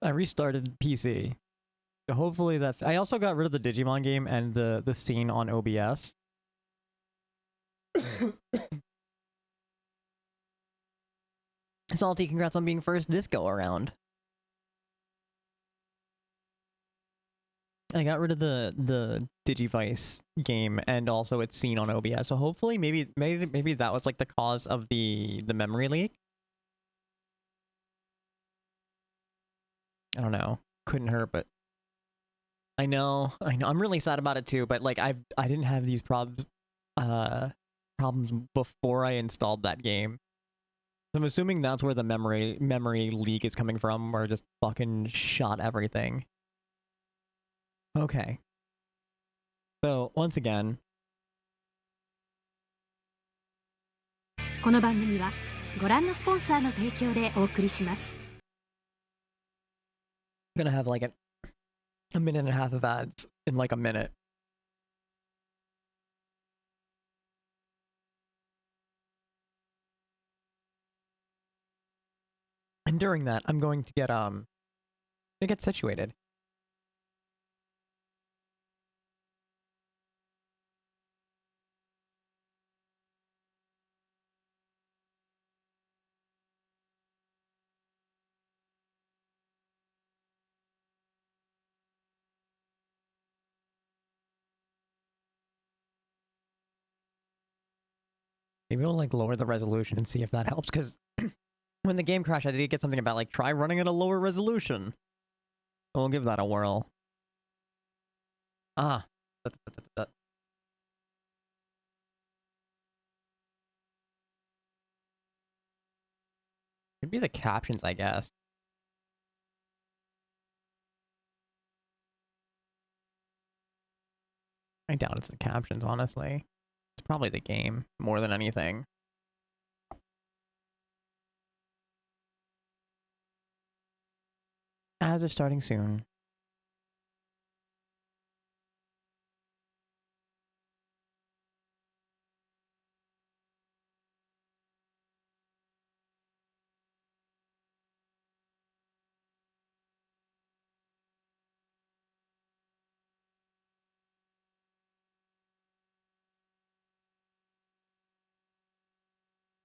I restarted PC. Hopefully that... I also got rid of the Digimon game and the scene on OBS. Salty, congrats on being first this go around. I got rid of the Digivice game and also its scene on OBS. So hopefully maybe that was like the cause of the memory leak. I don't know. Couldn't hurt, but I know. I'm really sad about it too, but like I didn't have these problems before I installed that game. So I'm assuming that's where the memory leak is coming from, or just fucking shot everything. Okay. So once again, この番組はご覧のスポンサーの提供でお送りします。 I'm gonna have like a minute and a half of ads in like a minute. And during that, I'm going to get situated. Maybe we'll like lower the resolution and see if that helps, because when the game crashed, I did get something about like try running at a lower resolution. We'll give that a whirl. Ah. Could be the captions, I guess. I doubt it's the captions, honestly. It's probably the game, more than anything. Ads are starting soon.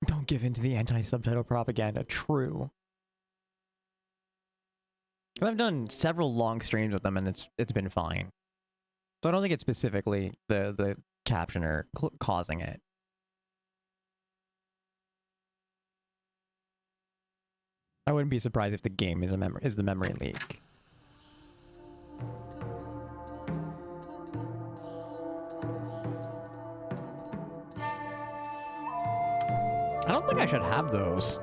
Don't give in to the anti-subtitle propaganda. True. I've done several long streams with them, and it's been fine. So I don't think it's specifically the captioner causing it. I wouldn't be surprised if the game is the memory leak. I don't think I should have those.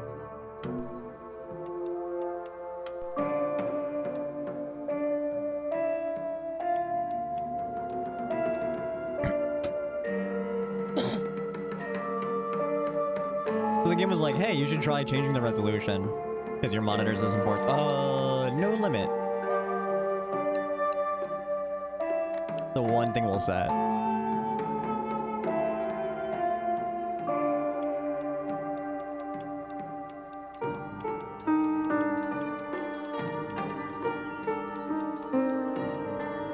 So the game was like, hey, you should try changing the resolution because your monitor's is important. No limit. The one thing we'll set.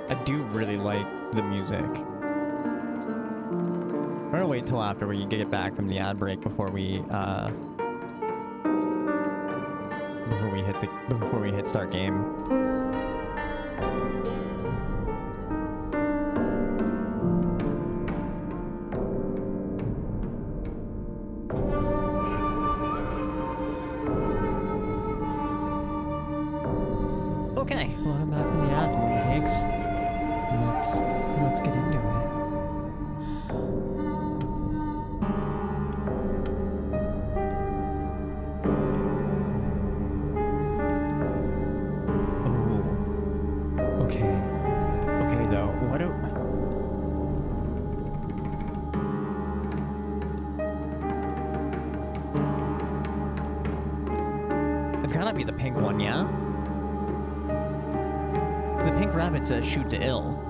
I do really like the music. I'm gonna wait till after we get back from the ad break before we hit start game. Okay, welcome back from the ads, mooncakes. Let's get into it. Okay though, what do... It's gotta be the pink one, yeah? The pink rabbit says shoot to ill.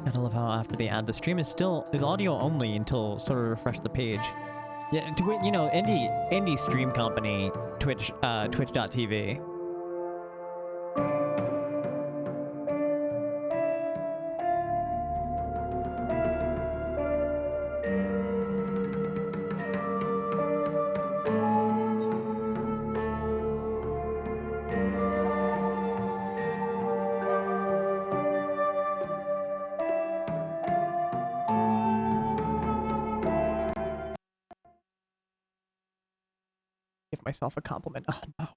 Gotta love how after the ad, the stream is audio only until sort of refresh the page. Yeah, you know, indie stream company, Twitch.tv. Give myself a compliment. Oh no.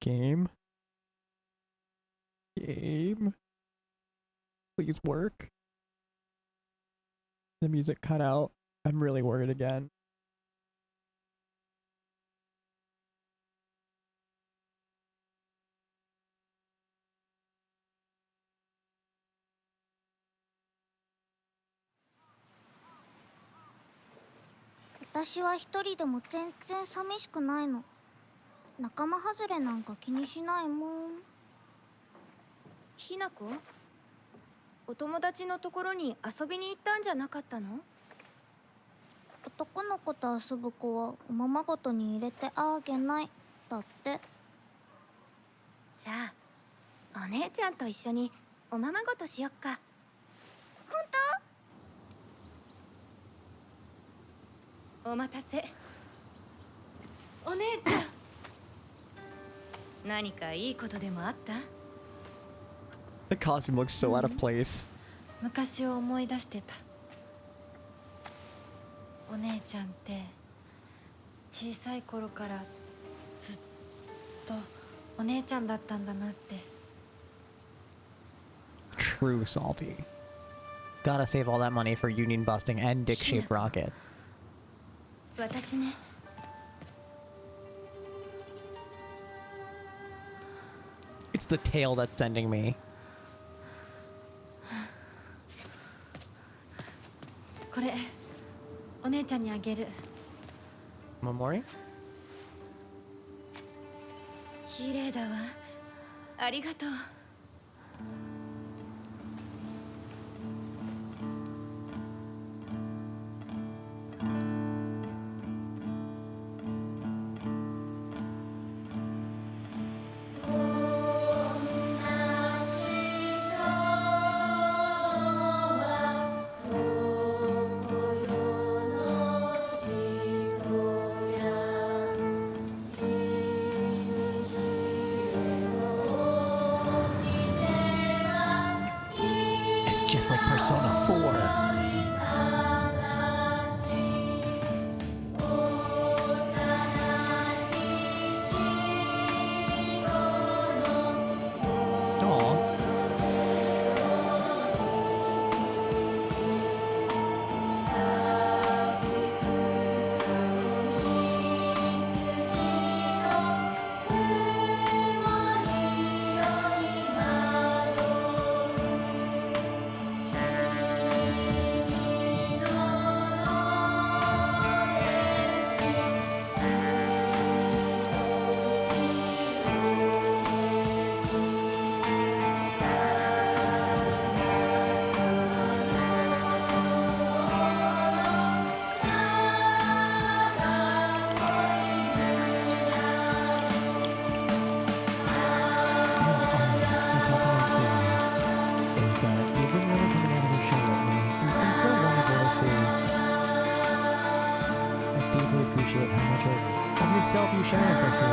Game. Please work. The music cut out. I'm really worried again.私は一人でも全然寂しくないの。仲間外れなんか気にしないもん。ひなこ、お友達のところに遊びに行ったんじゃなかったの？男の子と遊ぶ子はおままごとに入れてあげないだって。じゃあお姉ちゃんと一緒におままごとしよっか。本お待たせ。お姉ちゃん。何かいいことでもあった？ The costume looks so out of place. 昔を思い出してた。お姉ちゃんって小さい頃からずっとお姉ちゃんだったんだなって。 True salty. Gotta save all that money for union busting and dick-shaped rocket. 私ね。It's the tail that's sending me. これお姉ちゃんにあげる。 Momori? 綺麗だわ。ありがとう。Just like Persona 4. Yourself, you share with us here.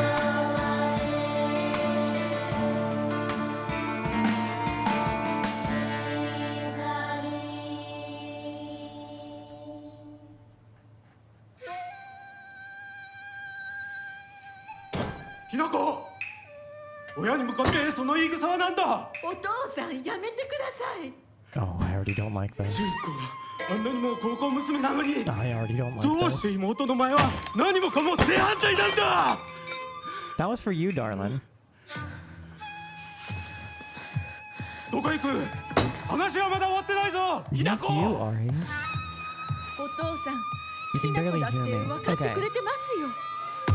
ひなこ、親に向かってその言い草は何だ。お父さんやめてください。 Oh, I already don't like this. 純子、あんなにも高校娘なのに I already don't like どうして this. 妹の前は何もかも正反対なんだ。 That was for you, darling. どこ行く。話はまだ終わってないぞ。ひな Yes, こ。 you, Ari. お父さん、 You ひ can なこ barely だって hear me. 分かってく Okay. れてますよ。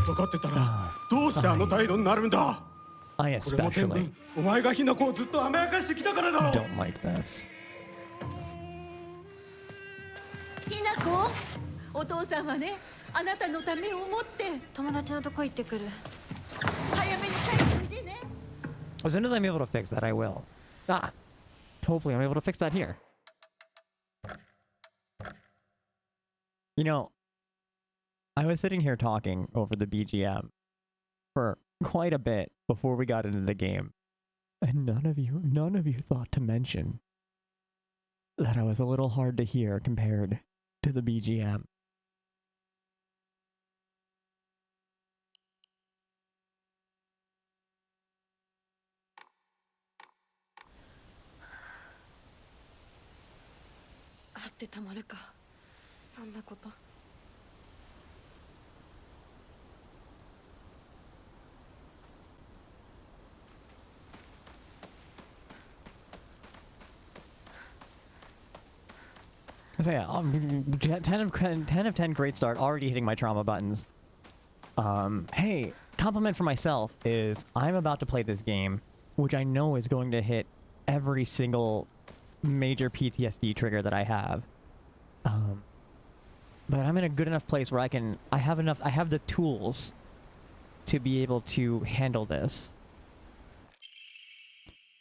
分かってたらどうしてあの態度になるんだ。I これも全部 especially お前がひな子をずっと甘やかしてきたからだろ。 don't like this. ひなこ、お父さんはね、あなたのためを思って友達のとこ行ってくる。早めに帰っておいでね。 As soon as I'm able to fix that, I will. Ah, hopefully I'm able to fix that here. You know, I was sitting here talking over the BGM for quite a bit before we got into the game, and none of you thought to mention that I was a little hard to hear compared to the BGM.「あってたまるか、そんなこと」。So yeah, 10 of 10 great start, already hitting my trauma buttons. Hey, compliment for myself is I'm about to play this game, which I know is going to hit every single major PTSD trigger that I have. But I'm in a good enough place where I have the tools to be able to handle this.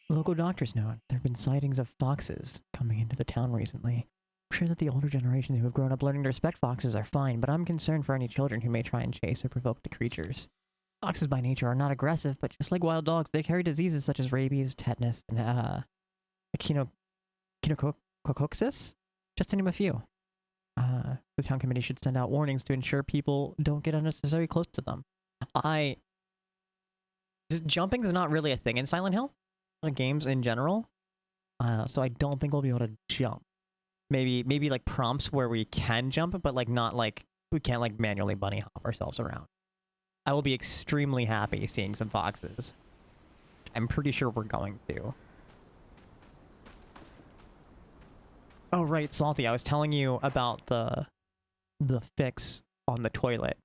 Local doctors note there have been sightings of foxes coming into the town recently. I'm sure that the older generations who have grown up learning to respect foxes are fine, but I'm concerned for any children who may try and chase or provoke the creatures. Foxes by nature are not aggressive, but just like wild dogs, they carry diseases such as rabies, tetanus, and echinococcus, just to name a few. The town committee should send out warnings to ensure people don't get unnecessarily close to them. Jumping is not really a thing in Silent Hill, like games in general, so I don't think we'll be able to jump. Maybe like prompts where we can jump, but like not like we can't like manually bunny hop ourselves around. I will be extremely happy seeing some foxes. I'm pretty sure we're going to. Oh right, Salty, I was telling you about the fix on the toilet.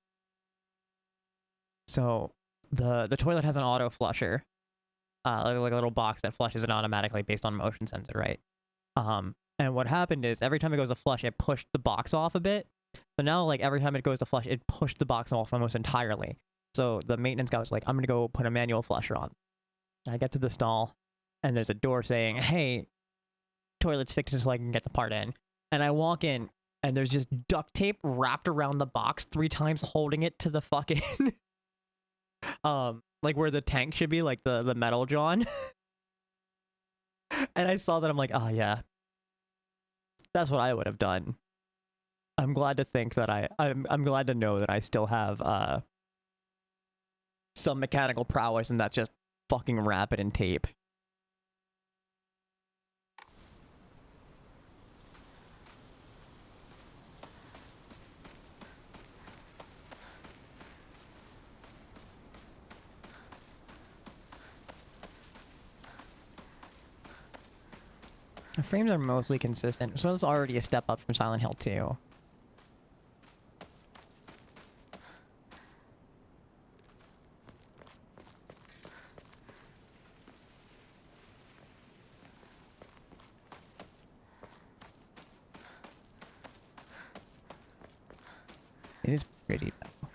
So the toilet has an auto flusher, like a little box that flushes it automatically based on motion sensor, right? And what happened is every time it goes to flush, it pushed the box off a bit. So now, like, every time it goes to flush, it pushed the box off almost entirely. So the maintenance guy was like, I'm going to go put a manual flusher on. I get to the stall, and there's a door saying, hey, toilet's fixed so I can get the part in. And I walk in, and there's just duct tape wrapped around the box 3 times, holding it to the fucking... like where the tank should be, like the metal John. And I saw that, I'm like, oh yeah. That's what I would have done. I'm glad to think that I'm glad to know that I still have some mechanical prowess, and that's just fucking wrap it in tape. The frames are mostly consistent, so it's already a step up from Silent Hill 2. It is pretty though.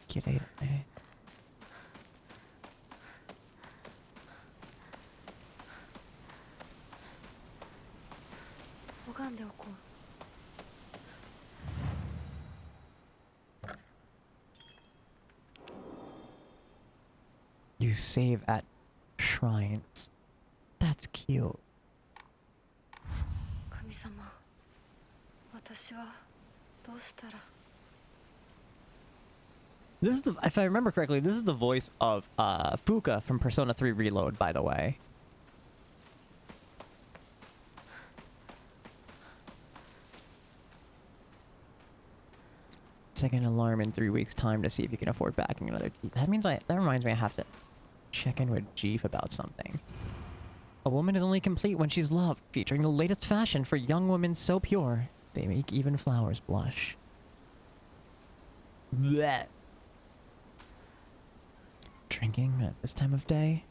Kirei da ne. 拝んでおこう。You save at shrines. That's cute. 神様、私はどうしたら。 This is the, if I remember correctly, this is the voice of Fuka from Persona 3 Reload, by the way. Second alarm in 3 weeks' time to see if you can afford backing another teeth. That reminds me I have to check in with Jeef about something. A woman is only complete when she's loved, featuring the latest fashion for young women so pure, they make even flowers blush. Blech. drinking at this time of day?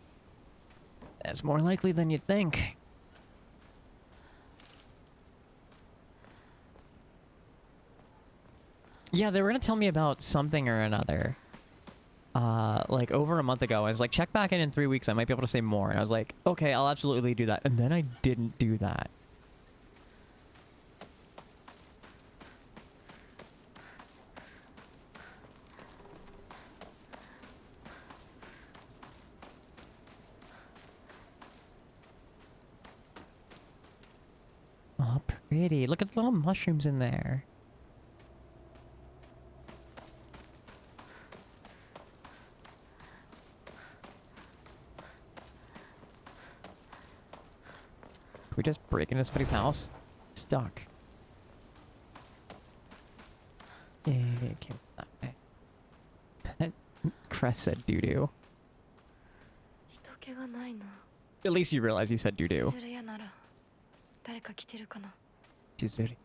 That's more likely than you'd think. Yeah, they were gonna tell me about something or another. Like over a month ago. I was like, check back in 3 weeks. I might be able to say more. And I was like, okay, I'll absolutely do that. And then I didn't do that. Oh, pretty. Look at the little mushrooms in there. Can we just break into somebody's house? Stuck. Yeah, it came that way. Crest said doo-doo. 人気がないな。 At least you realize you said doo-doo. するやなら誰か来てるかな。 Chizuri.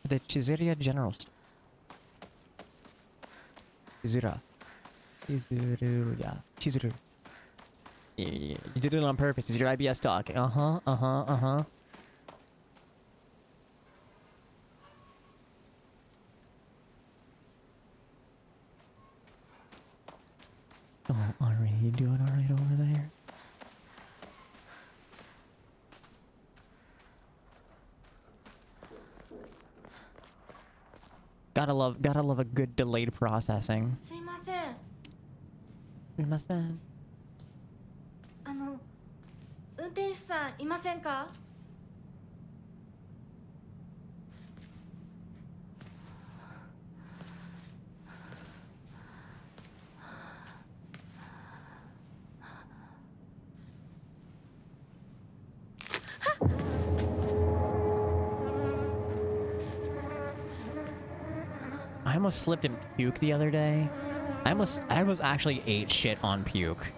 The Chizuria General Store. Chizura. Chizuruya. Chizuru. Yeah, you did it on purpose. It's your IBS talk. Uh-huh, uh-huh, uh-huh. Oh, Ari, you doing alright over there? Gotta love a good delayed processing. すいません。すいません。運転手さんいませんか？ I almost slipped and puked the other day. I almost actually ate shit on puke.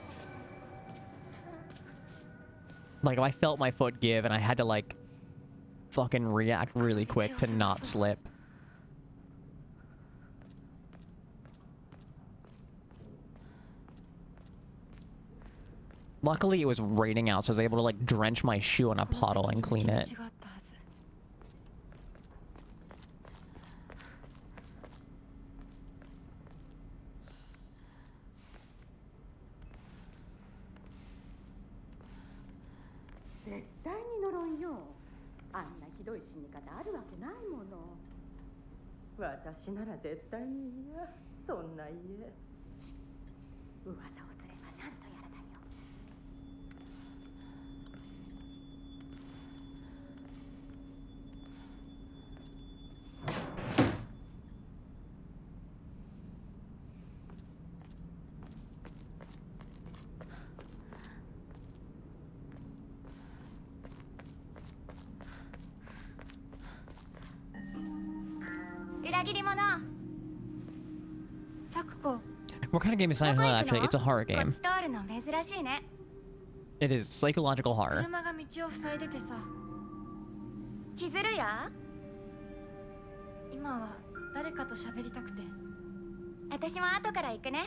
Like, I felt my foot give and I had to, like, fucking react really quick to not slip. Luckily, it was raining out, so I was able to, like, drench my shoe in a puddle and clean it. 道があったはず。 絶対に呪いよ。あんなひどい死に方あるわけないもの。私なら絶対に嫌。そんな家。噂をすればなんとやらだよ。裏切り者。 サクコ、 What kind of game is Silent Hill, actually? It's a horror こ game. っち通るの珍しいね。 It is psychological horror. 車が道を塞いでてさ。千鶴や。今は誰かと喋りたくて。私も後から行くね。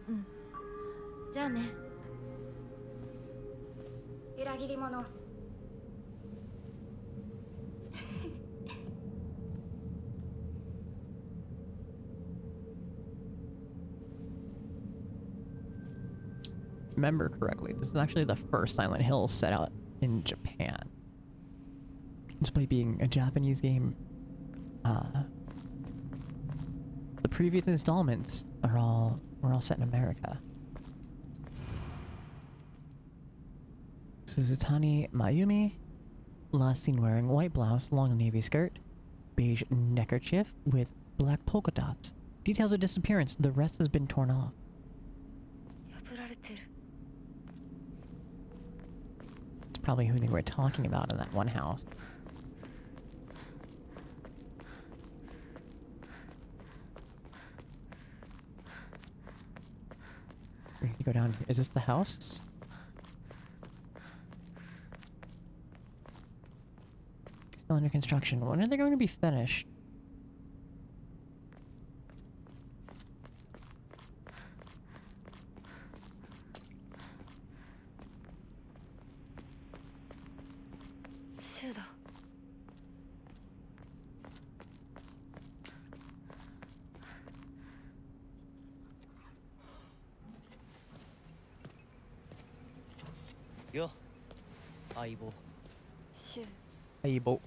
うん。じゃあね。裏切り者。 Remember correctly, this is actually the first Silent Hill set out in Japan. Despite being a Japanese game, the previous installments were all set in America. Suzutani Mayumi, last seen wearing white blouse, long navy skirt, beige neckerchief with black polka dots. Details of disappearance, the rest has been torn off. 破られてる。 It's probably who they were talking about in that one house. We need to go down here. Is this the house? Still under construction. When are they going to be finished? シュウだ。よ、相棒。シュウ。相棒。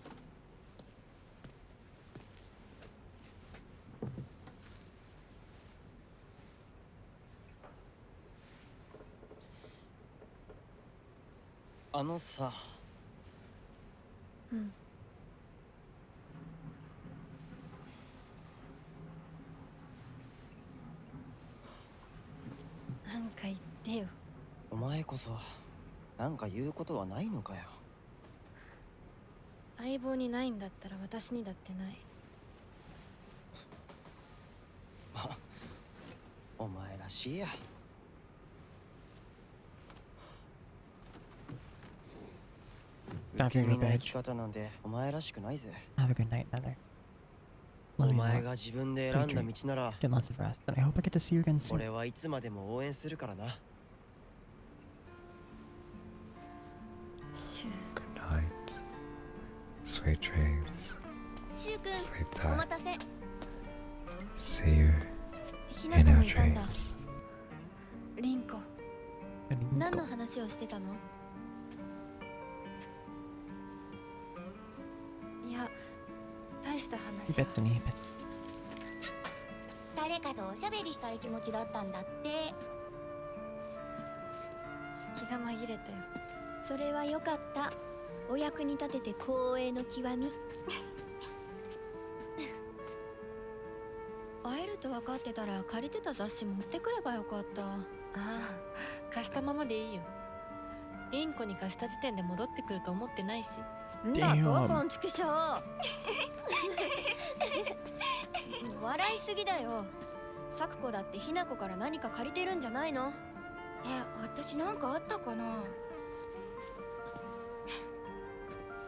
あのさ、うん。なんか言ってよ。お前こそなんか言うことはないのかよ。相棒にないんだったら私にだってない。お前らしいや。不 Time 気 for you to 味 go な to 生き bed. 方なんてお前らしくないぜ。 Have a good night, Nether. お Love you 前 more. が自分で選んだ道なら Get lots of rest, and I hope I get to see you again soon. 俺はいつまでも応援するからな。シュウ。 Good night. Sweet dreams. シュウ君 Sleep お tight. 待たせ。 See you ひな in こ our もいたんだ。 dreams. リンコ。何の話をしてたの？いや、大した話 Keep は。 it, Denise. 誰かとおしゃべりしたい気持ちだったんだって。気が紛れたよ。それはよかった。お役に立てて光栄の極み。会えると分かってたら借りてた雑誌持ってくればよかった。ああ、貸したままでいいよ。リンコに貸した時点で戻ってくると思ってないし。んだとこんちくしょう。笑いすぎだよ。サクコだってひなこから何か借りてるんじゃないの？私なんかあったかな。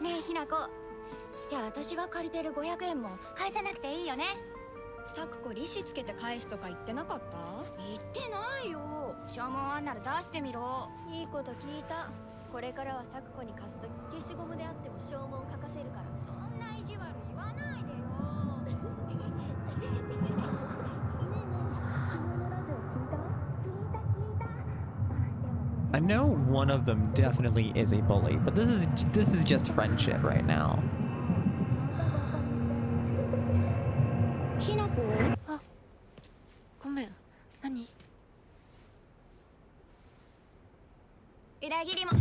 ねえひなこ、じゃあ私が借りてる500円も返さなくていいよね。サクコ利子つけて返すとか言ってなかった？言ってないよ。証文あんなら出してみろ。いいこと聞いた。これからはサクコに貸すとき消しゴムであっても証文書かせるから。そんな意地悪言わないでよ。ねえねえ、昨日のラジオ聞いた？聞いた。 I know one of them definitely is a bully, but this is just friendship right now. ひなこ？あ、ごめん。何？裏切りも。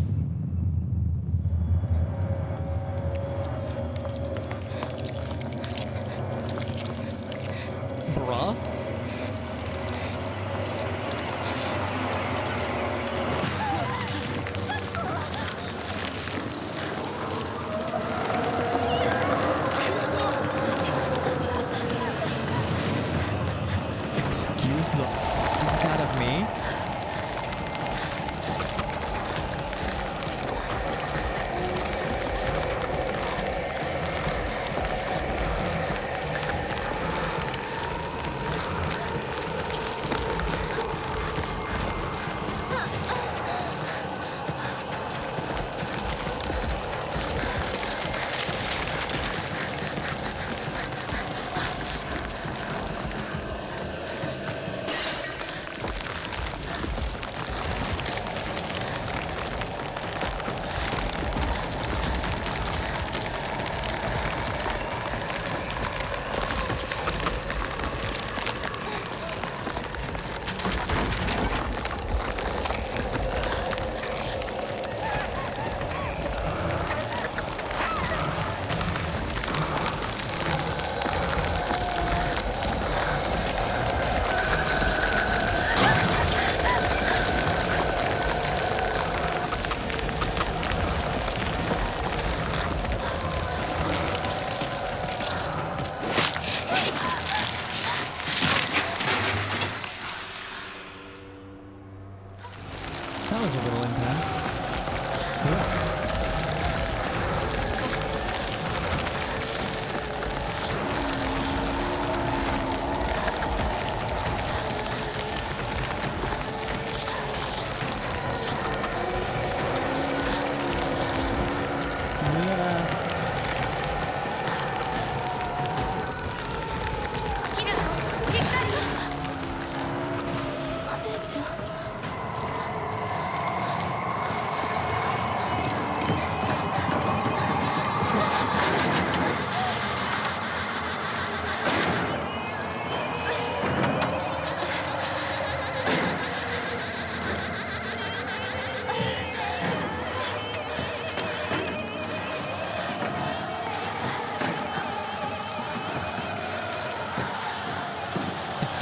Bruh? Excuse the fuck out of me?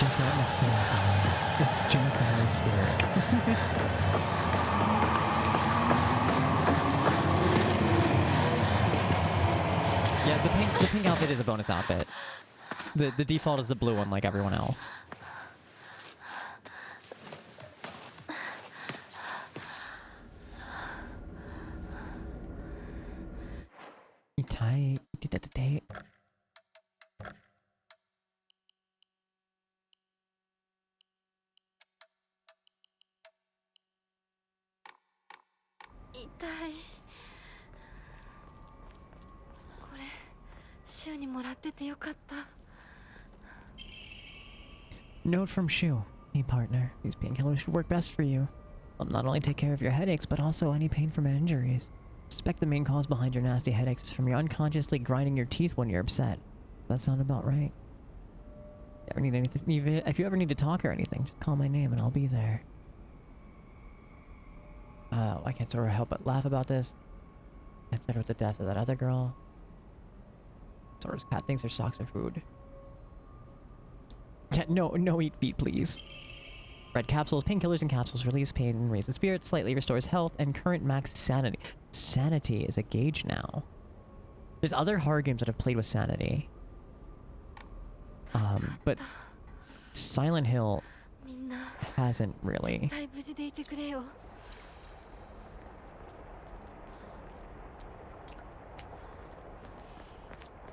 just atmospheric. It's just atmospheric. Yeah, the pink outfit is a bonus outfit. The default is the blue one like everyone else. Itai. Itadate. 痛い。これ週にもらっててよかった。 Note from Shu. Hey partner, these painkillers should work best for you. They'll not only take care of your headaches, but also any pain from injuries. Suspect the main cause behind your nasty headaches is from your unconsciously grinding your teeth when you're upset. Does that sound about right? Ever need anything? If you ever need to talk or anything, just call my name and I'll be there. I can't sort of help but laugh about this. Instead with the death of that other girl. Sora's cat thinks her socks are food. Yeah, no eat feet, please. Red capsules, painkillers and capsules release pain and raise the spirit, slightly restores health, and current max sanity. Sanity is a gauge now. There's other horror games that have played with sanity. But Silent Hill hasn't really.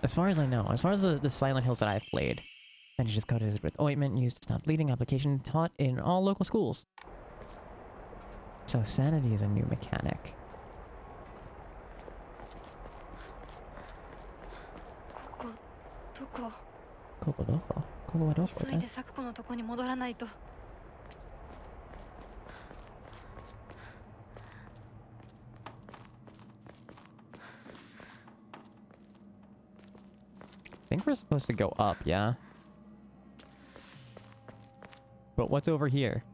As far as I know, as far as the Silent Hills that I've played, bandages coated with ointment used to stop bleeding, application taught in all local schools. So sanity is a new mechanic. Koko doko? Koko wa doko? 急いでサクコのとこに戻らないと。 I think we're supposed to go up, yeah? But what's over here?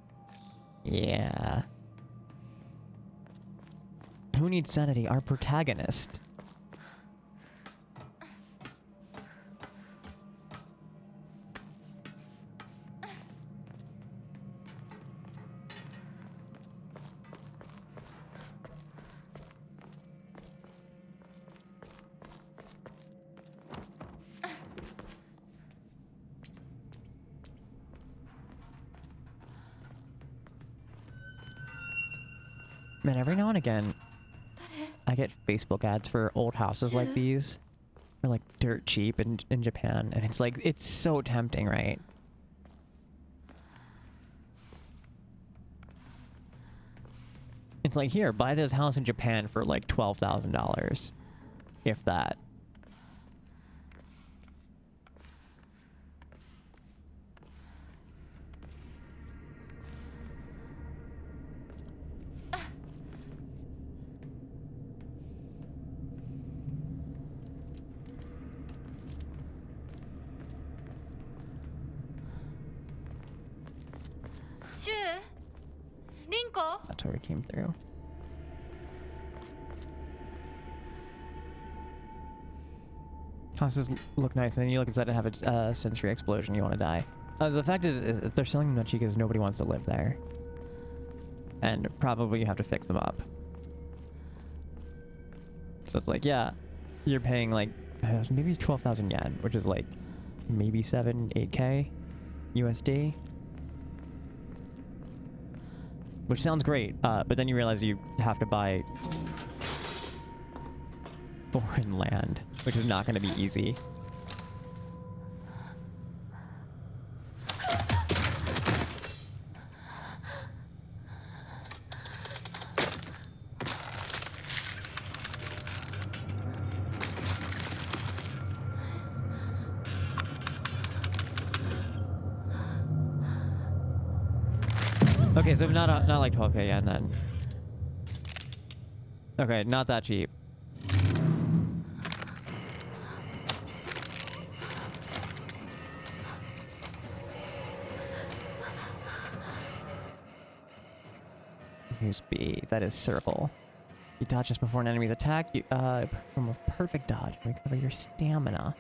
Yeah. Who needs sanity? Our protagonist. Man, every now and again, I get Facebook ads for old houses like these. They're like dirt cheap in Japan, and it's like, it's so tempting, right? It's like, here, buy this house in Japan for like $12,000. If that. That's where we came through. Houses look nice, and then you look inside and have a sensory explosion, you want to die. The fact is if they're selling them cheap because nobody wants to live there. And probably you have to fix them up. So it's like, yeah, you're paying like maybe 12,000 yen, which is like maybe 8K USD. Which sounds great, but then you realize you have to buy foreign land, which is not going to be easy. Okay, so not like 12K yen then. Okay, not that cheap. Use B. That is circle. You dodge just before an enemy's attack. You from a perfect dodge, recover your stamina.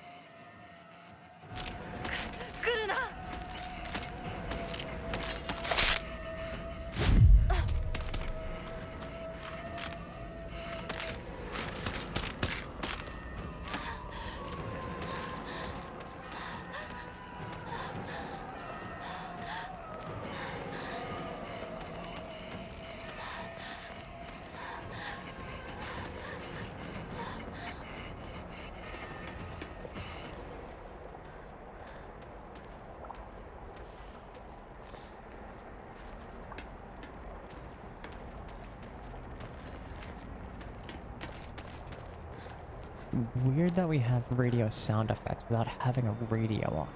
weird that we have radio sound effects without having a radio on.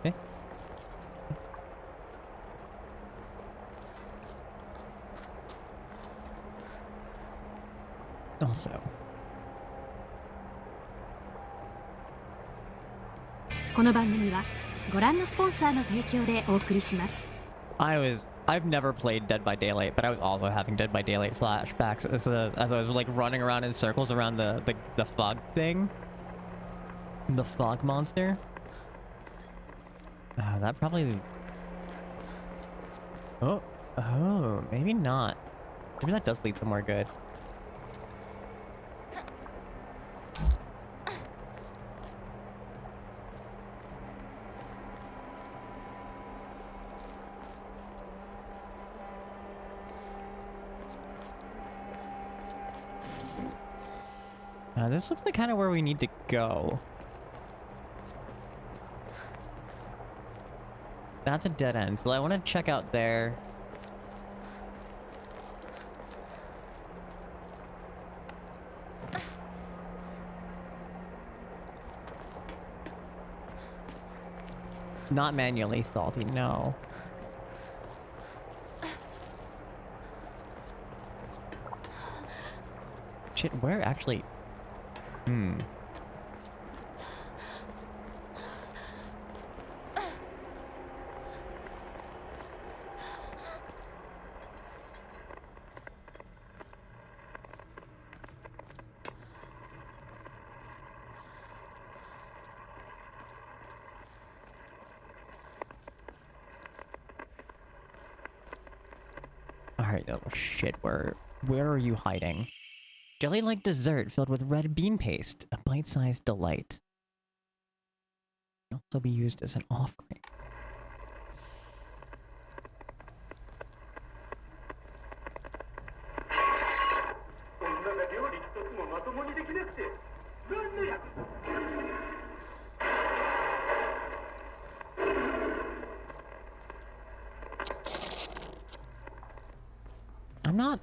Okay. Also, この番組はご覧のスポンサーの提供でお送りします。I've never played Dead by Daylight, but I was also having Dead by Daylight flashbacks as I was like running around in circles around the fog thing. The fog monster. That probably... Oh, maybe not. Maybe that does lead somewhere good. This looks like kind of where we need to go. That's a dead end, so I want to check out there. Not manually salty, no. Shit, where actually... Alright, oh shit, where are you hiding? Jelly-like dessert filled with red bean paste, a bite-sized delight. Can also be used as an offering.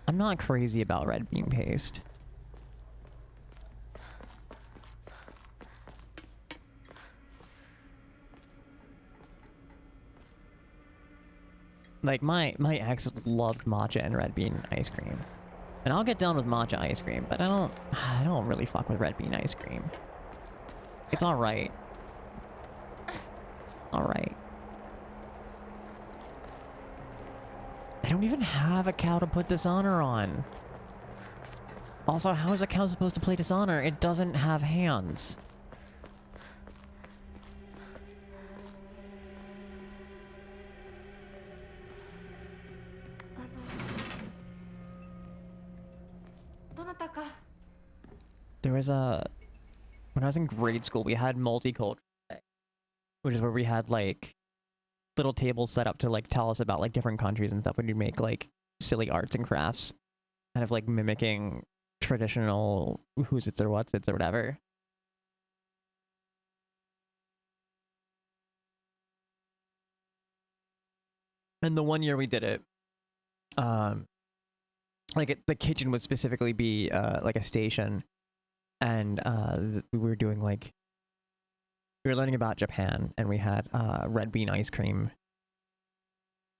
I'm not crazy about red bean paste. Like, my ex loved matcha and red bean ice cream. And I'll get down with matcha ice cream, but I don't really fuck with red bean ice cream. It's alright. Alright. I don't even have a cow to put Dishonor on. Also, how is a cow supposed to play Dishonor? It doesn't have hands. There was when I was in grade school, we had multicultural day, which is where we had like little tables set up to like tell us about like different countries and stuff when you make like silly arts and crafts, kind of like mimicking traditional who's its or what's its or whatever. And the one year we did it, like the kitchen would specifically be like a station. And we were doing like, we were learning about Japan, and we had red bean ice cream,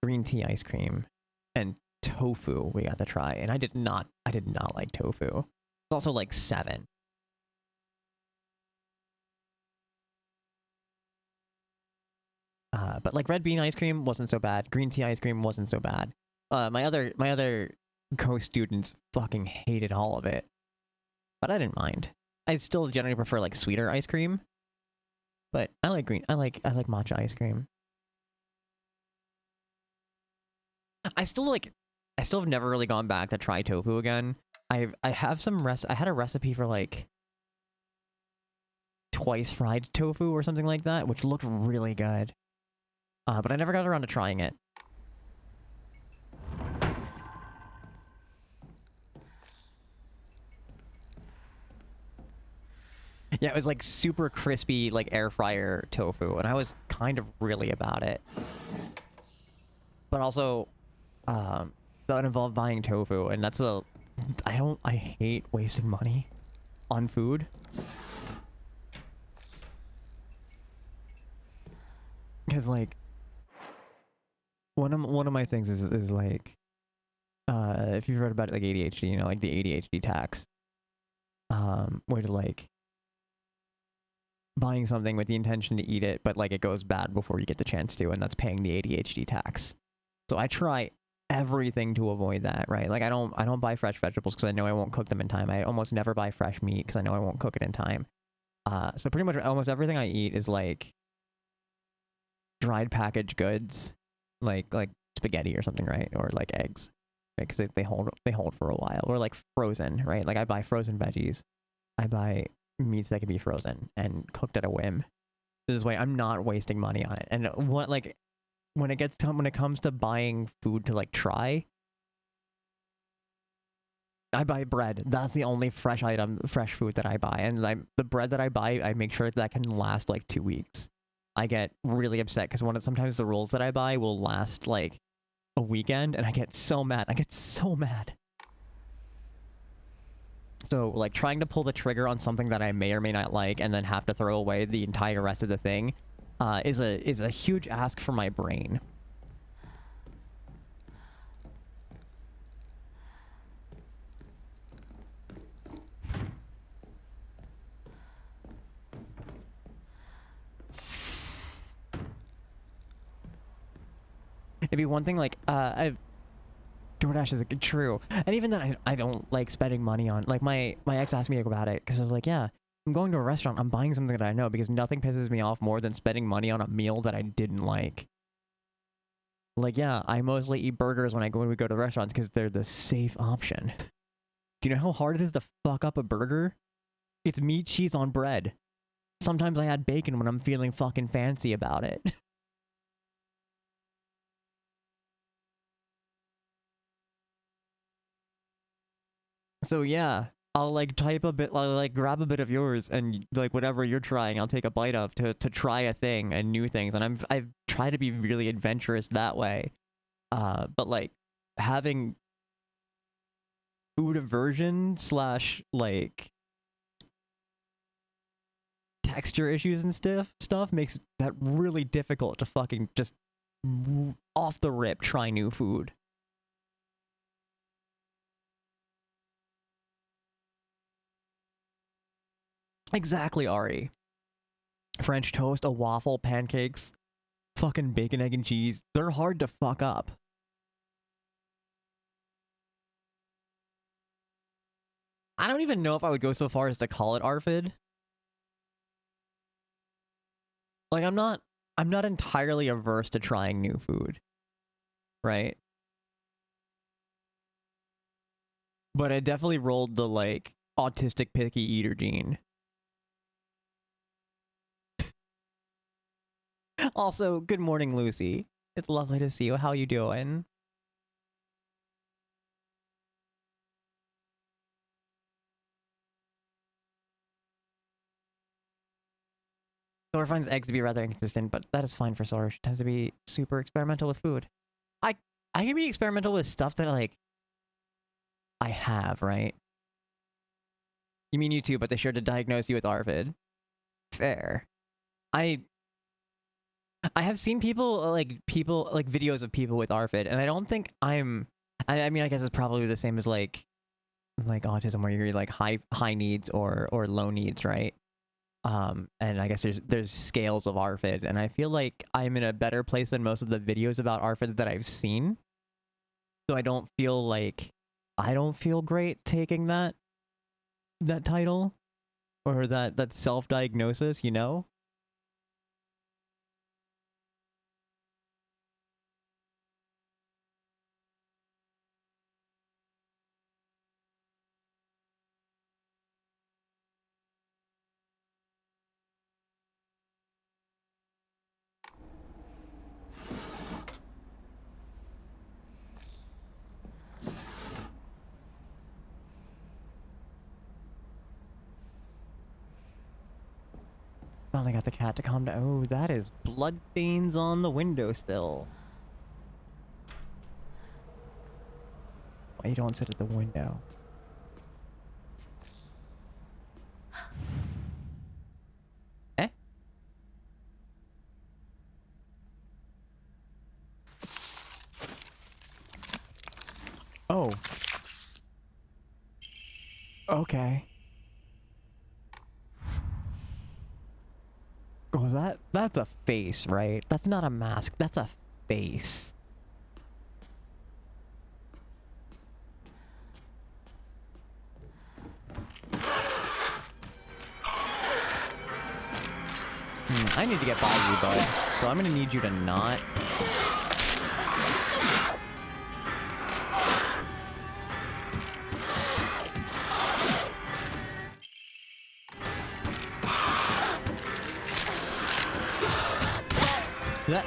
green tea ice cream, and tofu we got to try. And I did not like tofu. It's also like 7. But like red bean ice cream wasn't so bad. Green tea ice cream wasn't so bad. My other co-students fucking hated all of it. But I didn't mind. I still generally prefer like sweeter ice cream. But I like I like matcha ice cream. I still have never really gone back to try tofu again. I have I had a recipe for like twice fried tofu or something like that, which looked really good. But I never got around to trying it. Yeah, it was like super crispy, like air fryer tofu, and I was kind of really about it. But also, that involved buying tofu, and that's a... I hate wasting money on food. Because, like, one of my things is like, if you've read about like ADHD, you know, like the ADHD tax, where to like buying something with the intention to eat it, but like it goes bad before you get the chance to, and that's paying the ADHD tax. So I try everything to avoid that, right? Like I don't buy fresh vegetables because I know I won't cook them in time. I almost never buy fresh meat because I know I won't cook it in time. So pretty much almost everything I eat is like dried packaged goods, like spaghetti or something, right? Or like eggs, right? Because they hold for a while. Or like frozen, right? Like I buy frozen veggies. I buy meats that can be frozen and cooked at a whim. This way, I'm not wasting money on it. And what like when it comes to buying food to like try, I buy bread. That's the only fresh food that I buy. And the bread that I buy, I make sure that can last like 2 weeks. I get really upset because sometimes the rolls that I buy will last like a weekend, and I get so mad. So like trying to pull the trigger on something that I may or may not like and then have to throw away the entire rest of the thing is a huge ask for my brain. It'd be one thing like DoorDash is true, and even then I don't like spending money on, like my ex asked me about it because I was like, yeah, I'm going to a restaurant, I'm buying something that I know, because nothing pisses me off more than spending money on a meal that I didn't like. Like, yeah, I mostly eat burgers when we go to restaurants because they're the safe option. Do you know how hard it is to fuck up a burger? It's meat, cheese on bread. Sometimes I add bacon when I'm feeling fucking fancy about it. So yeah, I'll like I'll like grab a bit of yours and like whatever you're trying, I'll take a bite of to try a thing and new things. And I've tried to be really adventurous that way. But like having food aversion / like texture issues and stuff makes that really difficult to fucking just off the rip try new food. Exactly, Ari. French toast, a waffle, pancakes, fucking bacon, egg, and cheese. They're hard to fuck up. I don't even know if I would go so far as to call it ARFID. Like, I'm not entirely averse to trying new food. Right? But I definitely rolled the, like, autistic picky eater gene. Also, good morning, Lucy. It's lovely to see you. How you doing? Sora finds eggs to be rather inconsistent, but that is fine for Sora. She tends to be super experimental with food. I can be experimental with stuff that, like, I have, right? You mean you too, but they sure to diagnose you with ARFID. Fair. I have seen people like videos of people with ARFID, and I don't think I mean, I guess it's probably the same as like autism, where you're like high needs or low needs, right? And I guess there's scales of ARFID, and I feel like I'm in a better place than most of the videos about ARFID that I've seen. So I don't feel great taking that title or that self-diagnosis, you know? Finally got the cat to calm down. Oh, that is blood stains on the windowsill. Why you don't sit at the window? Eh? Oh. Okay. Oh, that's a face, right? That's not a mask. That's a face. I need to get by you, bud. So I'm gonna need you to not. That.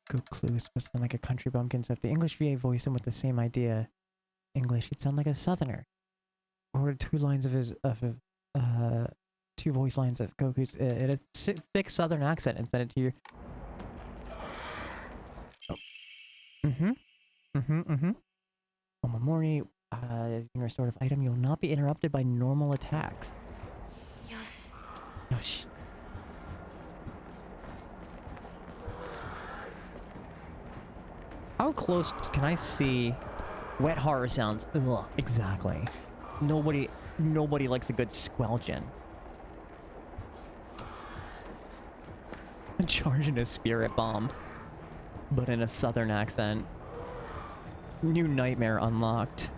Good clue. It's supposed to sound like a country bumpkin. So if the English VA voiced him with the same idea, English, he'd sound like a southerner. Or two lines of his two voice lines of Goku's in a thick southern accent and send it to you. Oh. Omamori, in restorative item, you'll not be interrupted by normal attacks. Yosh. Yosh. How close can I see wet horror sounds? Ugh, exactly. Nobody likes a good squelching. Charging a spirit bomb, but in a southern accent. New nightmare unlocked.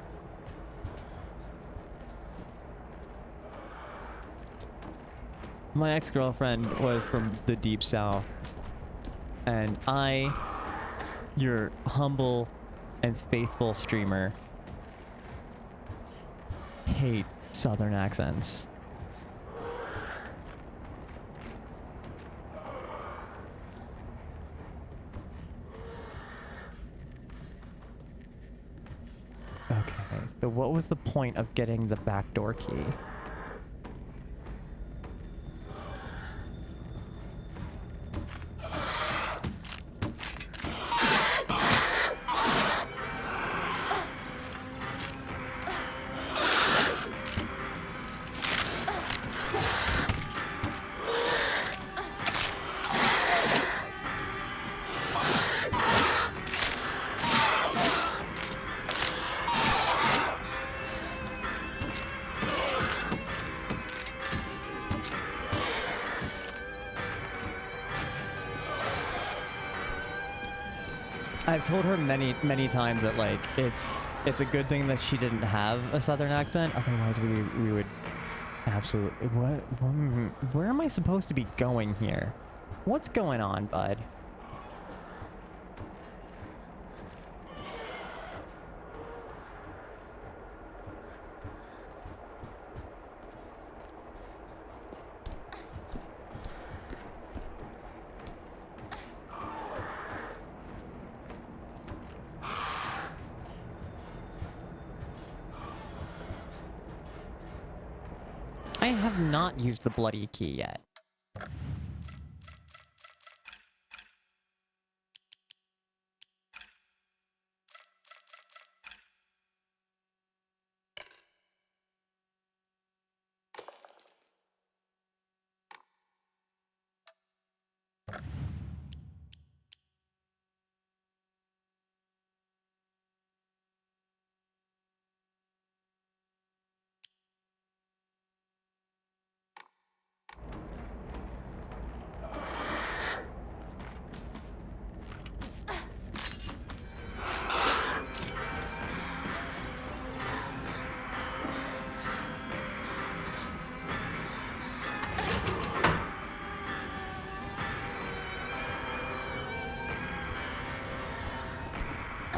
My ex-girlfriend was from the deep south, and I, your humble and faithful streamer, hate southern accents. Okay, so what was the point of getting the backdoor key? I've told her many times that like it's a good thing that she didn't have a southern accent, otherwise we would absolutely where am I supposed to be going here? What's going on, bud? I have not used the bloody key yet.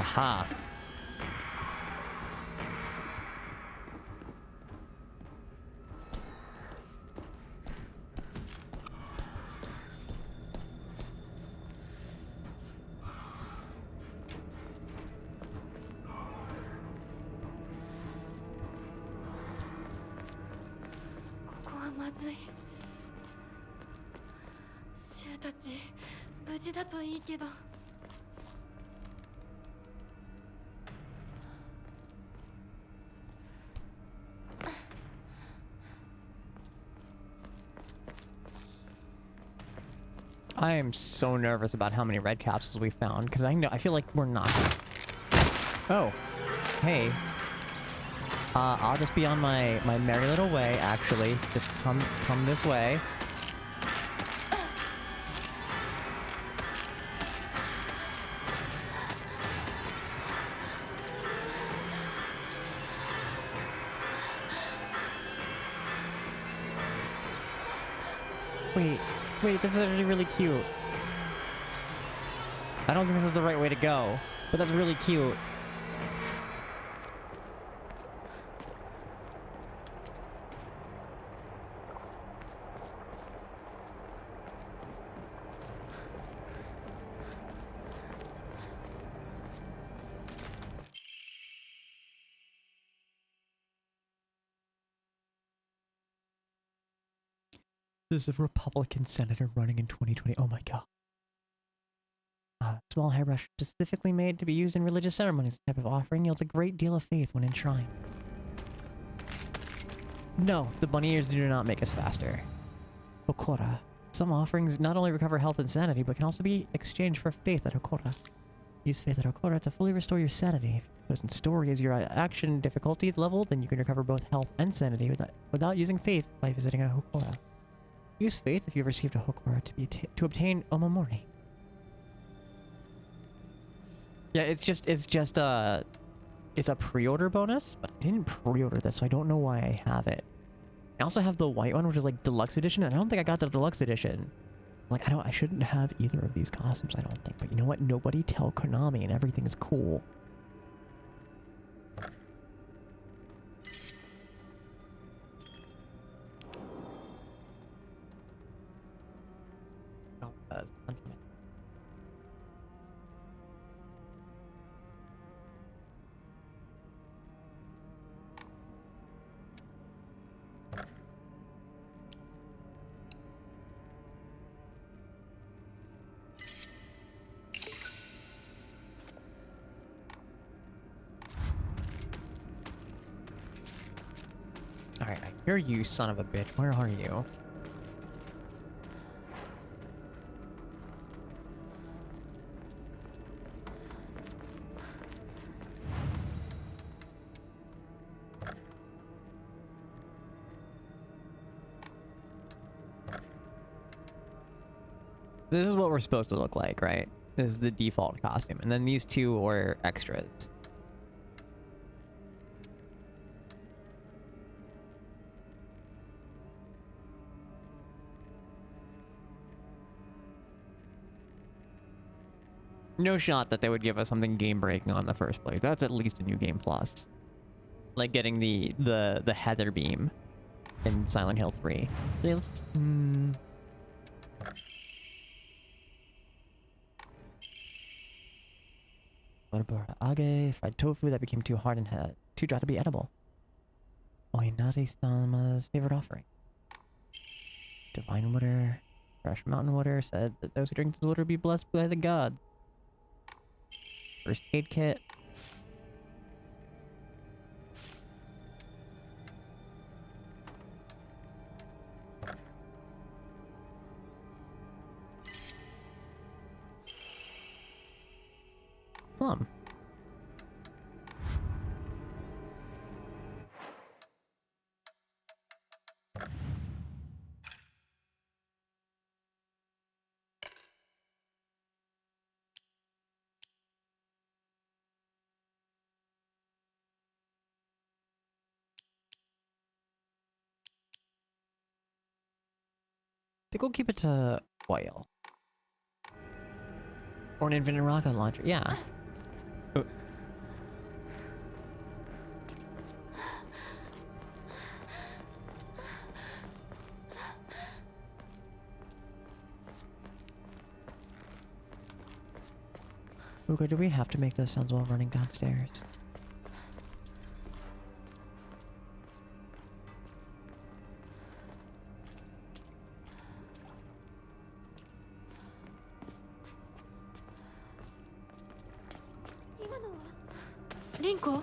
Aha. I am so nervous about how many red capsules we found, because I feel like we're not. Oh, hey. I'll just be on my merry little way, actually. Just come this way. Wait, this is actually really cute. I don't think this is the right way to go, but that's really cute. This is a Republican senator running in 2020. Oh my god. Small hairbrush specifically made to be used in religious ceremonies. This type of offering yields a great deal of faith when enshrined. No, the bunny ears do not make us faster. Hokora. Some offerings not only recover health and sanity, but can also be exchanged for faith at Hokora. Use faith at Hokora to fully restore your sanity. If your chosen story is your action difficulty level, then you can recover both health and sanity without using faith by visiting a Hokora. Use faith if you've received a Hokora to obtain Omamori. Yeah, it's a pre-order bonus, but I didn't pre-order this, so I don't know why I have it. I also have the white one, which is like deluxe edition, and I don't think I got the deluxe edition. Like, I shouldn't have either of these costumes, I don't think. But you know what? Nobody tell Konami, and everything is cool. Oh, Alright, I hear you, son of a bitch. Where are you? This is what we're supposed to look like, right? This is the default costume. And then these two are extras. No shot that they would give us something game-breaking on the first place. That's at least a new game plus. Like getting the Heather beam in Silent Hill 3. Okay, let's... Age, fried tofu that became too hard and had too dry to be edible. Oinari-sama's favorite offering. Divine water, fresh mountain water, said that those who drink this water be blessed by the gods. First aid kit. Plum. I think we'll keep it to oil. Or an infinite rocket launcher, yeah. Uga, do we have to make those sounds while running downstairs? Rinko?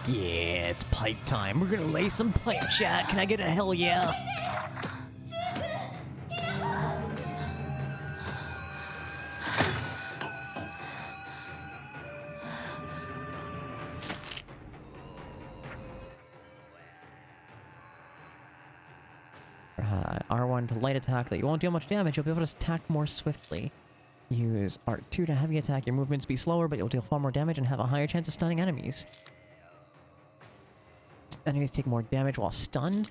Yeah, it's pipe time. We're gonna lay some pipe, chat. Can I get a hell yeah? R1 to light attack that you won't deal much damage. You'll be able to attack more swiftly. Use R2 to heavy attack. Your movement speed slower, but you'll deal far more damage and have a higher chance of stunning enemies. Enemies take more damage while stunned.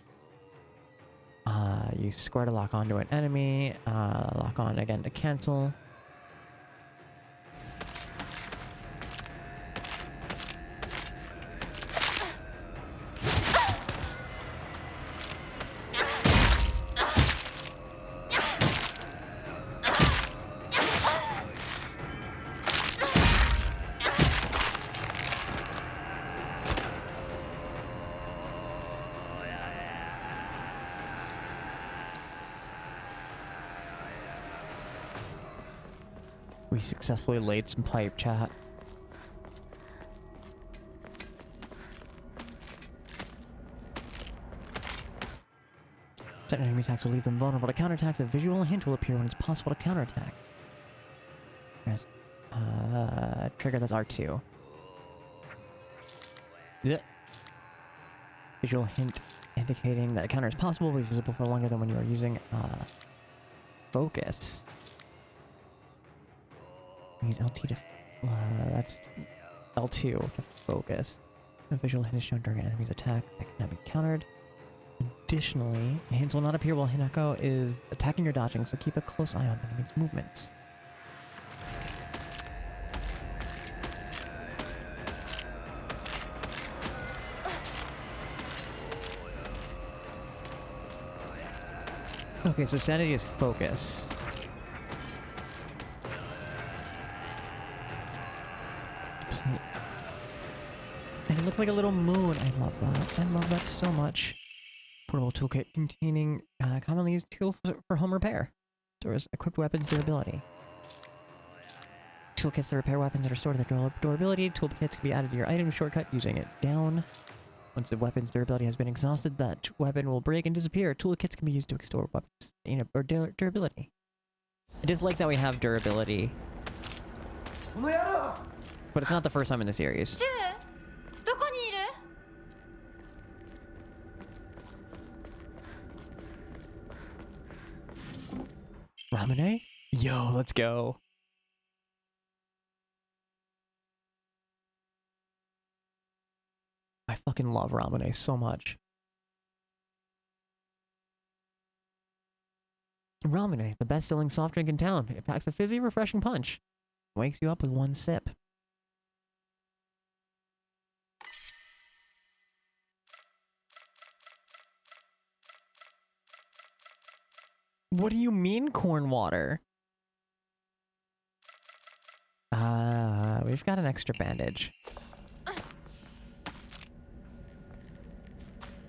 You square to lock onto an enemy. Lock on again to cancel. We successfully laid some pipe, chat. Certain enemy attacks will leave them vulnerable to counterattacks. A visual hint will appear when it's possible to counterattack. There's trigger, that's R2. Yeah. Visual hint indicating that a counter is possible will be visible for longer than when you are using focus. Use LT to... that's L2 to focus. A visual hint is shown during an enemy's attack that cannot be countered. Additionally, hints will not appear while Hinako is attacking or dodging, so keep a close eye on enemy's movements. Okay, so sanity is focus. And it looks like a little moon. I love that. I love that so much. Portable toolkit containing commonly used tools for home repair. Stores equipped weapons durability. Toolkits that repair weapons that are stored in their durability. Toolkits can be added to your item shortcut using it down. Once the weapon's durability has been exhausted, that weapon will break and disappear. Toolkits can be used to restore weapons or durability. I just like that we have durability. But it's not the first time in the series. Ramune? Yo, let's go. I fucking love Ramune so much. Ramune, the best-selling soft drink in town. It packs a fizzy, refreshing punch. Wakes you up with one sip. What do you mean, corn water? We've got an extra bandage.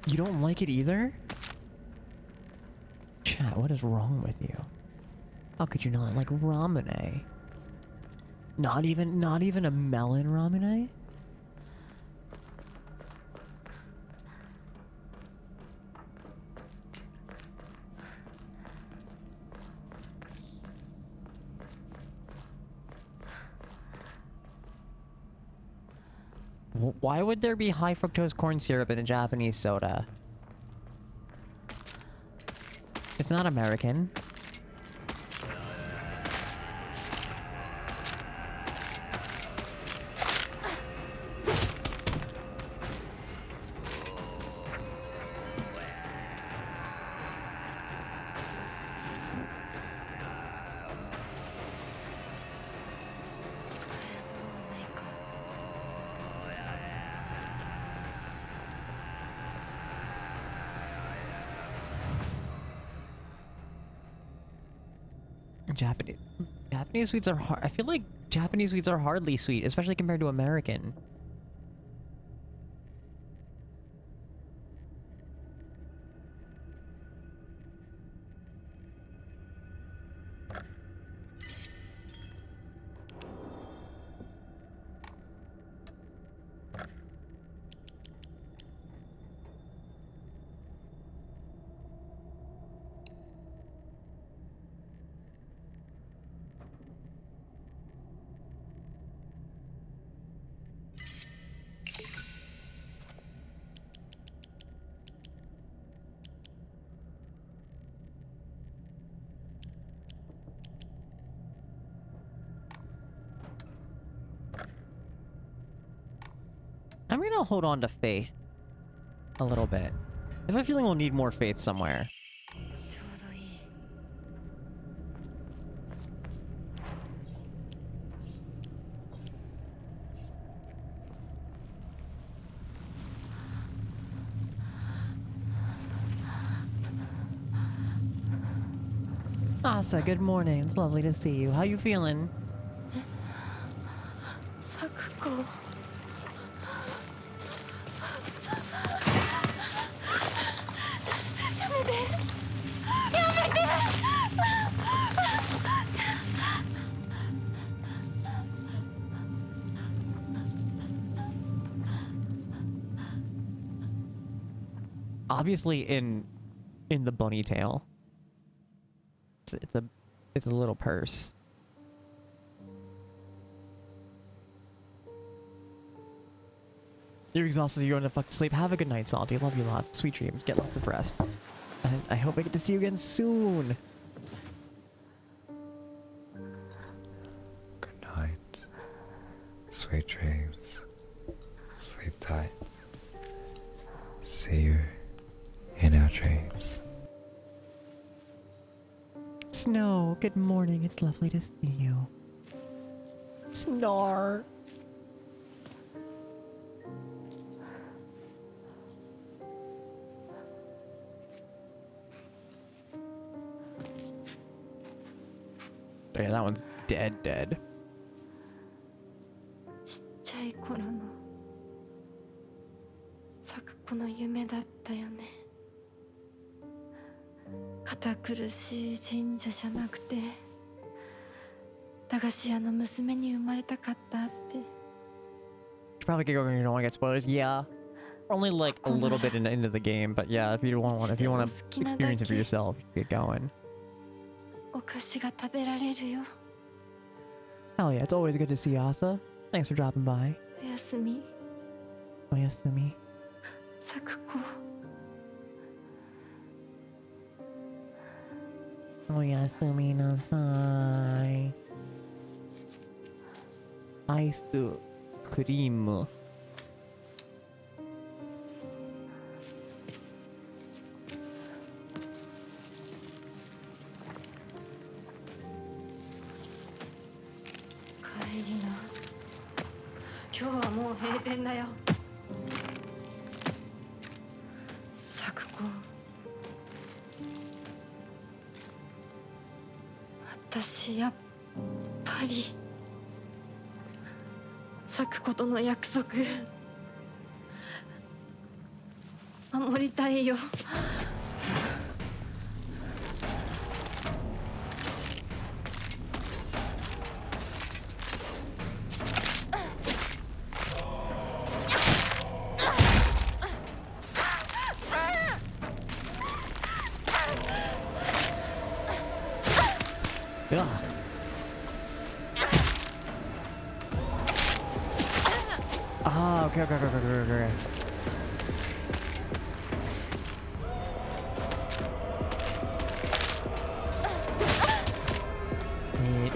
You don't like it either? Chat, what is wrong with you? How could you not like Ramune? Not even a melon Ramune? Why would there be high fructose corn syrup in a Japanese soda? It's not American. Japanese sweets are hard. I feel like Japanese sweets are hardly sweet, especially compared to American. I'm gonna hold on to faith a little bit. I have a feeling we'll need more faith somewhere. ちょうどいい。 Asa, good morning. It's lovely to see you. How you feeling? 咲子。やめて。やめて。 Obviously in the bunny tail. It's a little purse. You're exhausted, you're going to fuck to sleep. Have a good night, Salty. Love you lots. Sweet dreams. Get lots of rest. And I hope I get to see you again soon. Good night. Sweet dreams. Sleep tight. See you in our dreams. Snow, good morning. It's lovely to see you. Snore. Yeah, that one's dead. ちっちゃい頃の咲子の夢だったよね。堅苦しい神社じゃなくて駄菓子屋の娘に生まれたかったって。 You probably could go and you don't want to get spoilers. Yeah. Only like a little bit into the game, but yeah, if you want to experience it for yourself, you get going. お菓子が食べられるよ。 Hell yeah, it's always good to see you, Asa. Thanks for dropping by. おやすみ。 Oyasumi. 咲子。 Oyasumi nasai. アイスクリーム。帰りな。今日はもう閉店だよ。咲子。私やっぱり咲子との約束守りたいよ。Ugh. Ah, okay. Neat.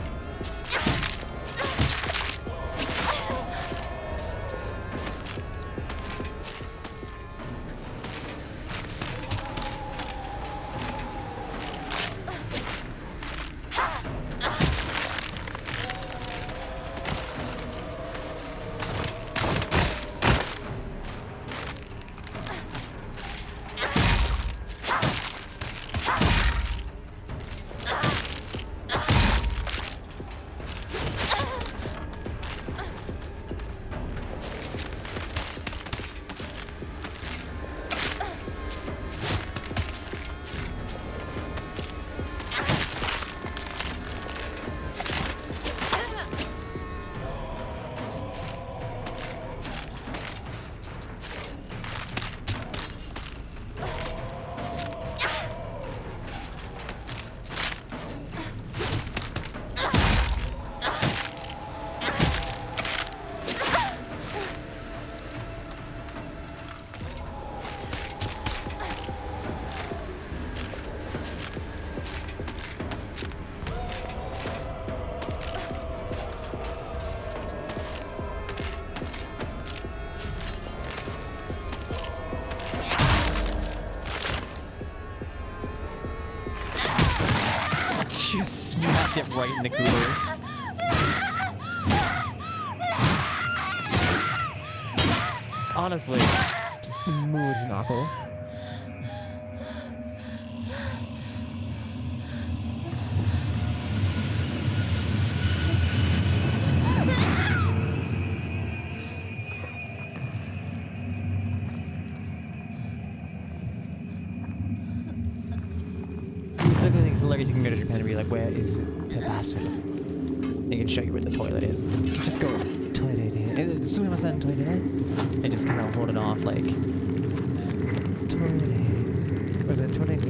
chucked it right in the cooler. Honestly, mood knuckle. It's like it's hilarious. You can go to Japan and be like, "Where is the bathroom?" They can show you where the toilet is. You just go toilet. Sumimasen toilet. And just kind of hold it off like toilet. Was it toilet?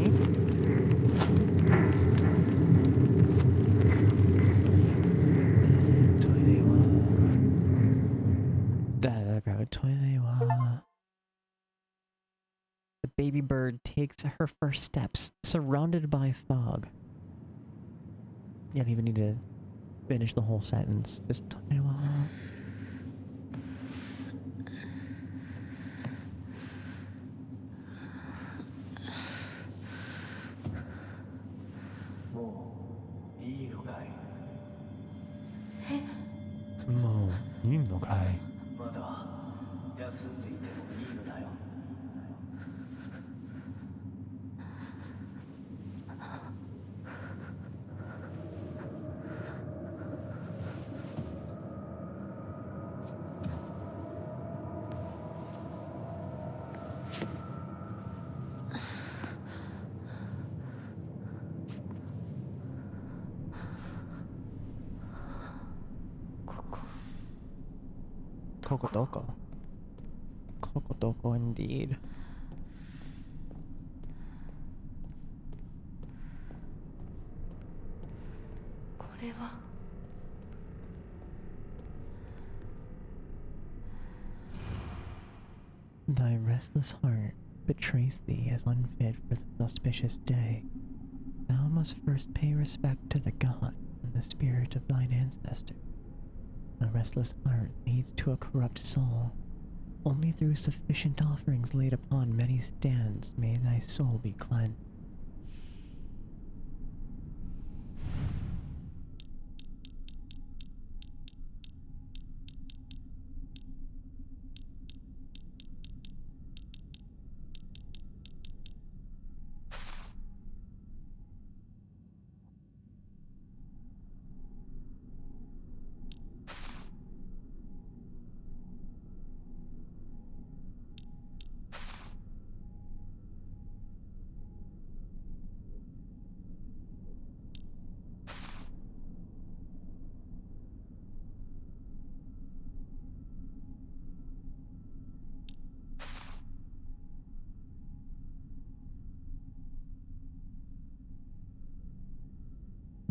Toilet wa. Toilet wa. The baby bird takes her first steps, surrounded by fog. You don't even need to finish the whole sentence. Just toilet wa. Mo, ii no kai? Kokodoko. Kokodoko indeed. Thy restless heart betrays thee as unfit for the auspicious day. Thou must first pay respect to the god and the spirit of thine ancestor. A restless heart leads to a corrupt soul. Only through sufficient offerings laid upon many stands may thy soul be cleansed.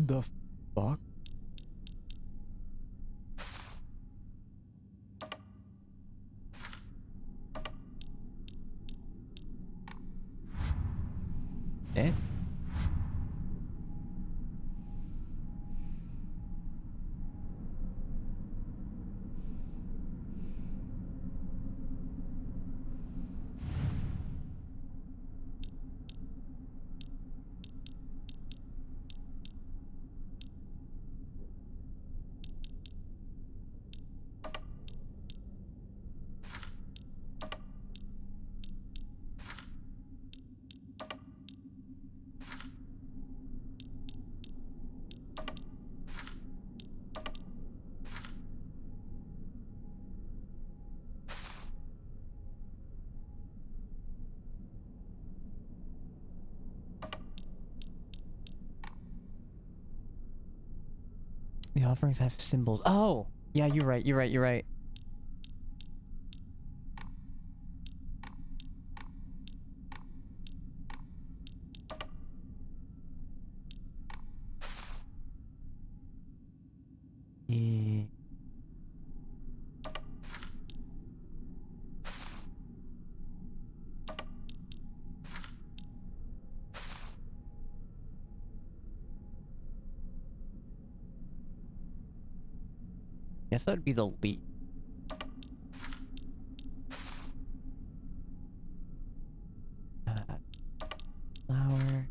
The fuck? Eh? The offerings have symbols. Oh! Yeah, you're right, you're right, you're right. Yeah. Guess that would be the lead. Flower.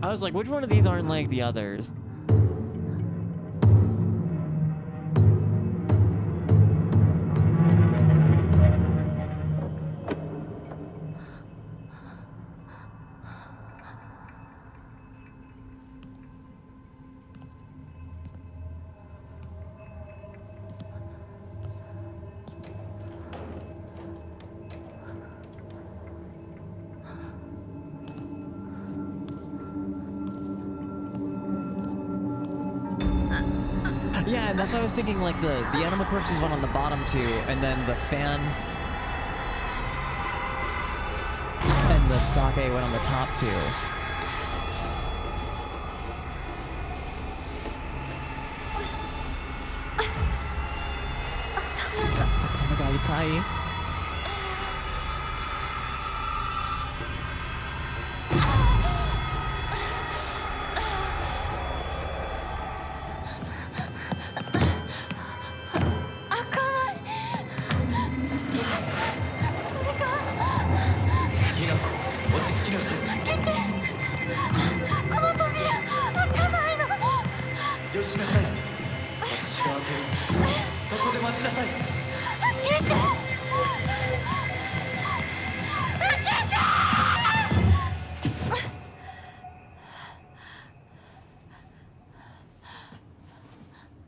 I was like, which one of these aren't like the others? Yeah, and that's why I was thinking, like, the animal corpses went on the bottom too, and then the fan and the sake went on the top too. Oh my god, you tight.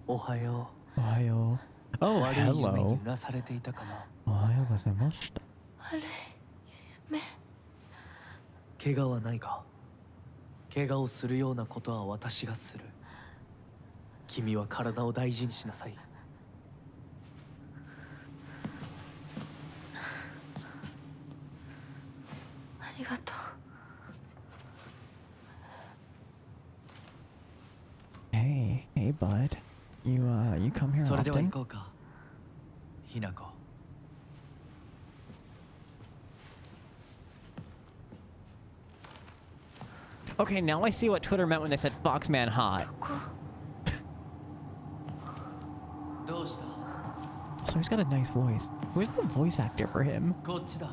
Ohayo. Oh, hello. Ohayo gozaimashita. 怪我はないか。怪我をするようなことは私がする。君は体を大事にしなさい。ありがとう。Hey, bud. You come here それでは行 often? こうか。ひなこ。Okay, now I see what Twitter meant when they said Foxman hot. どうした？ So he's got a nice voice. Who's the voice actor for him? こっちだ。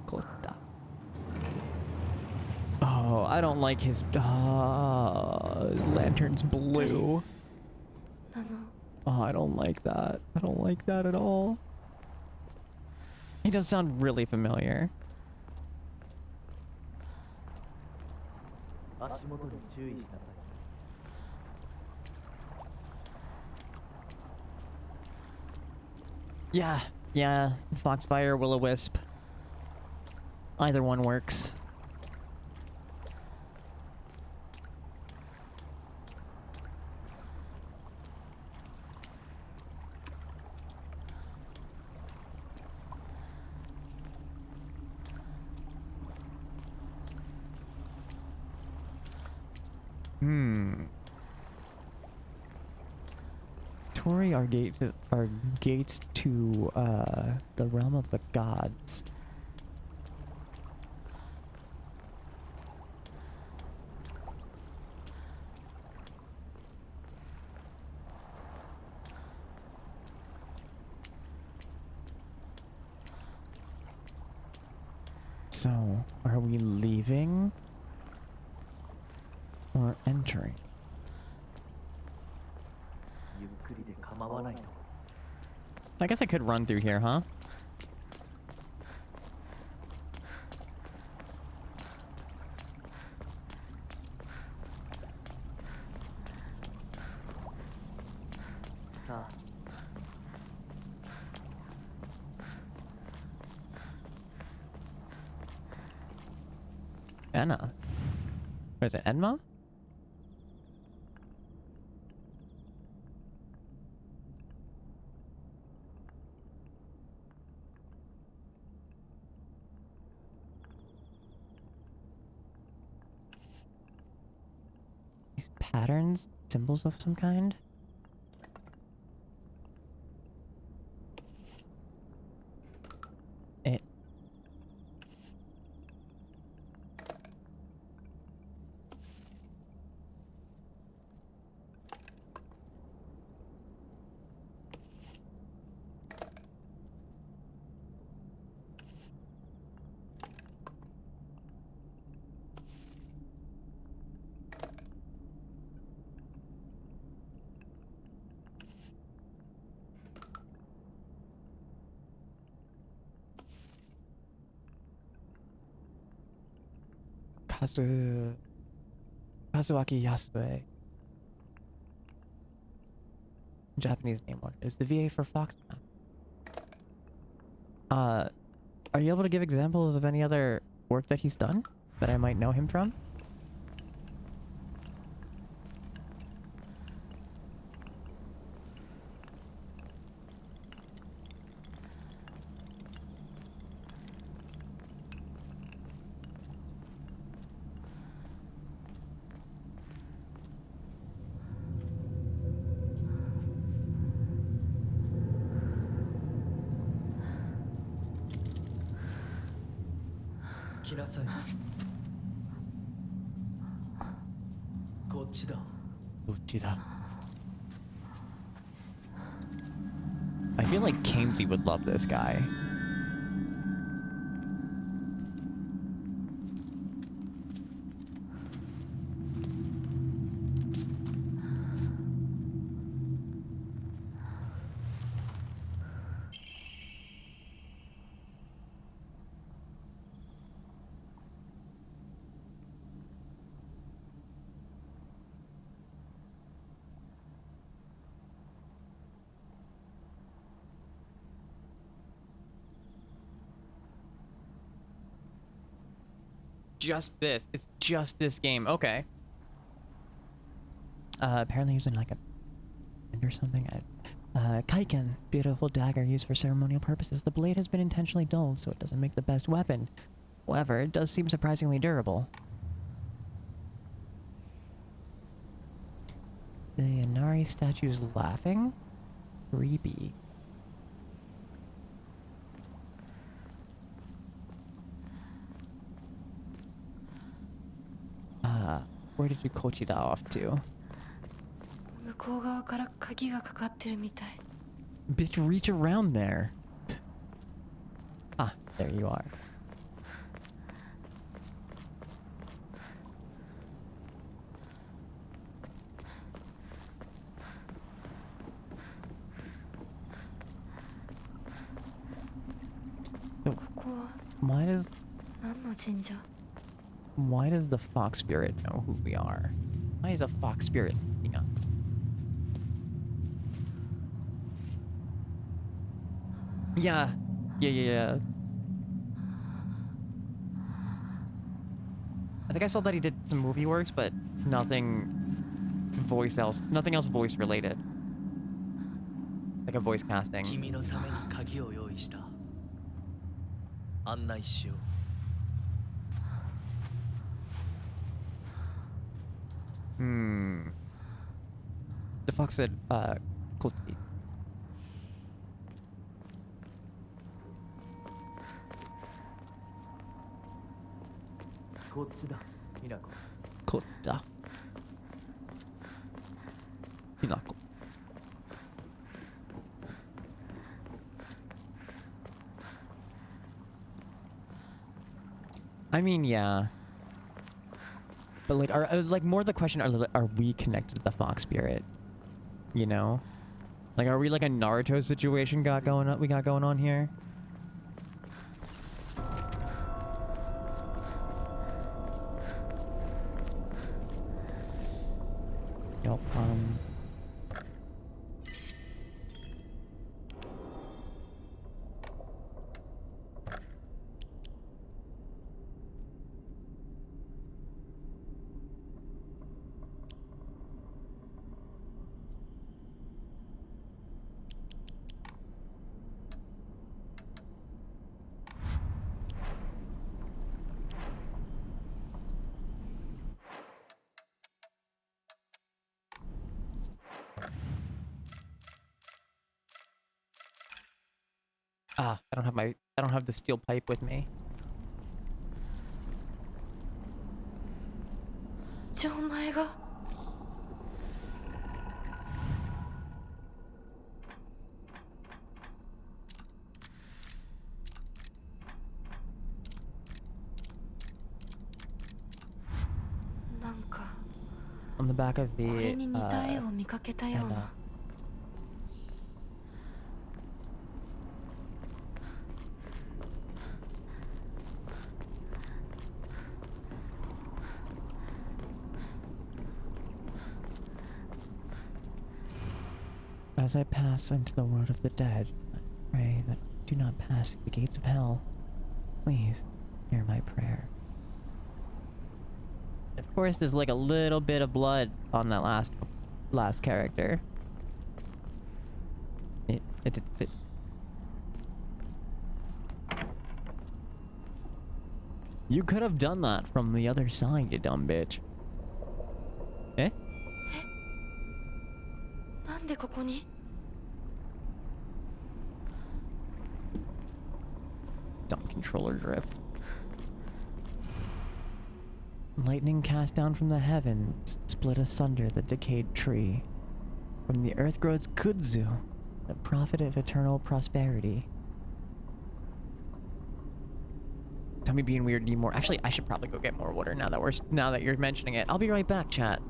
Kota. Oh, I don't like his lantern's blue. Oh, I don't like that. I don't like that at all. He does sound really familiar. 足元に注意しなさい。 Yeah, Foxfire, Will-O-Wisp. Either one works. Tori are gates to the realm of the gods. So, are we leaving or entering? I guess I could run through here, huh? Anna. What is it, Enma? These patterns, symbols of some kind? It. Kazuaki Yasue. Japanese name. What is the VA for Foxman? Are you able to give examples of any other work that he's done that I might know him from? I feel like Kamesy would love this guy. Just this. It's just this game. Okay. Apparently he's in like a or something. Kaiken, beautiful dagger used for ceremonial purposes. The blade has been intentionally dulled, so it doesn't make the best weapon. However, it does seem surprisingly durable. The Inari statue's laughing? Creepy. Where did you Kochida off to? Bitch, reach around there. Ah, there you are. Why does the fox spirit know who we are? Why is a fox spirit looking up? Yeah. I think I saw that he did some movie works, but nothing else voice related. Like a voice casting. The fox said, Kochi. Koda. Hinako. I mean, yeah. But like, more the question, are we connected to the fox spirit? You know? Like, are we like a Naruto situation we got going on here? Yup, I don't have the steel pipe with me. On the back of the As I pass into the world of the dead, I pray that I do not pass through the gates of hell. Please, hear my prayer. Of course, there's like a little bit of blood on that last character. It. You could have done that from the other side, you dumb bitch. Eh? なんでここに? Dumb controller drift. Lightning cast down from the heavens, split asunder the decayed tree. From the earth grows kudzu, the prophet of eternal prosperity. Tell me being weird need more. Actually, I should probably go get more water now that you're mentioning it. I'll be right back, chat.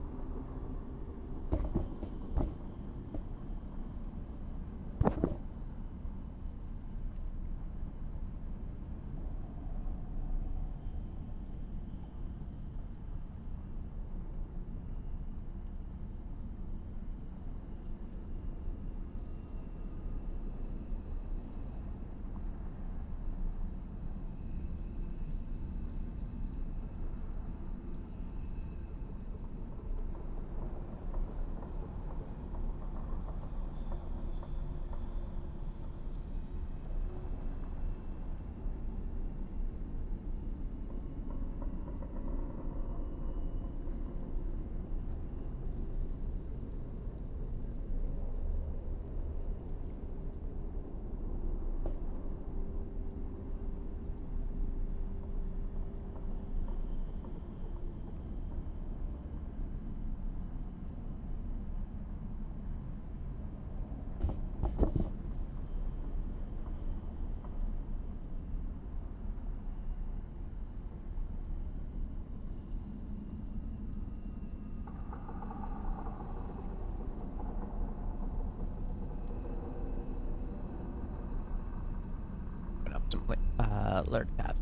Alert tabs.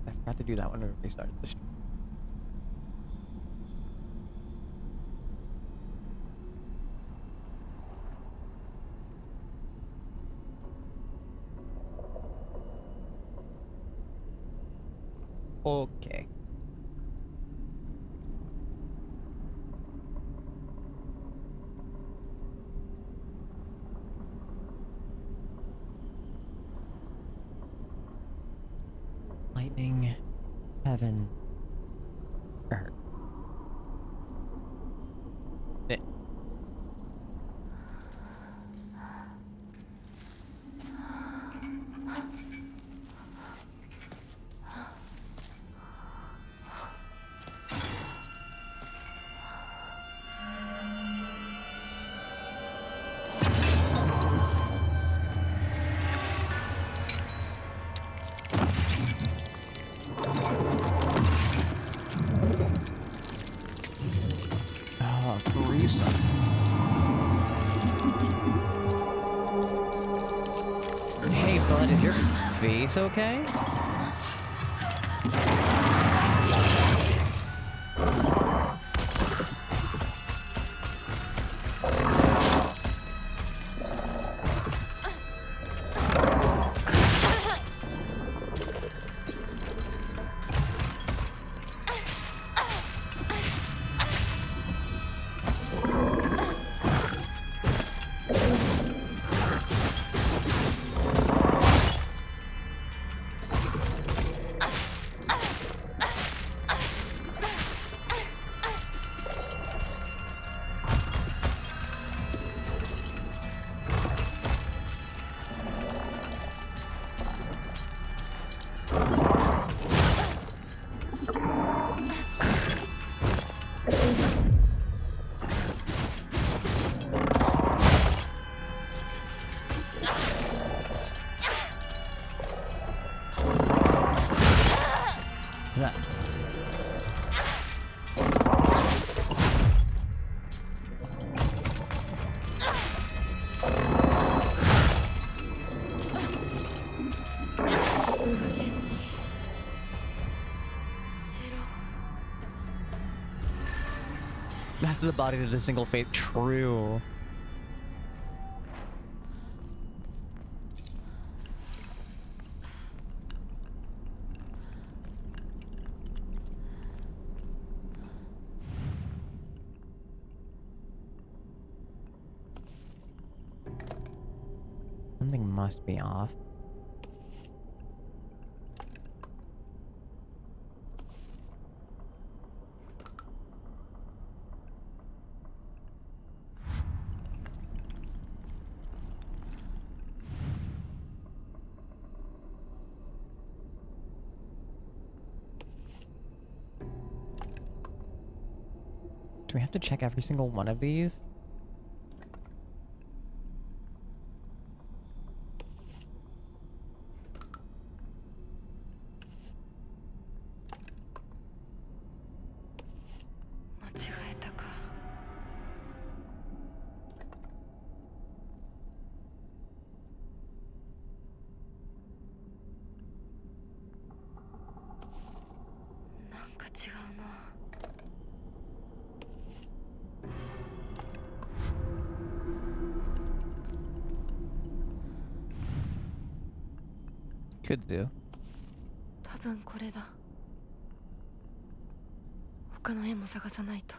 I forgot to do that when we started this. Okay. Lightning, heaven, earth. Hey, bud, is your face okay? That's the body of the single face. True. Something must be off. Do we have to check every single one of these? Could do. 多分これだ。他の絵も探さないと。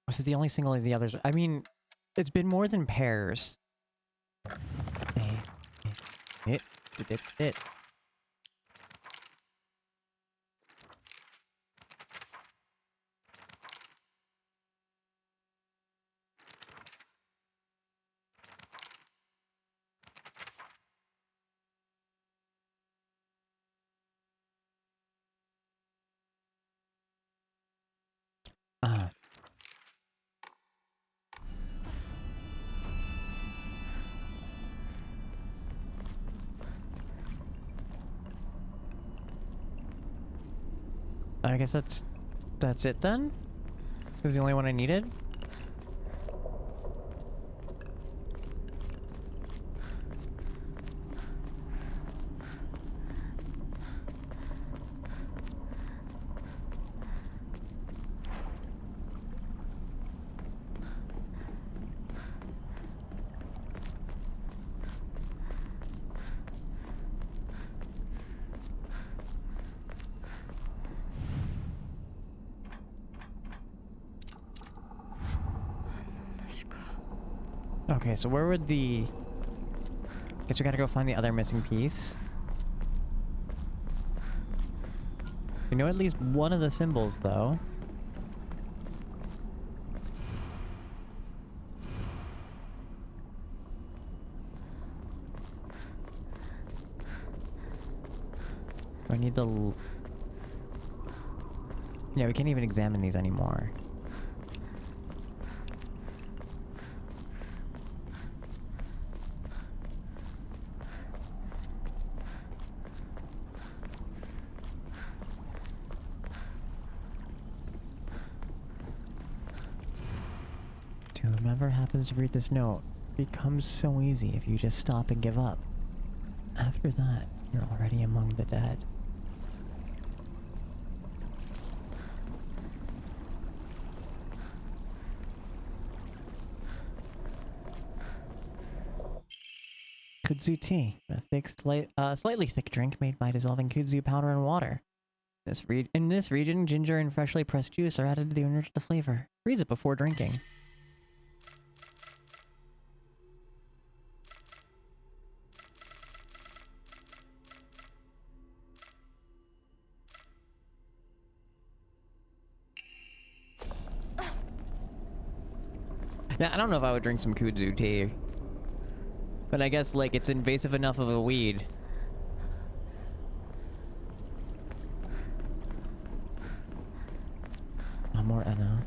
Was it the only single of the others? I mean, it's been more than pairs. It. I guess that's it then? Is the only one I needed? Okay, so where would the... Guess we gotta go find the other missing piece. We know at least one of the symbols, though. I need the... Yeah, we can't even examine these anymore. To whomever happens to read this note, it becomes so easy if you just stop and give up. After that, you're already among the dead. Kudzu tea, a thick, slightly thick drink made by dissolving kudzu powder in water. In this region, ginger and freshly pressed juice are added to enrich the flavor. Freeze it before drinking. Yeah, I don't know if I would drink some kudzu tea. But I guess, like, it's invasive enough of a weed. Oh, more Enna.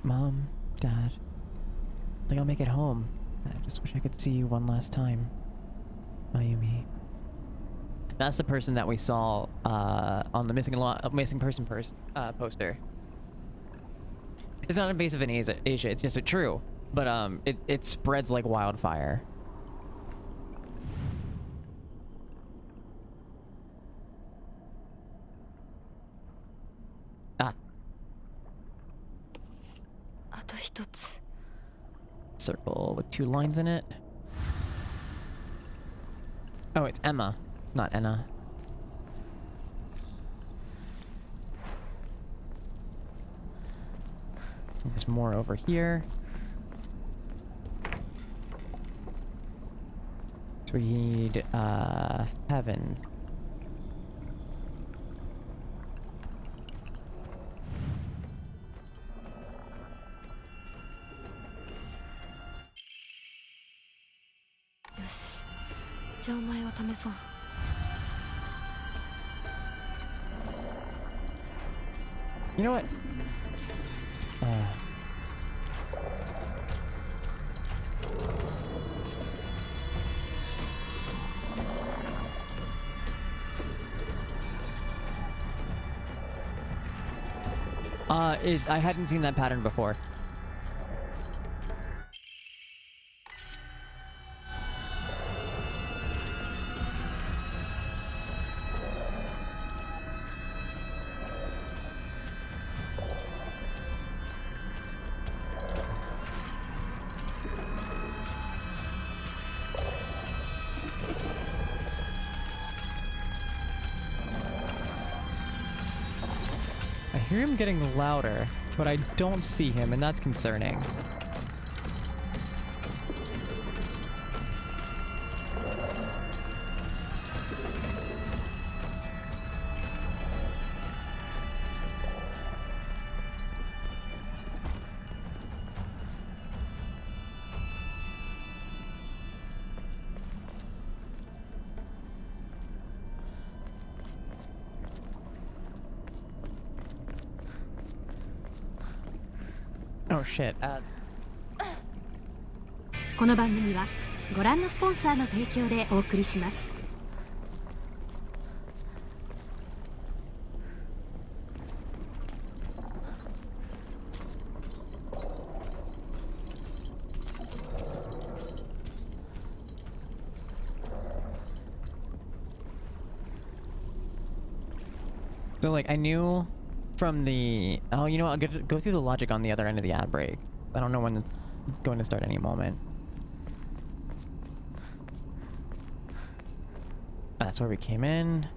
Mom, Dad, I think I'll make it home. I just wish I could see you one last time. Mayumi. That's the person that we saw on the missing person poster. It's not invasive in Asia, it's just true. But it spreads like wildfire. Ah. あと一つ。 Circle with 2 lines in it. Oh, it's Emma, not Enna. There's more over here. Let's read Heavens. Yoshi, 錠前を試そう。 You know what? I hadn't seen that pattern before. I hear him getting louder, but I don't see him, and that's concerning. Oh shit. この番組はご覧のスポンサーの提供でお送りします。So like I knew from the you know what, I'll go through the logic on the other end of the ad break. I don't know when it's going to start any moment. That's where we came in.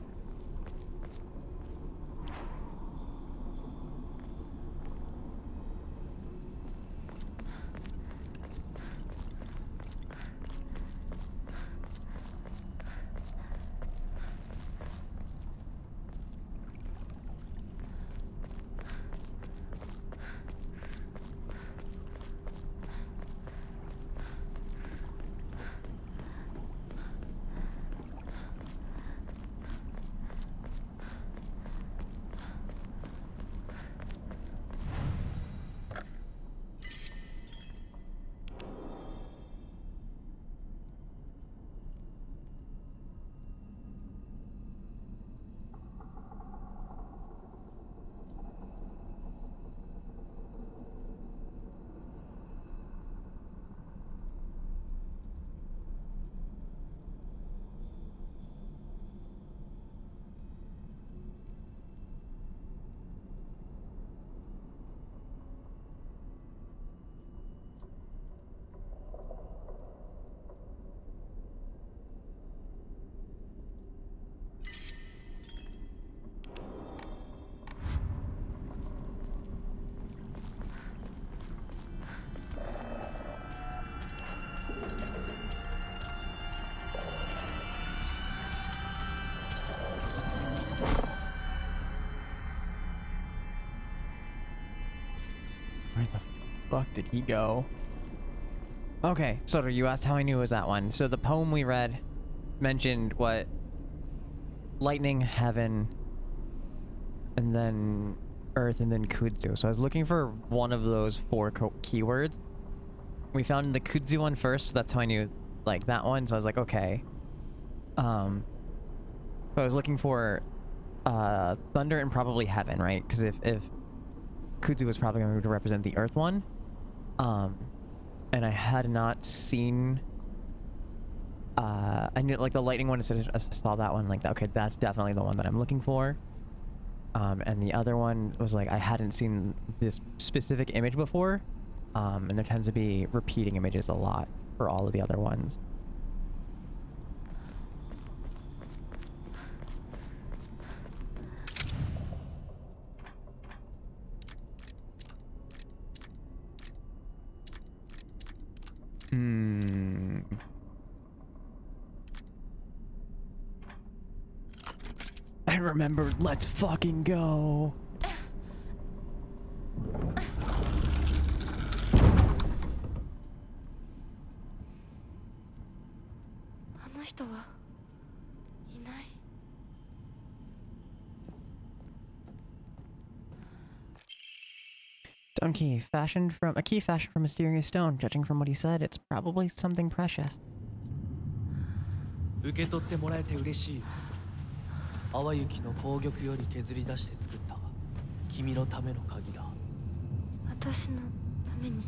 fuck did he go? Okay, so you asked how I knew it was that one. So the poem we read mentioned what? Lightning, heaven, and then earth, and then kudzu. So I was looking for one of those 4 keywords. We found the kudzu one first, so that's how I knew like that one. So I was like, okay. So I was looking for thunder and probably heaven, right? Because if kudzu was probably going to represent the earth one. And I had not seen I knew like the lightning one, as soon as I saw that one, like, okay, that's definitely the one that I'm looking for. And the other one was like, I hadn't seen this specific image before. And there tends to be repeating images a lot for all of the other ones. I remembered, let's fucking go. あの人はいない。 Stone key, fashioned from a key fashioned from mysterious stone. Judging from what he said, it's probably something precious. 受け取ってもらえて嬉しい。淡雪の紅玉より削り出して作った君のための鍵だ。私のために。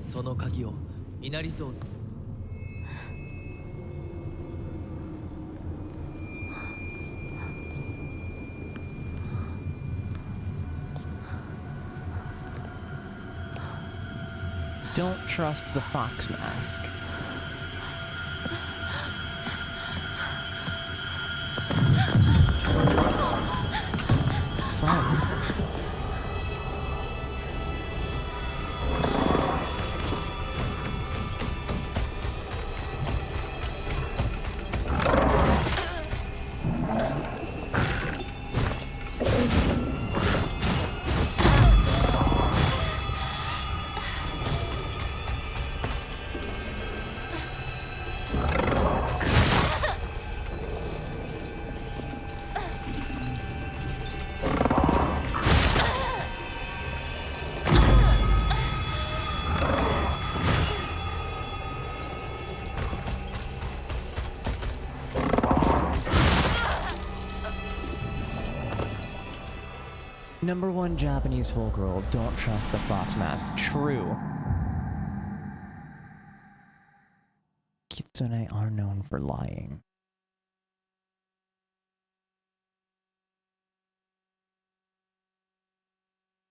その鍵を稲荷像に。Don't trust the fox mask. Son. Number 1 Japanese folk rule, don't trust the fox mask. True. Kitsune are known for lying.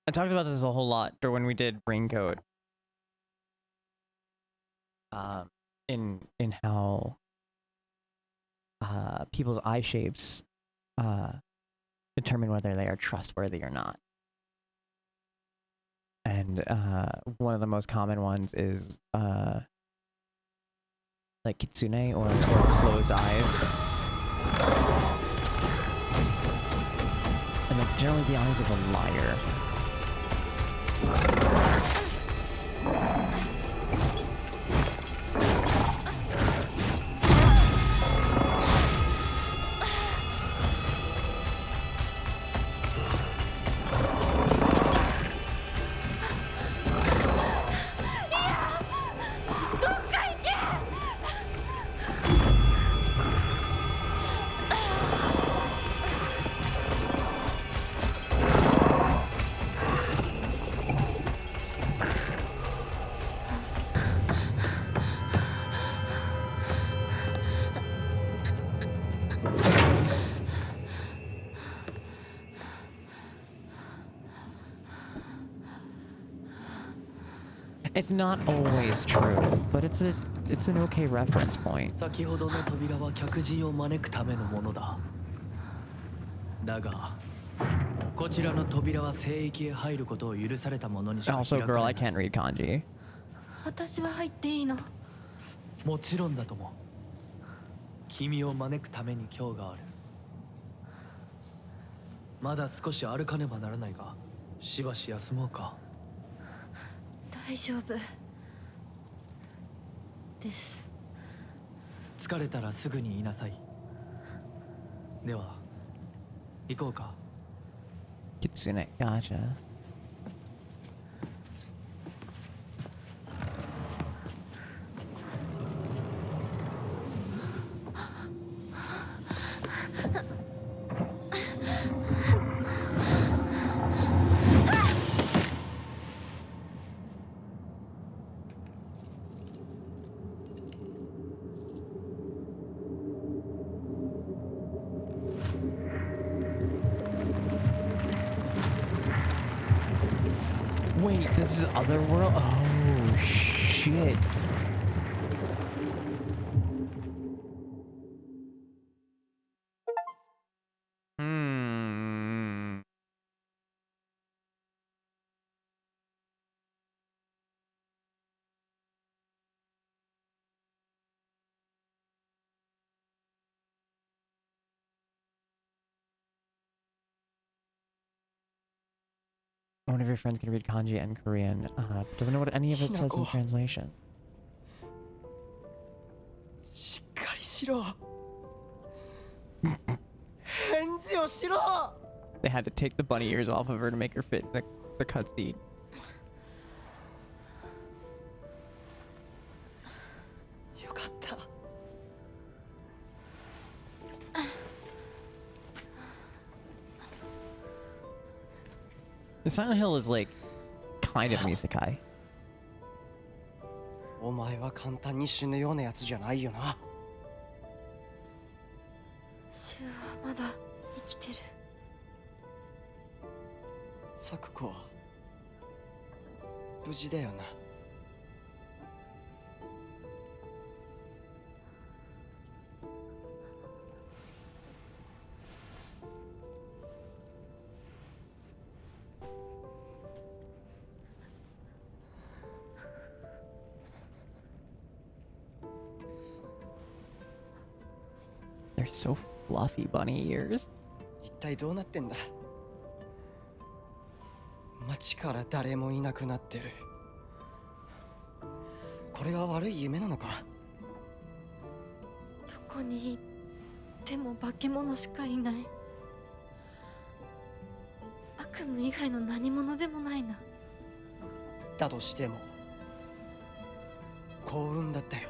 I talked about this a whole lot when we did Raincoat. In how people's eye shapes determine whether they are trustworthy or not. And one of the most common ones is like kitsune or closed eyes. And that's generally the eyes of a liar. It's not always true, but it's an okay reference point. 先ほどの扉は客人を招くためのものだ。だが、こちらの扉は聖域へ入ることを許された者にしか開か Also, れ girl, な I い。 can't read kanji. 私は入っていいの？もちろんだとも。君を招くために今日がある。まだ少し歩かねばならないが、しばし休もうか。大丈夫です。疲れたらすぐに言いなさい。では行こうか。Kitsune, gotcha. Wait, this is other world? Oh, shit. Hmm. One of your friends can read kanji and Korean, doesn't know what any of it says in translation. しっかりしろ。返事をしろ。 They had to take the bunny ears off of her to make her fit the cutscene. よかった。 The Silent Hill is like kind of an isekai. お前は簡単に死ぬようなやつじゃないよな。シュウはまだ生きてる。サクコは無事だよな。They're so fluffy bunny ears. 一体どうなってんだ。街から誰もいなくなってる。これは悪い夢なのか。どこに行っても化け物しかいない。悪夢以外の何者でもないな。だとしても幸運だったよ。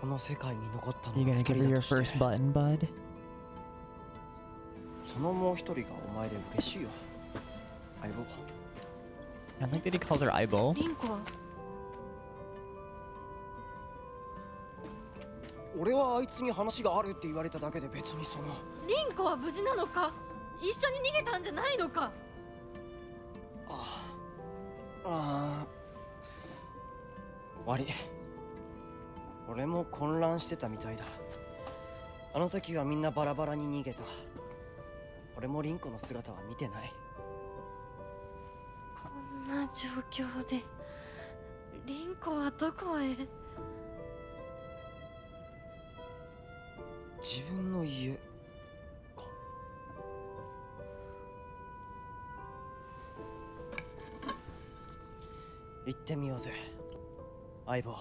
この世界に残ったの You は gonna 一 give 人 her だ your として first button, bud? そのもう一人がお前で嬉しいよ。相棒。 I like that he calls her Aibo. リンコは俺はあいつに話があるって言われただけで別にその。リンコは無事なのか。一緒に逃げたんじゃないのか。悪い。俺も混乱してたみたいだ。あの時はみんなバラバラに逃げた。俺もリンコの姿は見てない。こんな状況でリンコはどこへ。自分の家か。行ってみようぜ、相棒。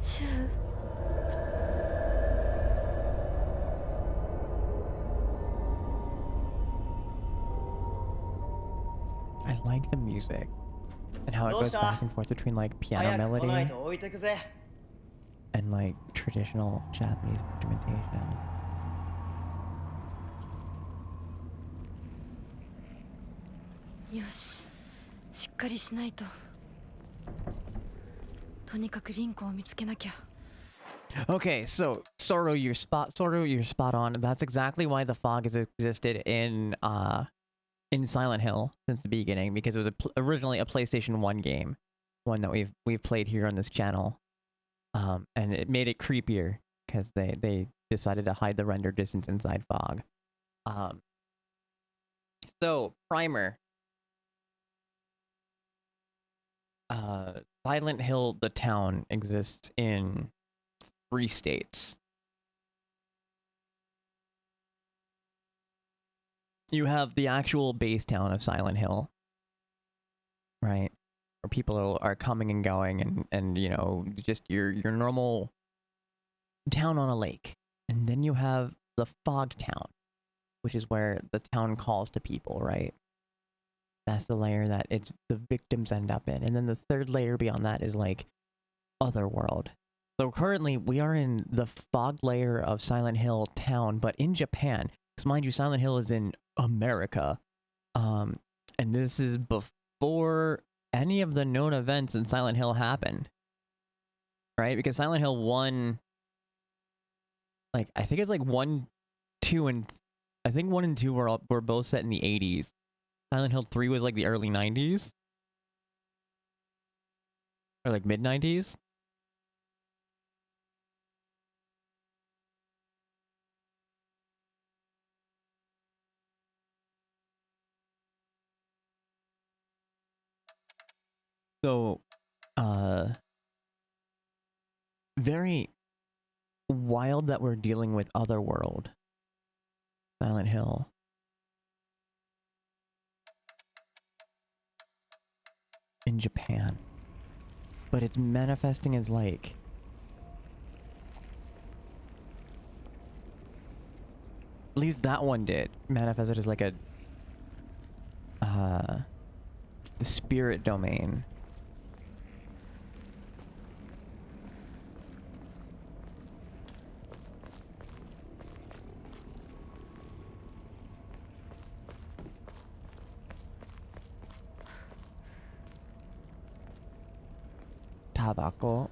シュウ。I like the music and how it goes back and forth between like piano 早く来ない melody と置いてくぜ。 and like traditional Japanese instrumentation. よし、しっかりしないと。とにかくリンコを見つけなきゃ。Okay, so Soro, you're spot on. That's exactly why the fog has existed in Silent Hill since the beginning, because it was originally a PlayStation 1 game, one that we've played here on this channel. And it made it creepier because they decided to hide the render distance inside fog. So primer. Silent Hill, the town, exists in 3 states. You have the actual base town of Silent Hill, right? Where people are coming and going, and you know, just your normal town on a lake. And then you have the fog town, which is where the town calls to people, right? That's the layer that the victims end up in. And then the third layer beyond that is like Otherworld. So currently we are in the fog layer of Silent Hill town, but in Japan. Because mind you, Silent Hill is in America. And this is before any of the known events in Silent Hill happened. Right? Because Silent Hill 1, like, I think it's like 1, 2, and I think 1 and 2 were both set in the 80s. Silent Hill 3 was like the early 90s. Or like mid 90s. So, very wild that we're dealing with Otherworld. Silent Hill. In Japan. But it's manifesting as like... At least that one did. Manifested as like a... the spirit domain. Tobacco.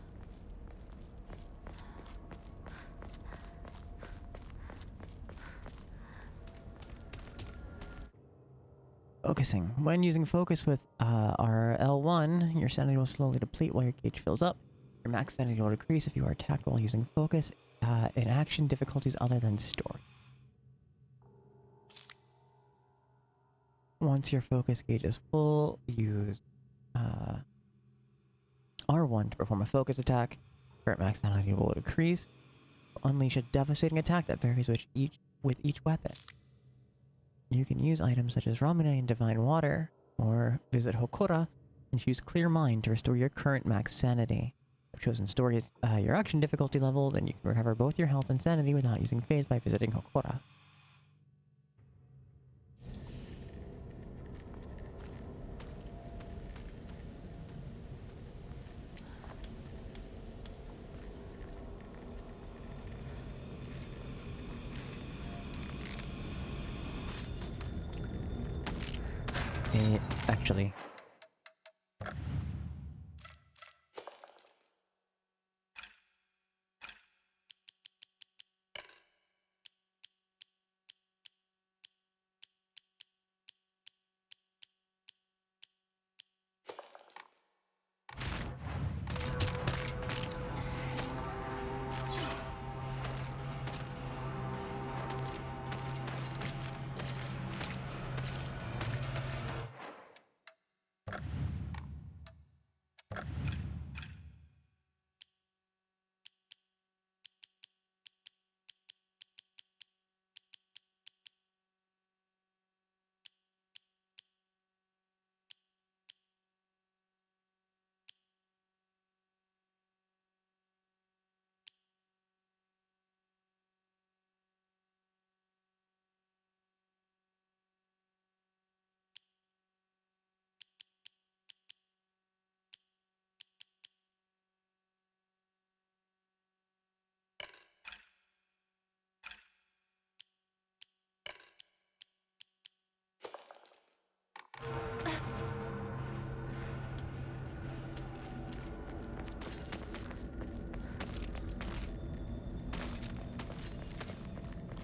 Focusing. When using focus with our L1, your sanity will slowly deplete while your gauge fills up. Your max sanity will decrease if you are attacked while using focus in action difficulties other than story. Once your focus gauge is full, use R1 to perform a focus attack. Current max sanity will decrease. Unleash a devastating attack that varies with each weapon. You can use items such as Ramune and Divine Water, or visit Hokora and choose Clear Mind to restore your current max sanity. If chosen story is your action difficulty level, then you can recover both your health and sanity without using phase by visiting Hokora. Actually...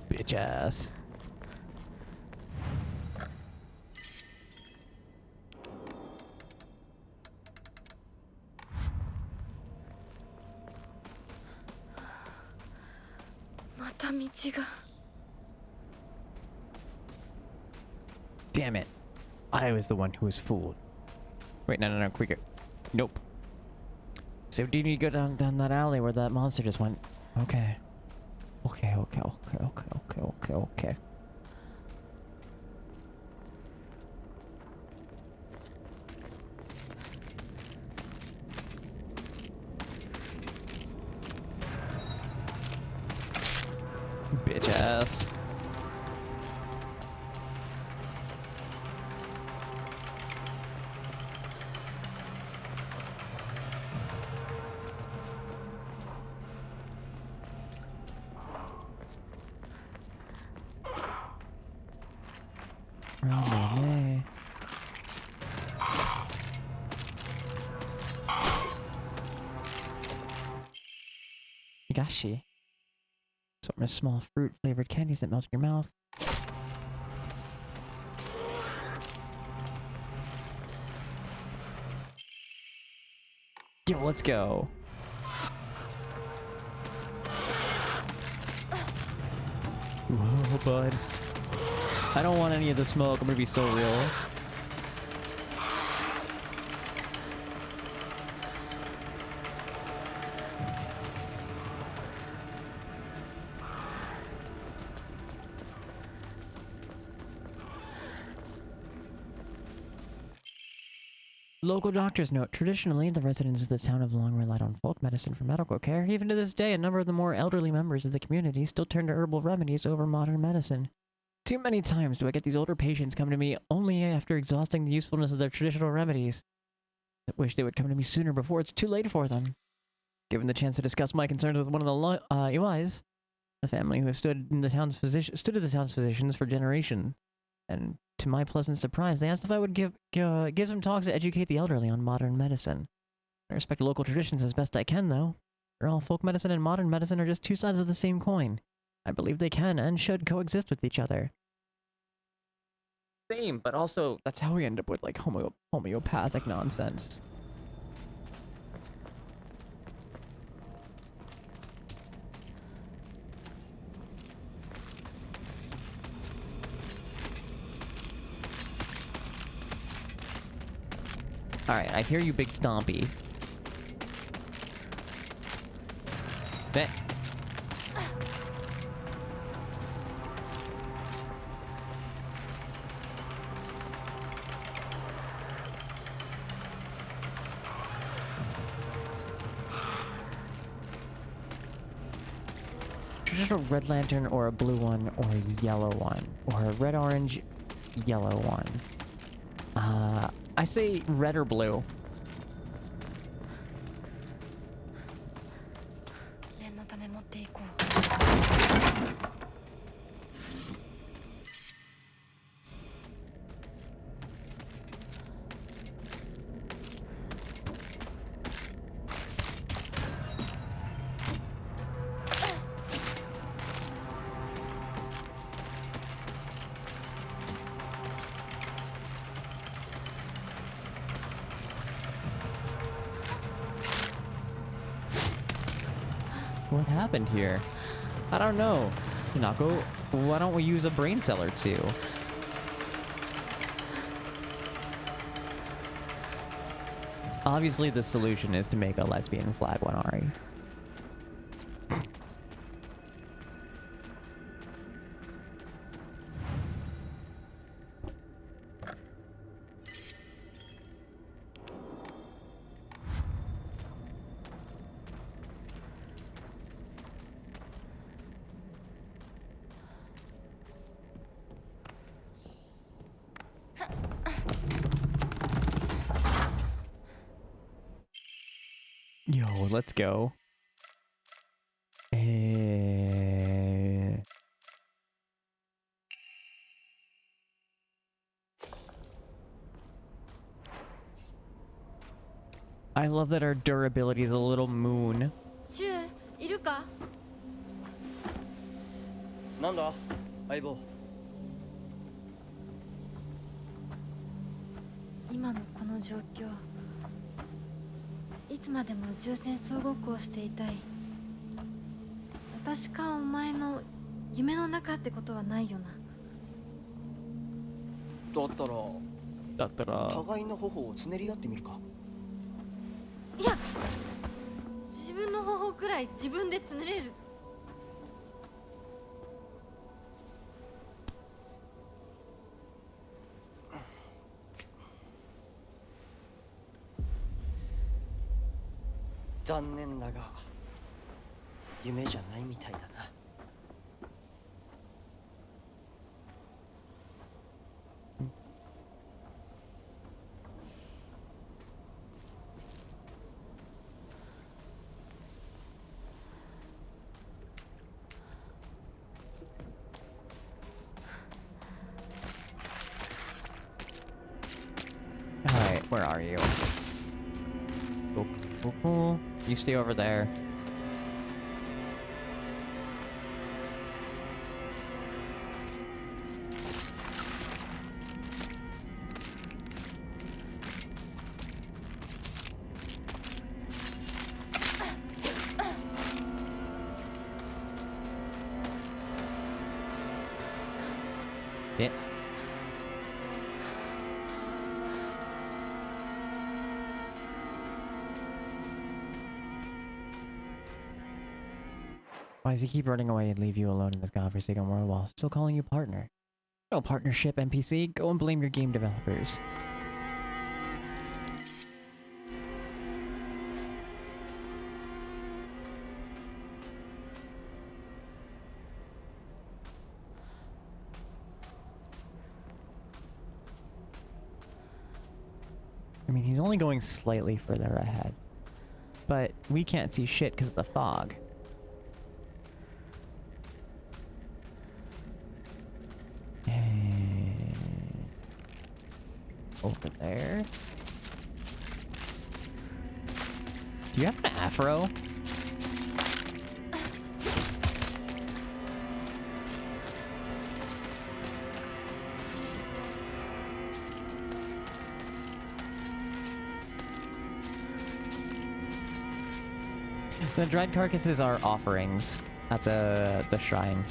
Bitch ass. Damn it. I was the one who was fooled. Wait, no, quicker. Nope. So do you need to go down that alley where that monster just went? Okay. Okay. Bitch ass. Renee. Gashi. Assortment of small fruit flavored candies that melt in your mouth. Yo, let's go. Whoa, bud. I don't want any of the smoke. I'm gonna be so real. Local doctor's note. Traditionally, the residents of the town have long relied on folk medicine for medical care. Even to this day, a number of the more elderly members of the community still turn to herbal remedies over modern medicine. Too many times do I get these older patients come to me only after exhausting the usefulness of their traditional remedies. I wish they would come to me sooner before it's too late for them. Given the chance to discuss my concerns with one of the Iwais, a family who has stood as the town's physicians for generations, and to my pleasant surprise, they asked if I would give some talks to educate the elderly on modern medicine. I respect local traditions as best I can, though. For all, folk medicine and modern medicine are just two sides of the same coin. I believe they can and should coexist with each other. Same, but also that's how we end up with like homeopathic nonsense. Alright, I hear you, big stompy. Bet. Traditional red lantern or a blue one or a yellow one or a red orange yellow one. I say red or blue. What happened here? I don't know. Hinako, why don't we use a brain cell or two? Obviously the solution is to make a lesbian flag one, Ari. Yo, let's go. I love that our durability is a little moon. シュウいるか？なんだ相棒。今のこの状況、いつまでも宇宙船総ごっこをしていたい。私かお前の夢の中ってことはないよな。だったら互いの頬をつねり合ってみるか。いや、分の方法くらい自分でつねれる。残念だが夢じゃないみたいだな。Alright, where are you? Oh, you stay over there. Yeah. Why does he keep running away and leave you alone in this godforsaken world while still calling you partner? No partnership, NPC. Go and blame your game developers. I mean, he's only going slightly further ahead. But we can't see shit because of the fog. And over there. Do you have an afro? The dried carcasses are offerings at the shrine.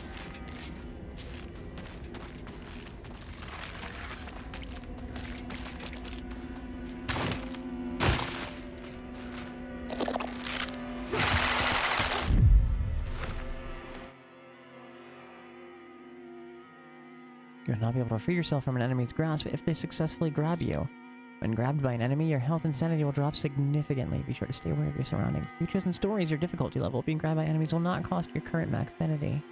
You'll not be able to free yourself from an enemy's grasp if they successfully grab you. When grabbed by an enemy, your health and sanity will drop significantly. Be sure to stay aware of your surroundings. If you chosen story as your difficulty level, being grabbed by enemies will not cost your current max sanity.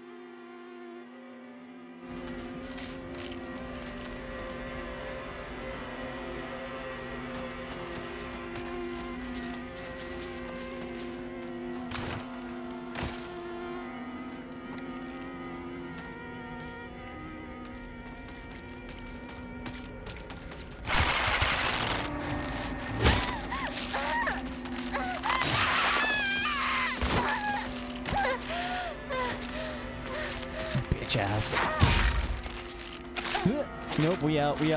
Ass. Nope, we out. We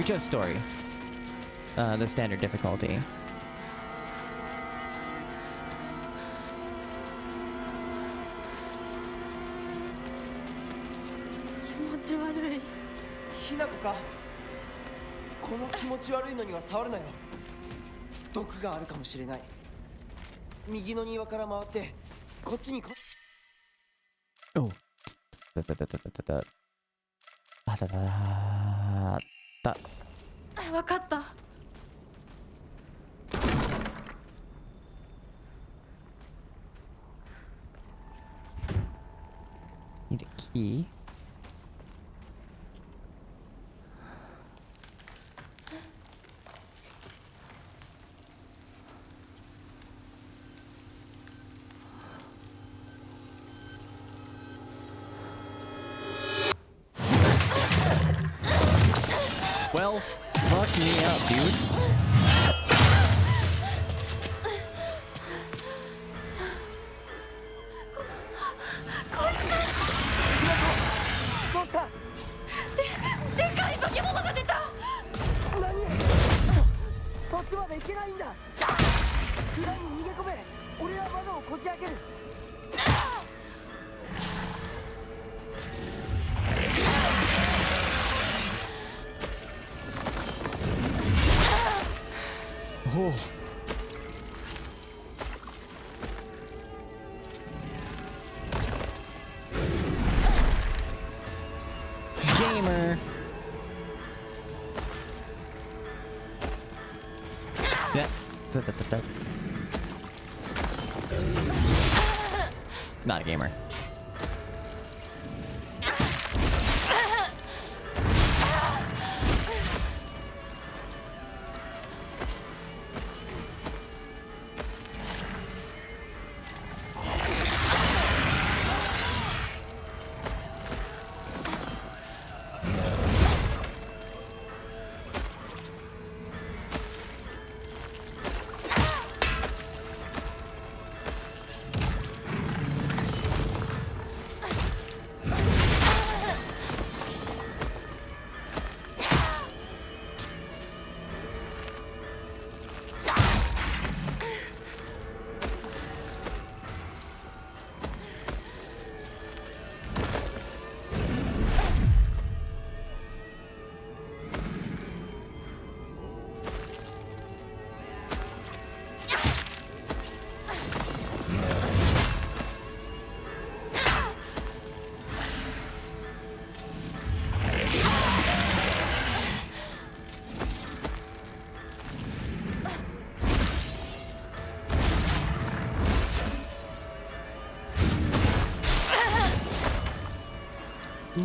chose story. The standard difficulty. Hinakoか? この気持ち悪いのには触るなよ。毒があるかもしれない。右の庭から回ってこっちにこ。Oh. Need a key. Well, fuck me up, dude. Oh. Not a gamer.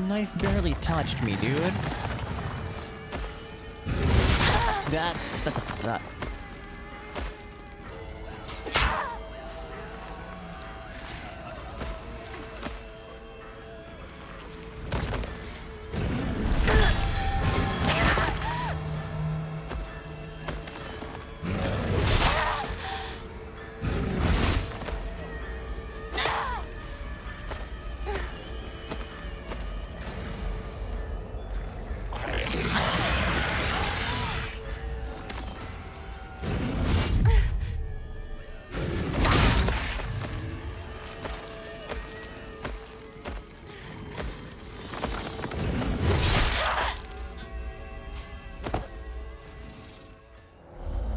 Knife barely touched me, dude. That.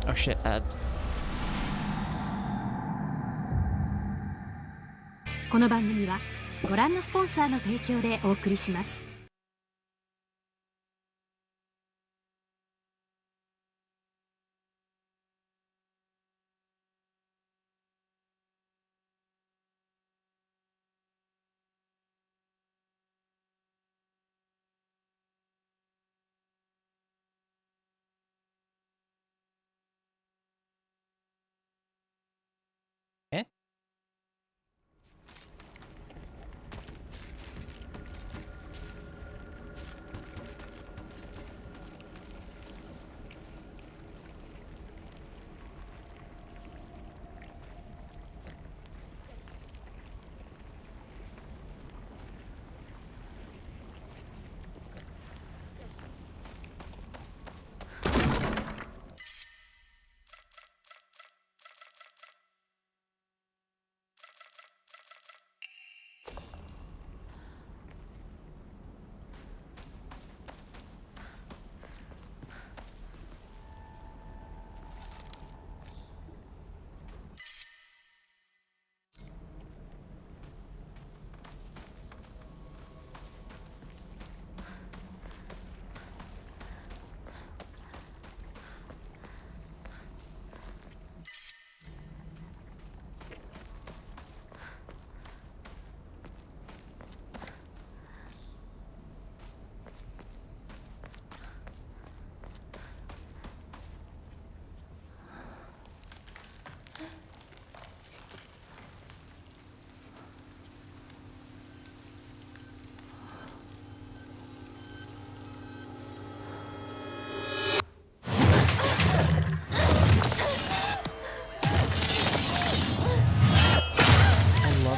Oh shit, ads. この番組はご覧のスポンサーの提供でお送りします。え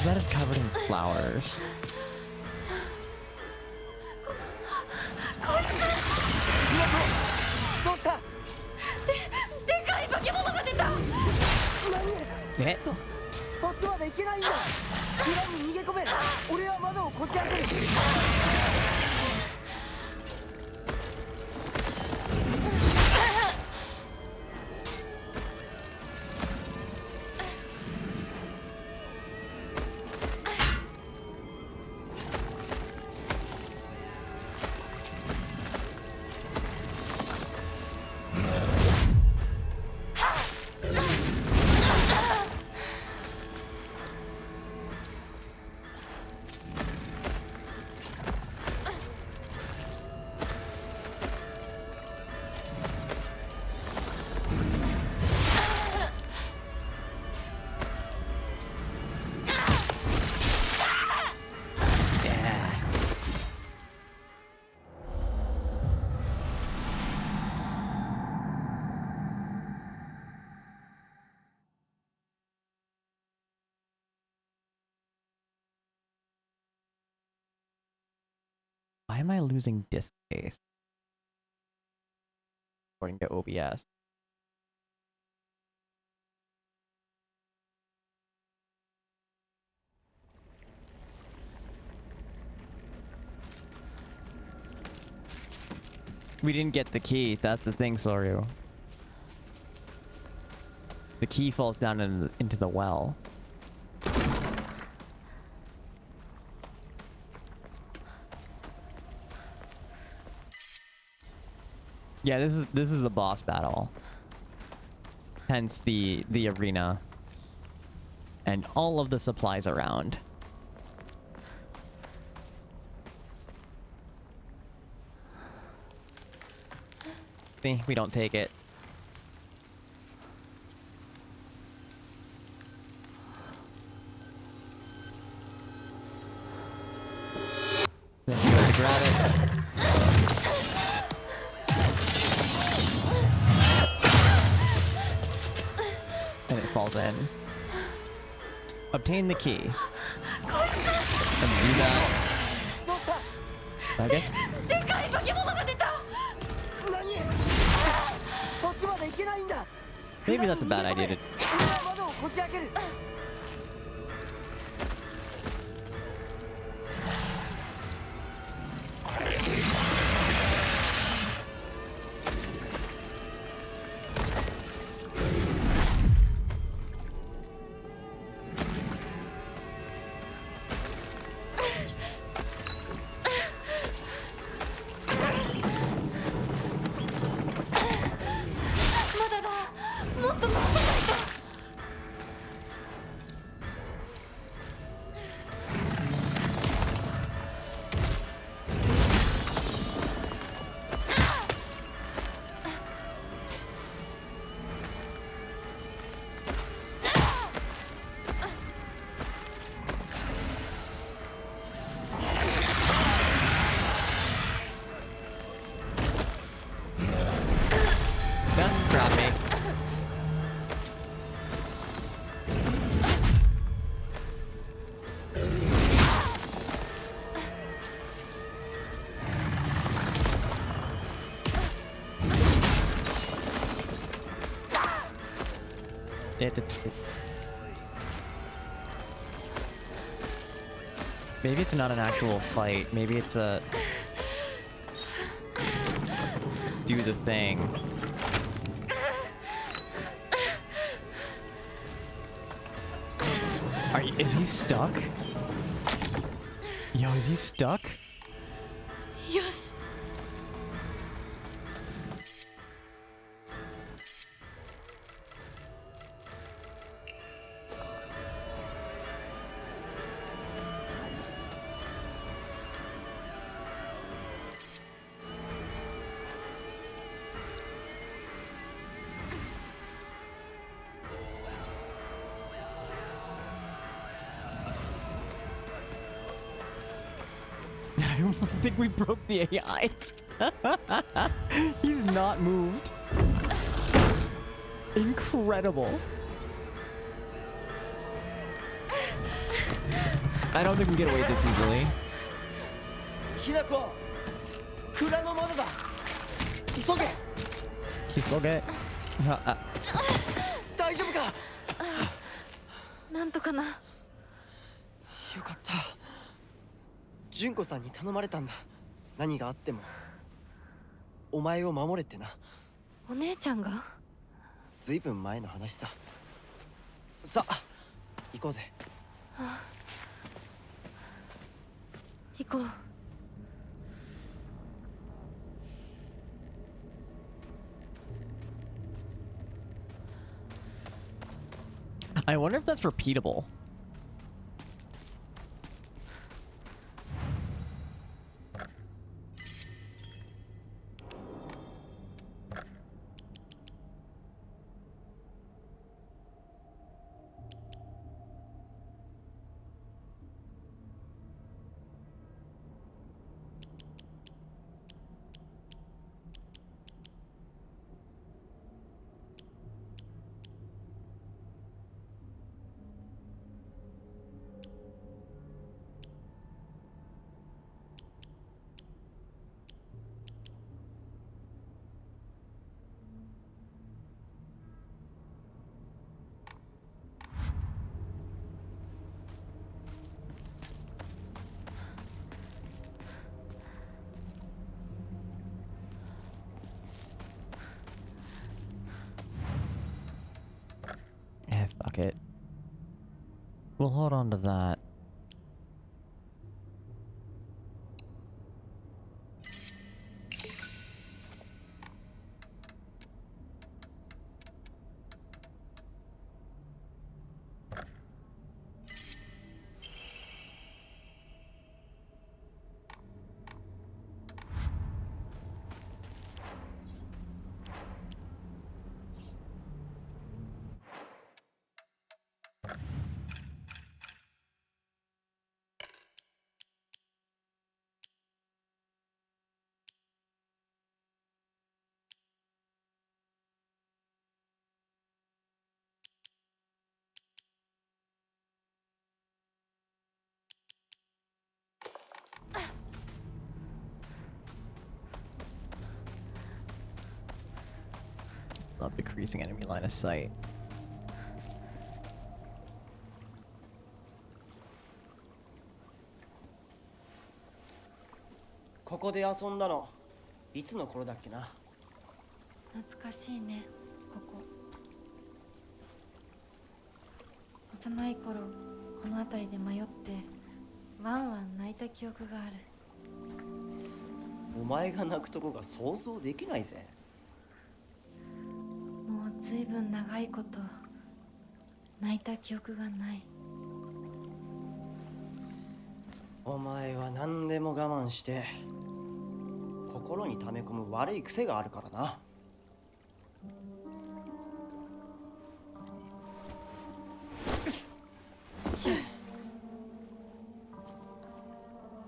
That is covered in flowers. Eh? そっちまで行けないんだ。裏に逃げ込め。俺は窓をこじ開ける。Why am I losing disk space? According to OBS. We didn't get the key. That's the thing, Soryu. The key falls down into the well. Yeah, this is a boss battle. Hence the arena and all of the supplies around. See, we don't take it. Then you have to grab it. And it falls in. Obtain the key. And do that. I guess. Maybe that's a bad idea to. Maybe it's not an actual fight. Maybe it's a... do the thing. Is he stuck? Yo, is he stuck? Yosh. I think we broke the AI. He's not moved. Incredible. I don't think we get away this easily. Hinako! 蔵の窓だ! 急げ! 急げ. 大丈夫か? なんとかな。よかった。純子さんに頼まれたんだ。何があってもお前を守れってな。お姉ちゃんが？ずいぶん前の話さ。さあ、行こうぜ。ああ、行こう。I wonder if that's repeatable. We'll hold on to that. Love decreasing enemy line of sight. ここで遊んだのいつの頃だっけな。懐かしいね、ここ。幼い頃この辺りで迷ってワンワン泣いた記憶がある。お前が泣くとこが想像できないぜ。もうずいぶん長いこと泣いた記憶がない。お前は何でも我慢して心に溜め込む悪い癖があるからな。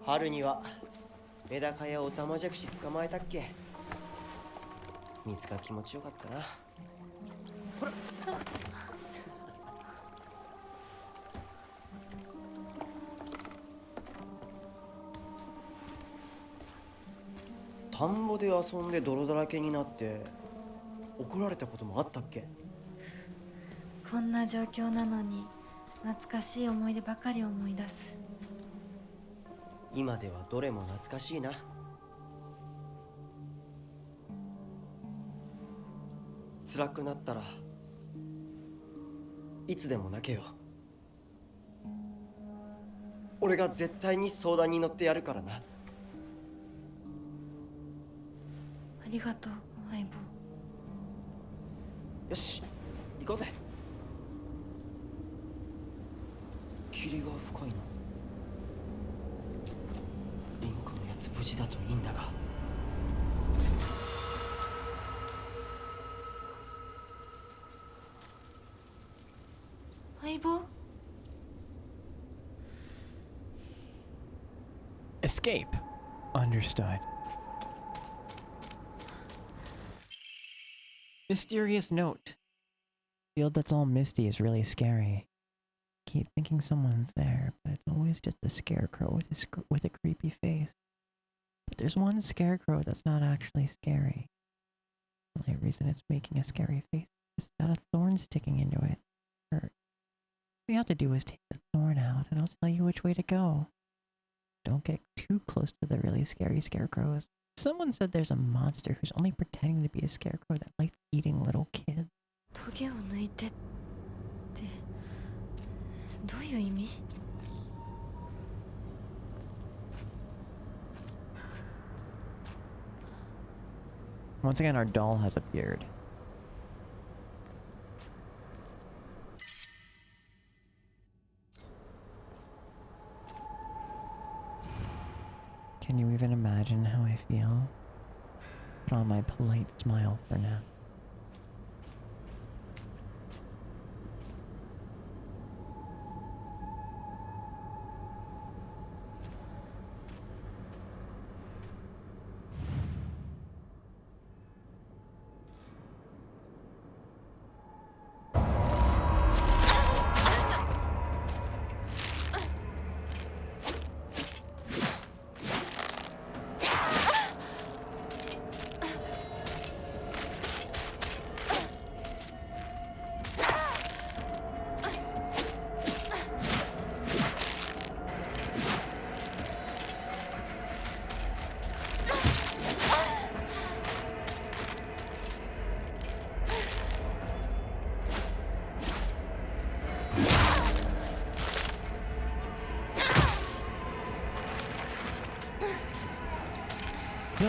春にはメダカやオタマジャクシ捕まえたっけ。水が気持ちよかったな。ほら田んぼで遊んで泥だらけになって怒られたこともあったっけ。こんな状況なのに懐かしい思い出ばかり思い出す。今ではどれも懐かしいな。辛くなったらいつでも泣けよ。俺が絶対に相談に乗ってやるからな。ありがとう相棒。よし行こうぜ。霧が深いな。リンコのやつ無事だといいんだが。相棒。 Escape. Understood. Mysterious note. Field that's all misty is really scary. Keep thinking someone's there, but it's always just a scarecrow with a creepy face. But there's one scarecrow that's not actually scary. The only reason it's making a scary face is got a thorn sticking into it. What you have to do is take the thorn out, and I'll tell you which way to go. Don't get too close to the really scary scarecrows. Someone said there's a monster who's only pretending to be a scarecrow that likes eating little kids. トゲを抜いてってどういう意味？ Once again, our doll has appeared. Can you even imagine how I feel? Put on my polite smile for now.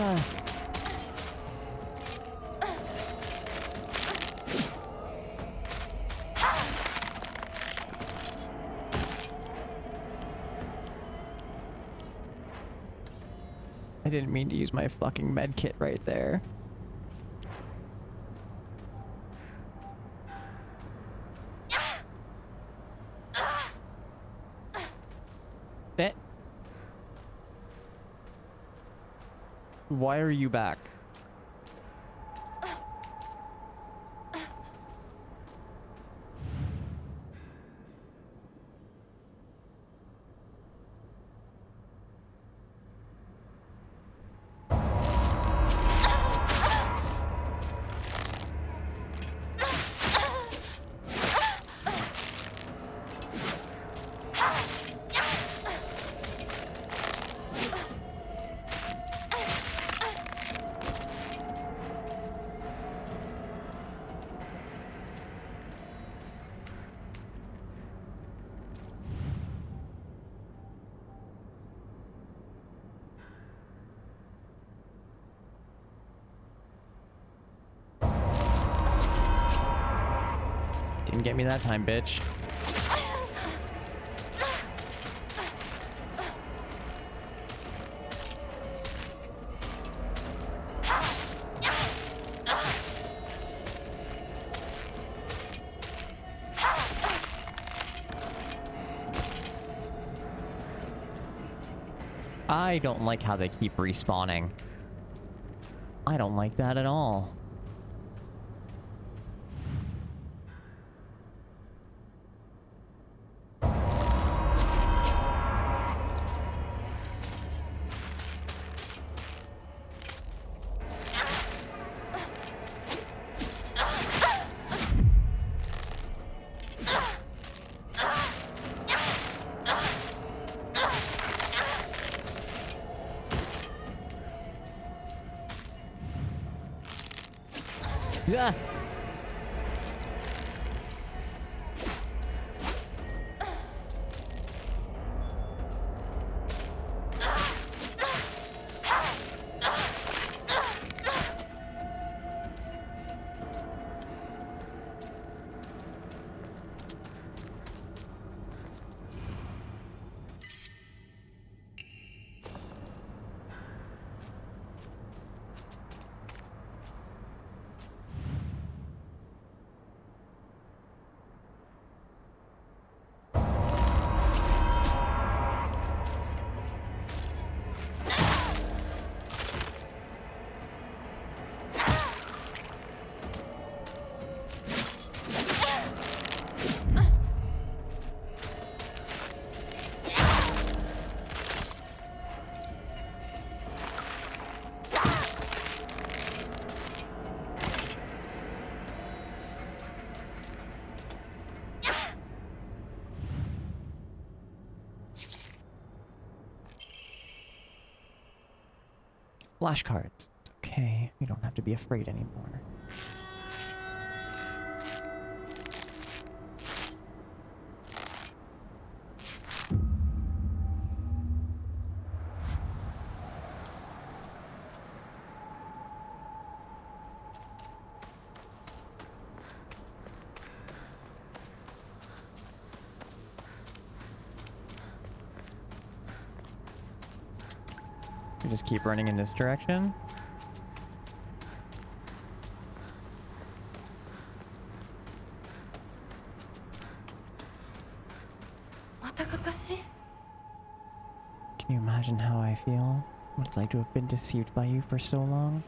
I didn't mean to use my fucking med kit right there. Sit. Why are you back? Didn't get me that time, bitch. I don't like how they keep respawning. I don't like that at all. Yeah. Flashcards. Okay, we don't have to be afraid anymore. We just keep running in this direction. Can you imagine how I feel? What it's like to have been deceived by you for so long?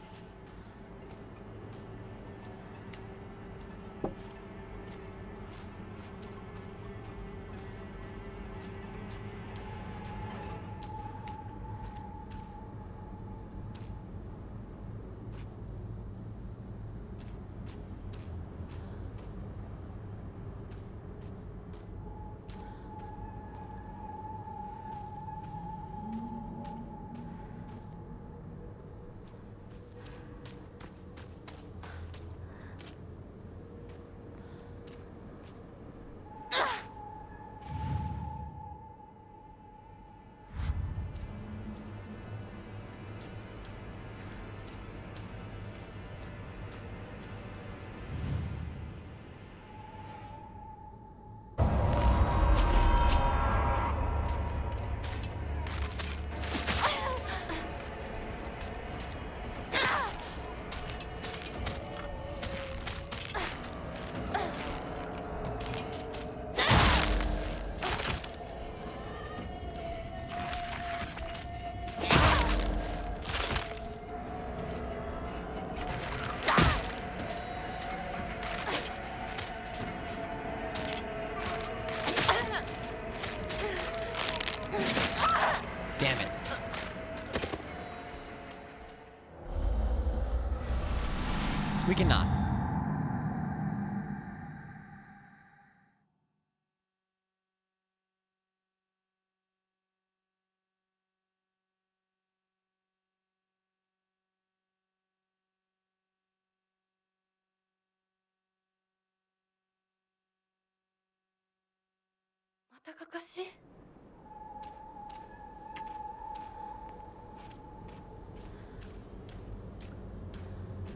cannot.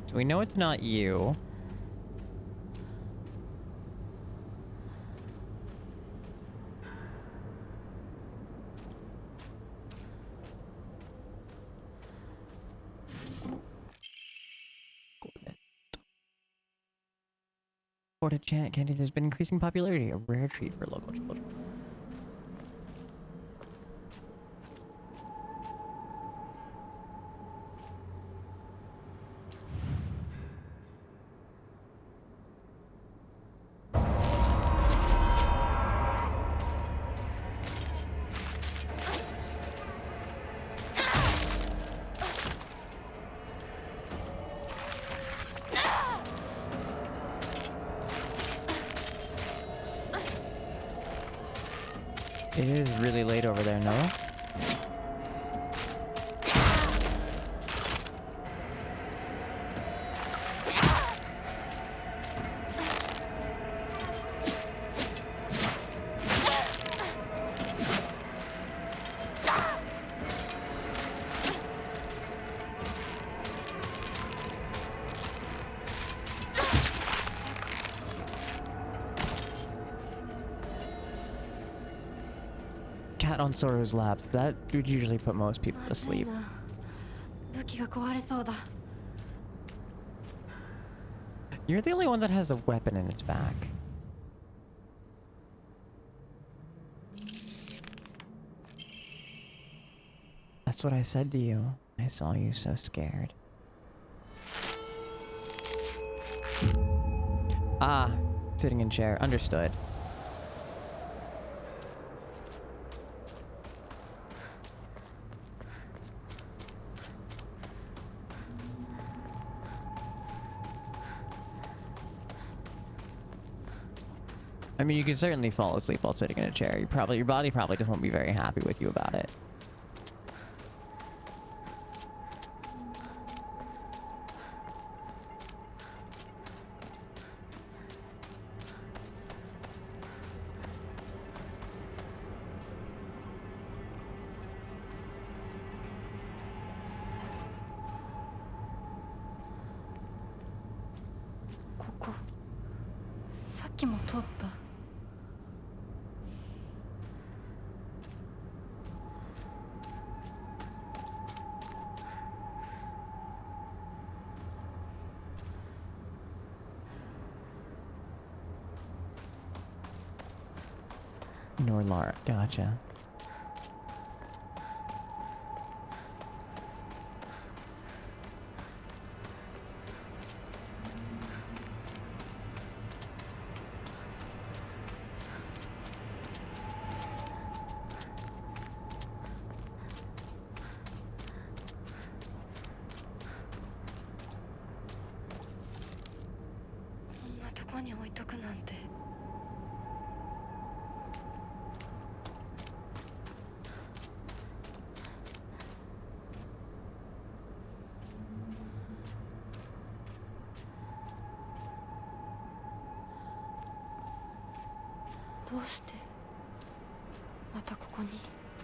So we know it's not you. Ported chant candies has been increasing popularity, a rare treat for local children. It is really late over there, no? Cat on Soro's lap. That would usually put most people to sleep. You're the only one that has a weapon in its back. That's what I said to you. I saw you so scared. Ah, sitting in chair. Understood. I mean, you can certainly fall asleep while sitting in a chair. Your body probably just won't be very happy with you about it. Nor Lara. Gotcha.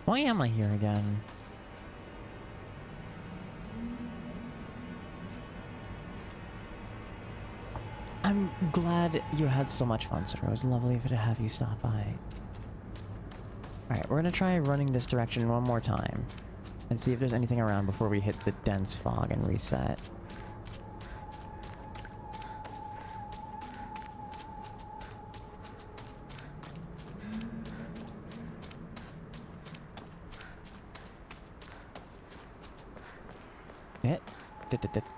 Why am I here again? I'm glad you had so much fun, sir. It was lovely to have you stop by. Alright, we're gonna try running this direction one more time and see if there's anything around before we hit the dense fog and reset.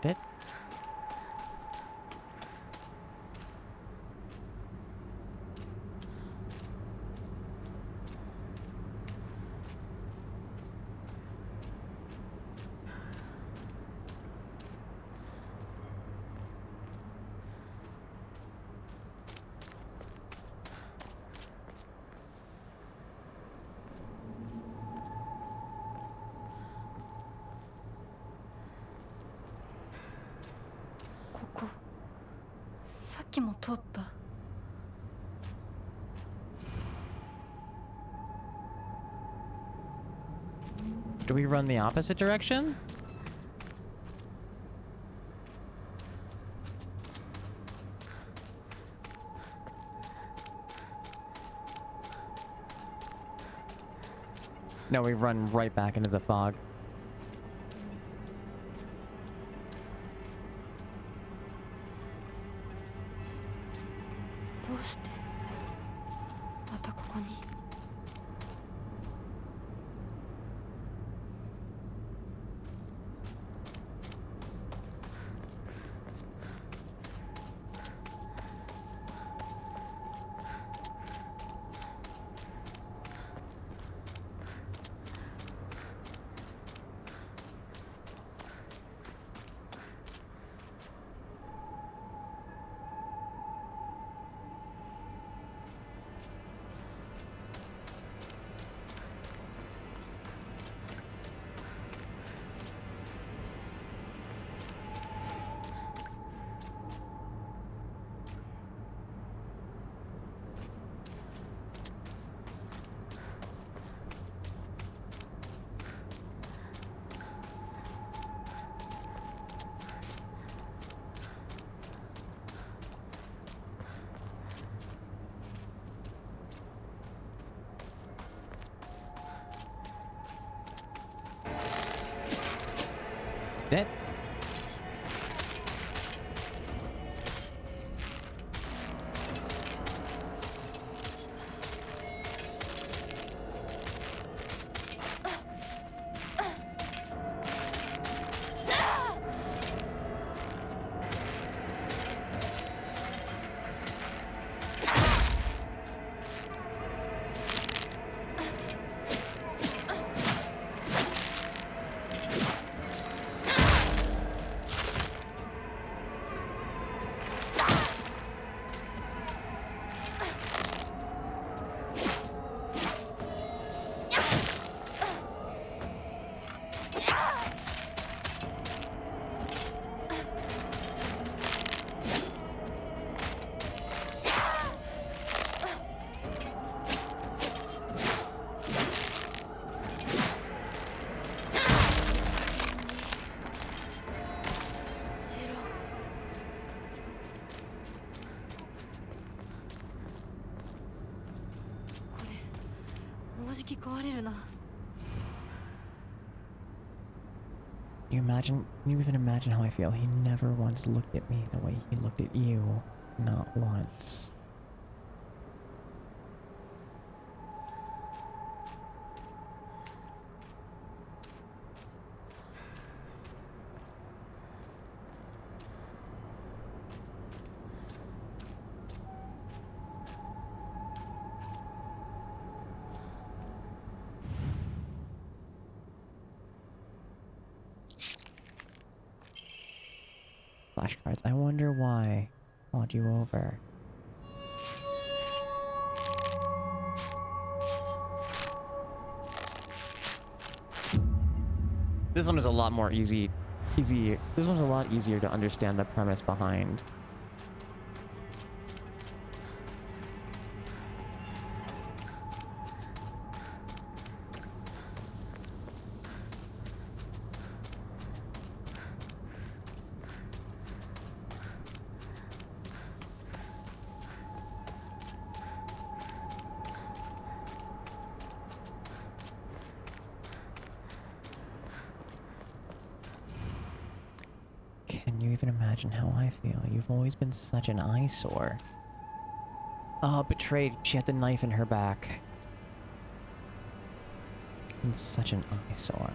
Dit. きも通った。Do we run the opposite direction? No, we run right back into the fog. どうしてまたここに。That can you even imagine how I feel? He never once looked at me the way he looked at you. Not once. Flashcards. I wonder why I called you over. This one is a lot more easy. This one's a lot easier to understand the premise behind. Can you even imagine how I feel? You've always been such an eyesore. Oh, betrayed. She had the knife in her back. Been such an eyesore.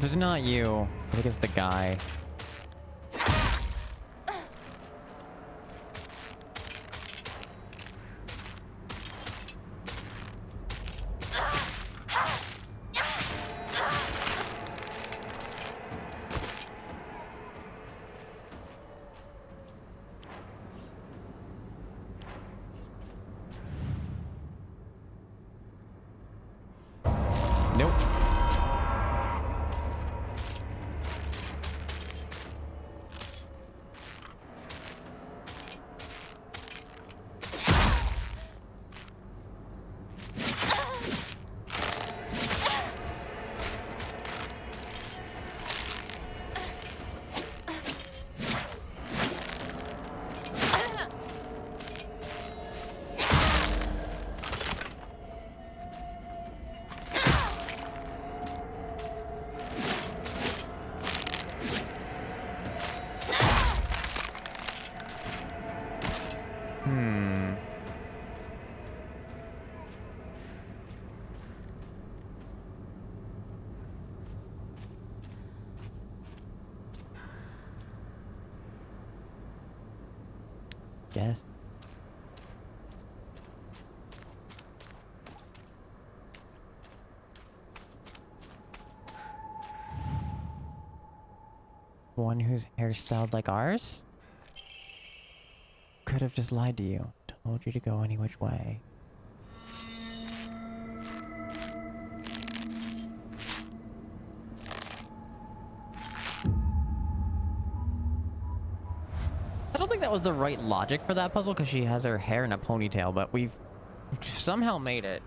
it's not you. I think it's the guy. Nope. Guess. One whose hair styled like ours? Could have just lied to you. Told you to go any which way. I don't think that was the right logic for that puzzle because she has her hair in a ponytail, but we've somehow made it.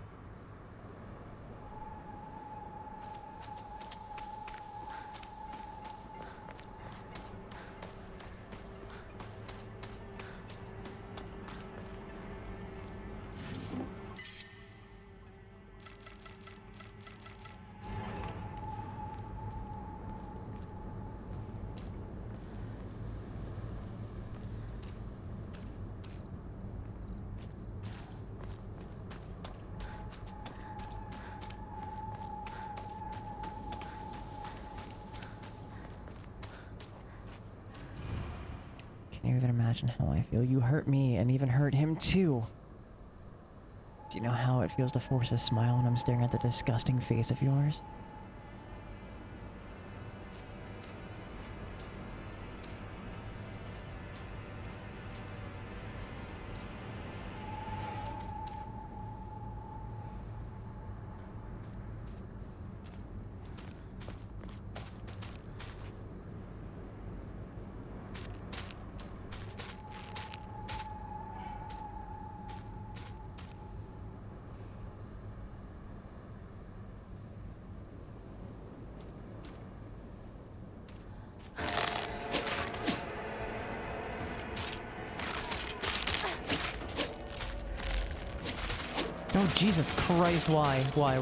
Can you even imagine how I feel? You hurt me and even hurt him too. Do you know how it feels to force a smile when I'm staring at the disgusting face of yours? Oh, Jesus Christ, why? Why?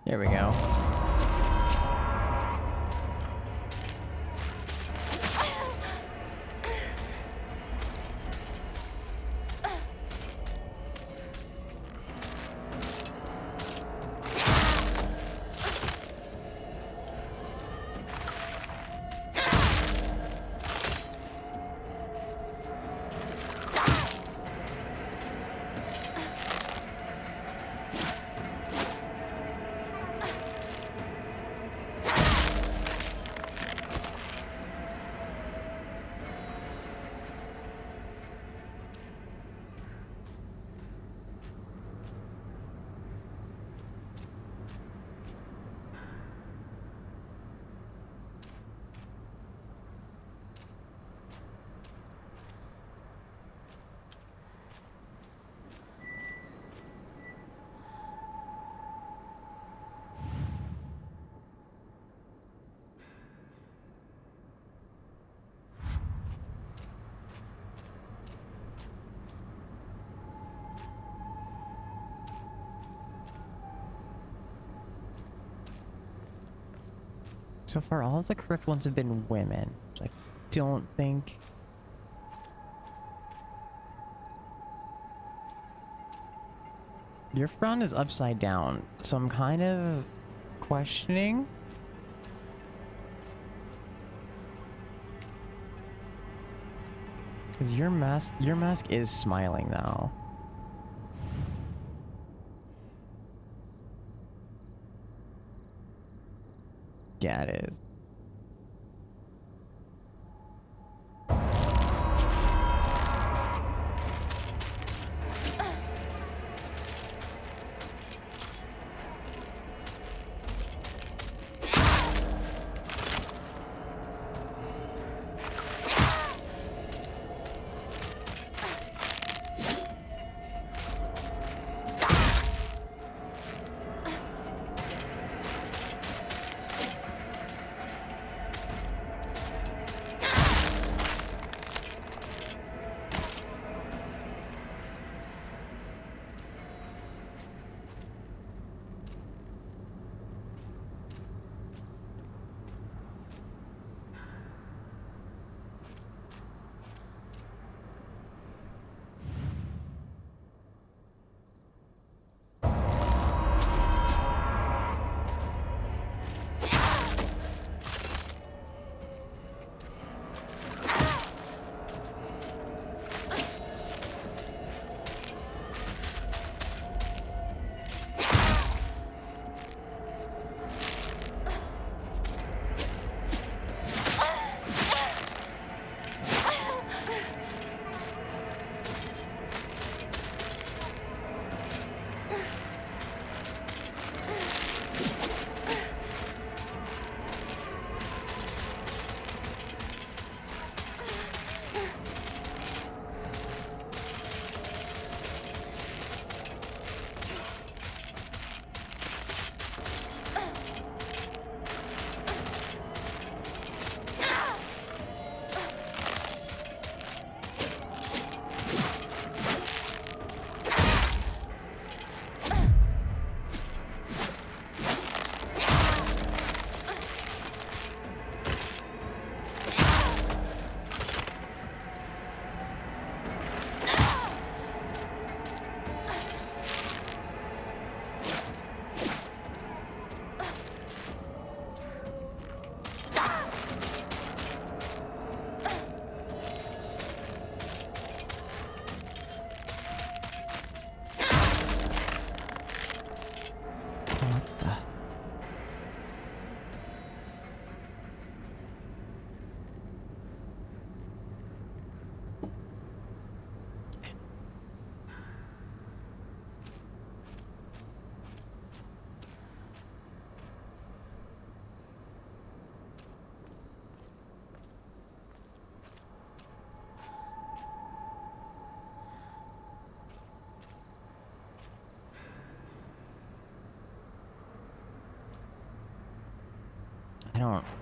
Here we go. So far, all of the correct ones have been women, which I don't think... Your front is upside down, so I'm kind of questioning. Because your mask is smiling now. Yeah, it is.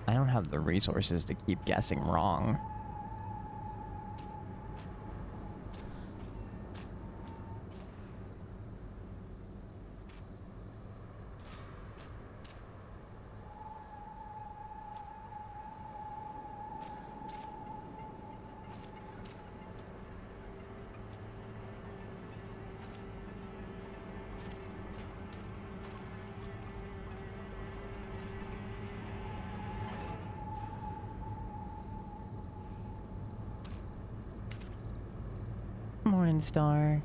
I don't have the resources to keep guessing wrong. Morning Star.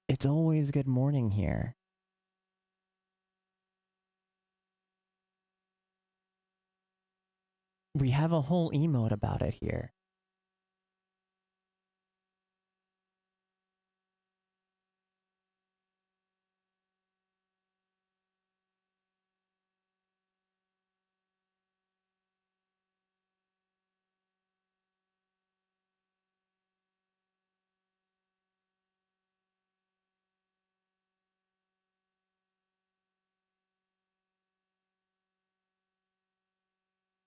It's always good morning here. We have a whole emote about it here.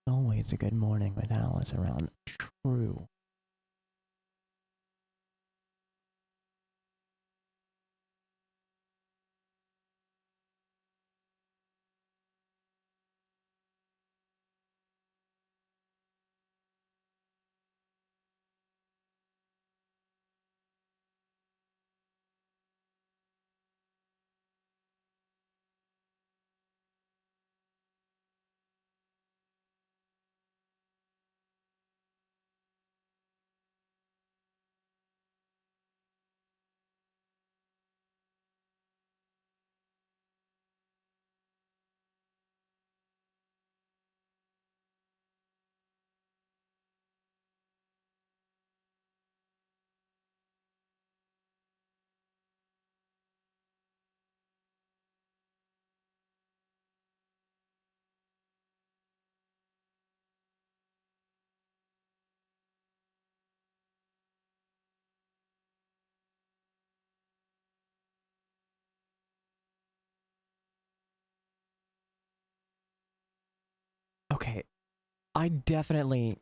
Always a good morning with Alice around. True. Okay, I definitely...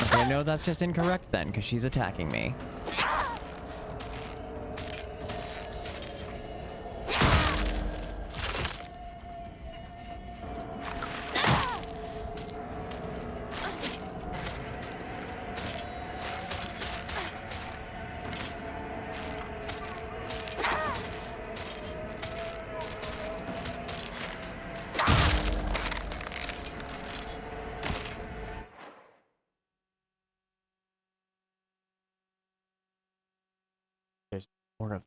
Okay, no, that's just incorrect then, because she's attacking me. There's more of...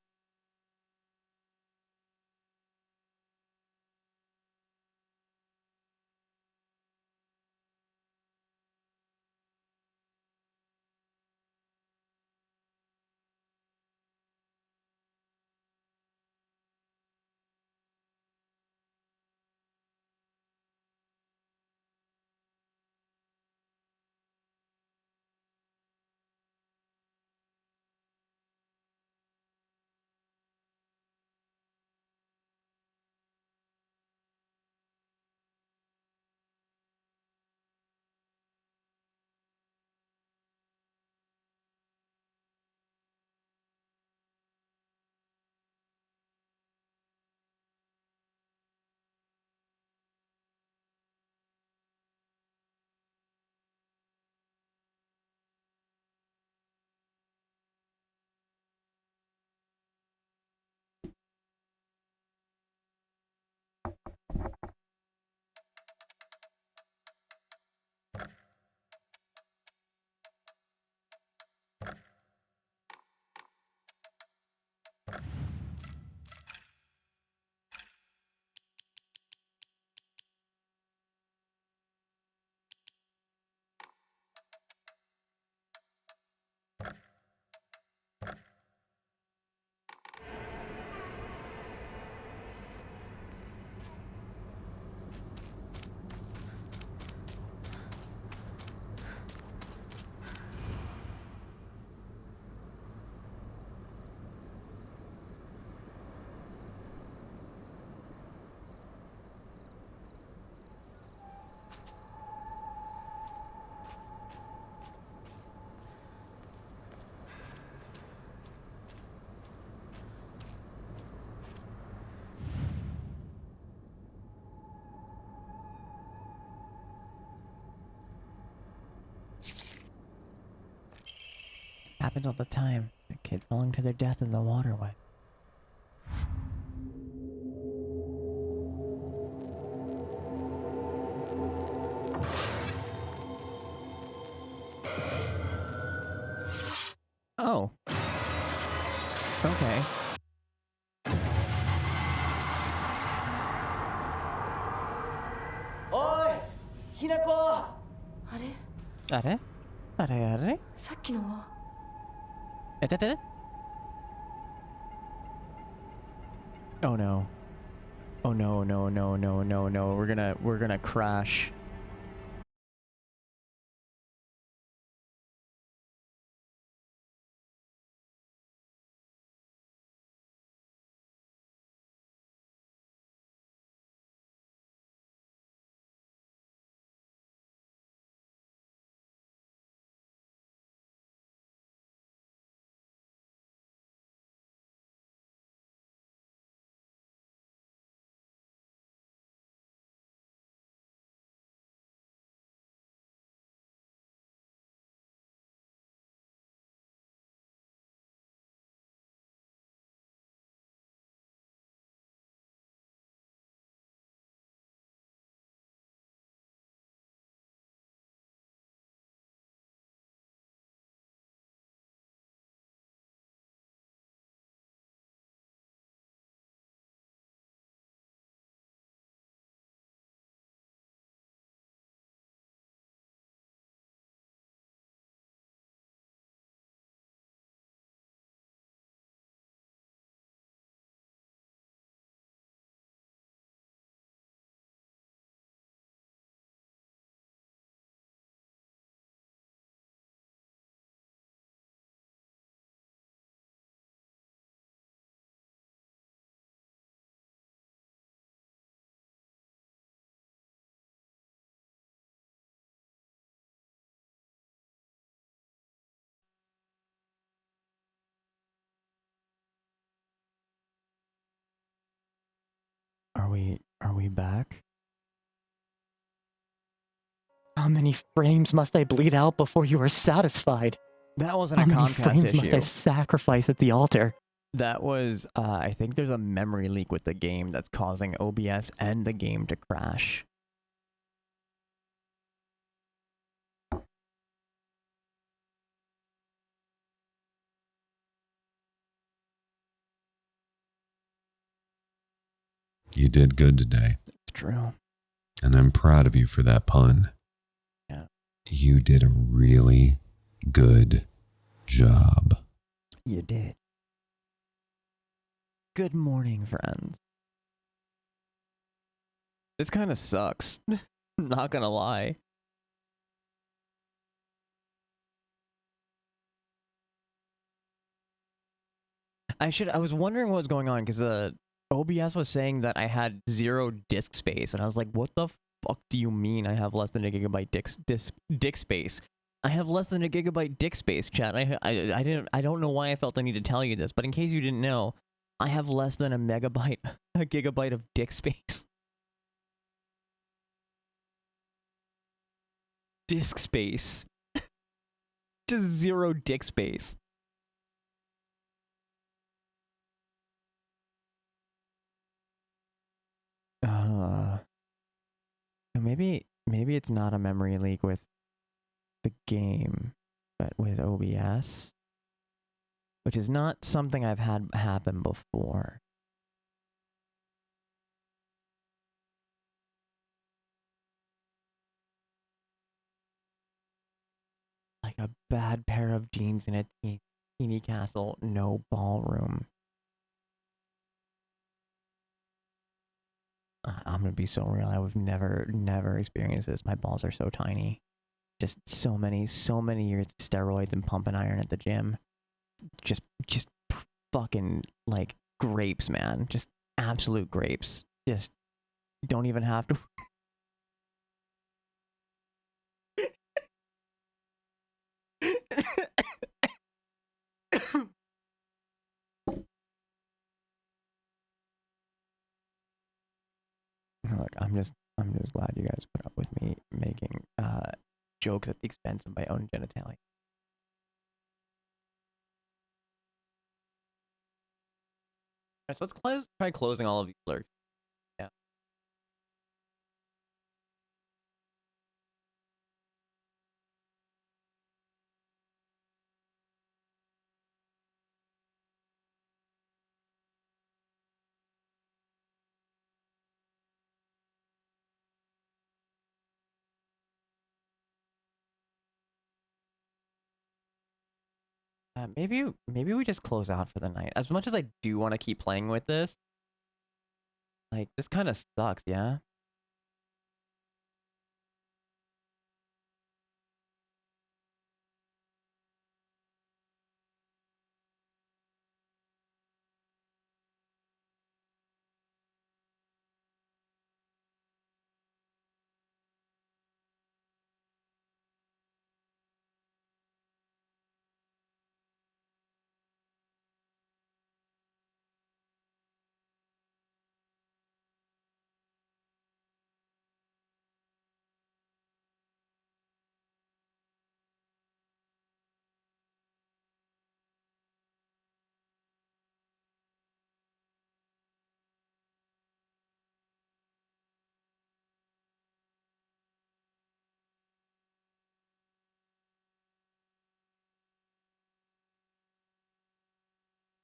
Happens all the time. A kid falling to their death in the waterway. Oh. Okay. Oi! Hinako! あれあれあれあれさっきのはえてて Oh no. Oh no, no, no, no, no, no. We're gonna crash. Are we back? How many frames must I bleed out before you are satisfied? That wasn't a How many Comcast frames issue. must I sacrifice at the altar? That was, I think there's a memory leak with the game that's causing OBS and the game to crash. You did good today. It's true. And I'm proud of you for that pun. Yeah. You did a really good job. You did. Good morning, friends. This kind of sucks. Not gonna lie. I was wondering what was going on because OBS was saying that I had 0 disk space, and I was like, what the fuck do you mean I have less than a gigabyte disk space? I have less than a gigabyte disk space, chat. I don't know why I felt the need to tell you this, but in case you didn't know, I have less than a gigabyte of disk space. Disk space. Just 0 disk space. Maybe it's not a memory leak with the game, but with OBS, which is not something I've had happen before. Like a bad pair of jeans in a teeny castle, no ballroom. I'm gonna be so real. I've never experienced this. My balls are so tiny. Just so many years of steroids and pumping iron at the gym. Just fucking like grapes, man. Just absolute grapes. Just don't even have to. Look, I'm just glad you guys put up with me making jokes at the expense of my own genitalia. Alright, so let's try closing all of these lurks. Yeah. Maybe we just close out for the night. As much as I do want to keep playing with this, like this kind of sucks, yeah.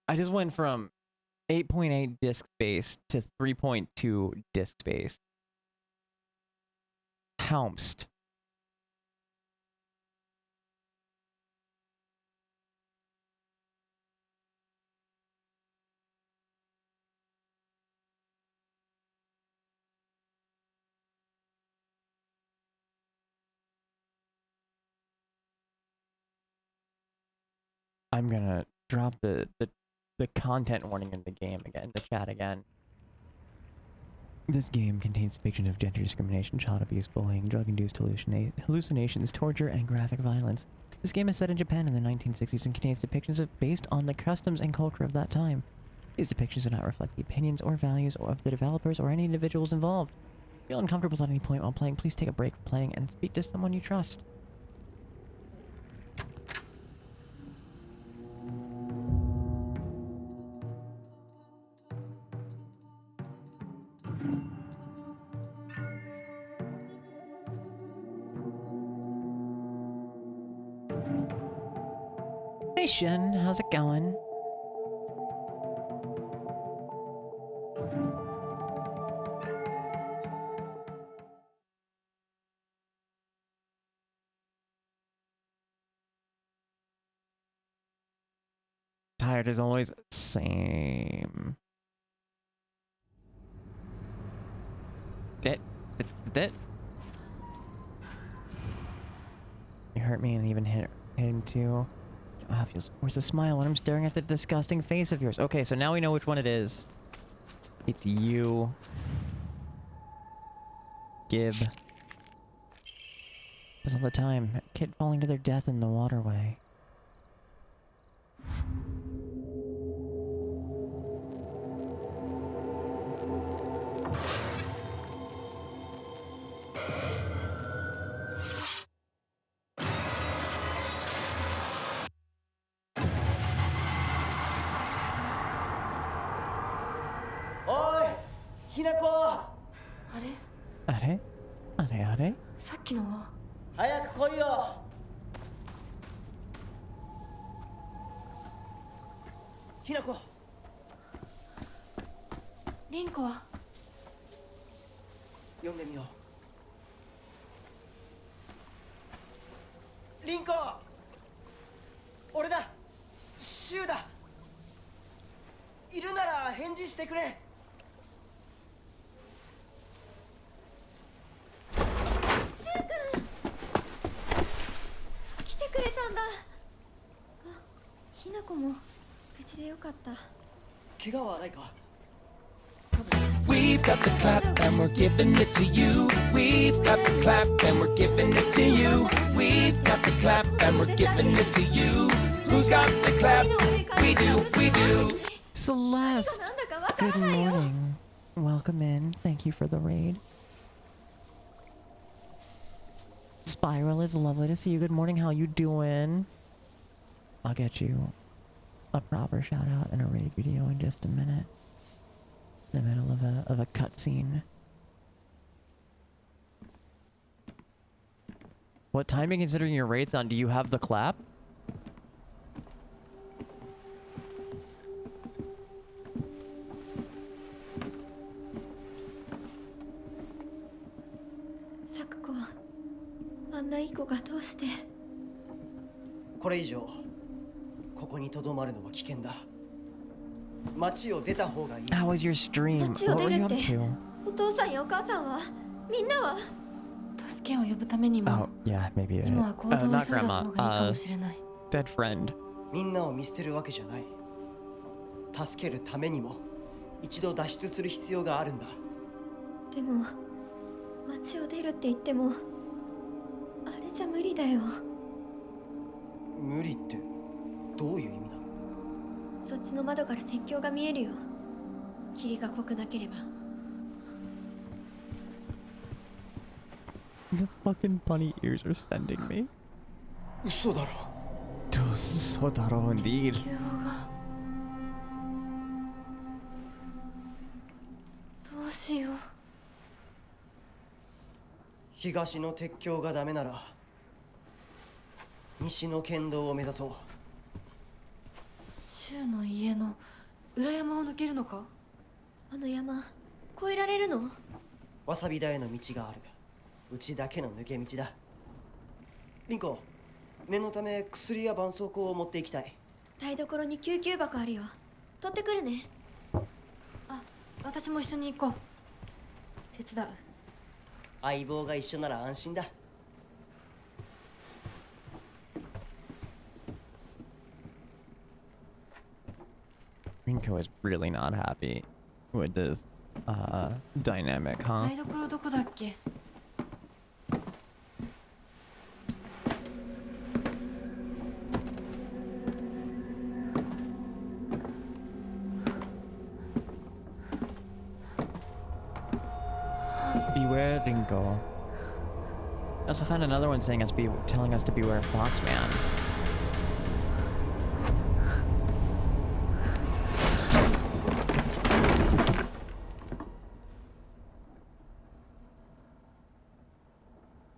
I just went from 8.8 disk space to 3.2 disk space. Pounced. I'm gonna drop the content warning in the game again, the chat again. This game contains depictions of gender discrimination, child abuse, bullying, drug-induced hallucinations, torture, and graphic violence. This game is set in Japan in the 1960s and contains depictions based on the customs and culture of that time. These depictions do not reflect the opinions or values of the developers or any individuals involved. If you feel uncomfortable at any point while playing, please take a break from playing and speak to someone you trust. Hey Shen, how's it going? Tired as always. Same. That. You hurt me and even hit him too. Ah, feels. Where's the smile when I'm staring at the disgusting face of yours? Okay, so now we know which one it is. It's you. Gib. Because all the time, a kid falling to their death in the waterway.おい、ひなこ。あれあれあれあれさっきのは早く来いよ。ひなこ。リンコは読んでみよう。リンコ。俺だ。シュウだ。いるなら返事してくれ。来てくれたんだ。あ、ひなこも無事でよかった。怪我はないか。We've got the clap and we're giving it to you. We've got the clap and we're giving it to you. We've got the clap and we're giving it to you. Who's got the clap? We do, we do. Celeste! Good morning. Welcome in. Thank you for the raid. Spiral, it's lovely to see you. Good morning. How you doing? I'll get you a proper shout out and a raid video in just a minute. In the middle of a cutscene. What timing, considering your rates on, do you have the clap? Sakuko, あんないい子がどうして。これ以上ここに留まるのは危険だ。街を出た方がいい。 How was your stream? 街を What 出 were る you っ up て to? お父さんやお母さんはみんなは助けを呼ぶためにも Oh, yeah, maybe. 今は行動を not 急いだ grandma. 方がいいかもしれない。 Dead friend. みんなを見捨てるわけじゃない。助けるためにも一度脱出する必要があるんだ。でも街を出るって言ってもあれじゃ無理だよ。無理ってどういう意味だ。そっちの窓から鉄橋が見えるよ。霧が濃くなければ。 The fucking bunny ears are sending me. 嘘だろ。So daro indeed. 鉄橋がどうしよう。東の鉄橋がダメなら西の県道を目指そう。柊の家の裏山を抜けるのか。あの山越えられるの。わさび田への道がある。うちだけの抜け道だ。リンコ、念のため薬や絆創膏を持っていきたい。台所に救急箱あるよ。取ってくるね。あ、私も一緒に行こう。手伝う。相棒が一緒なら安心だ。Rinko is really not happy with this dynamic, huh? 台所どこだっけ。Beware Rinko. I also found another one saying telling us to beware Foxman.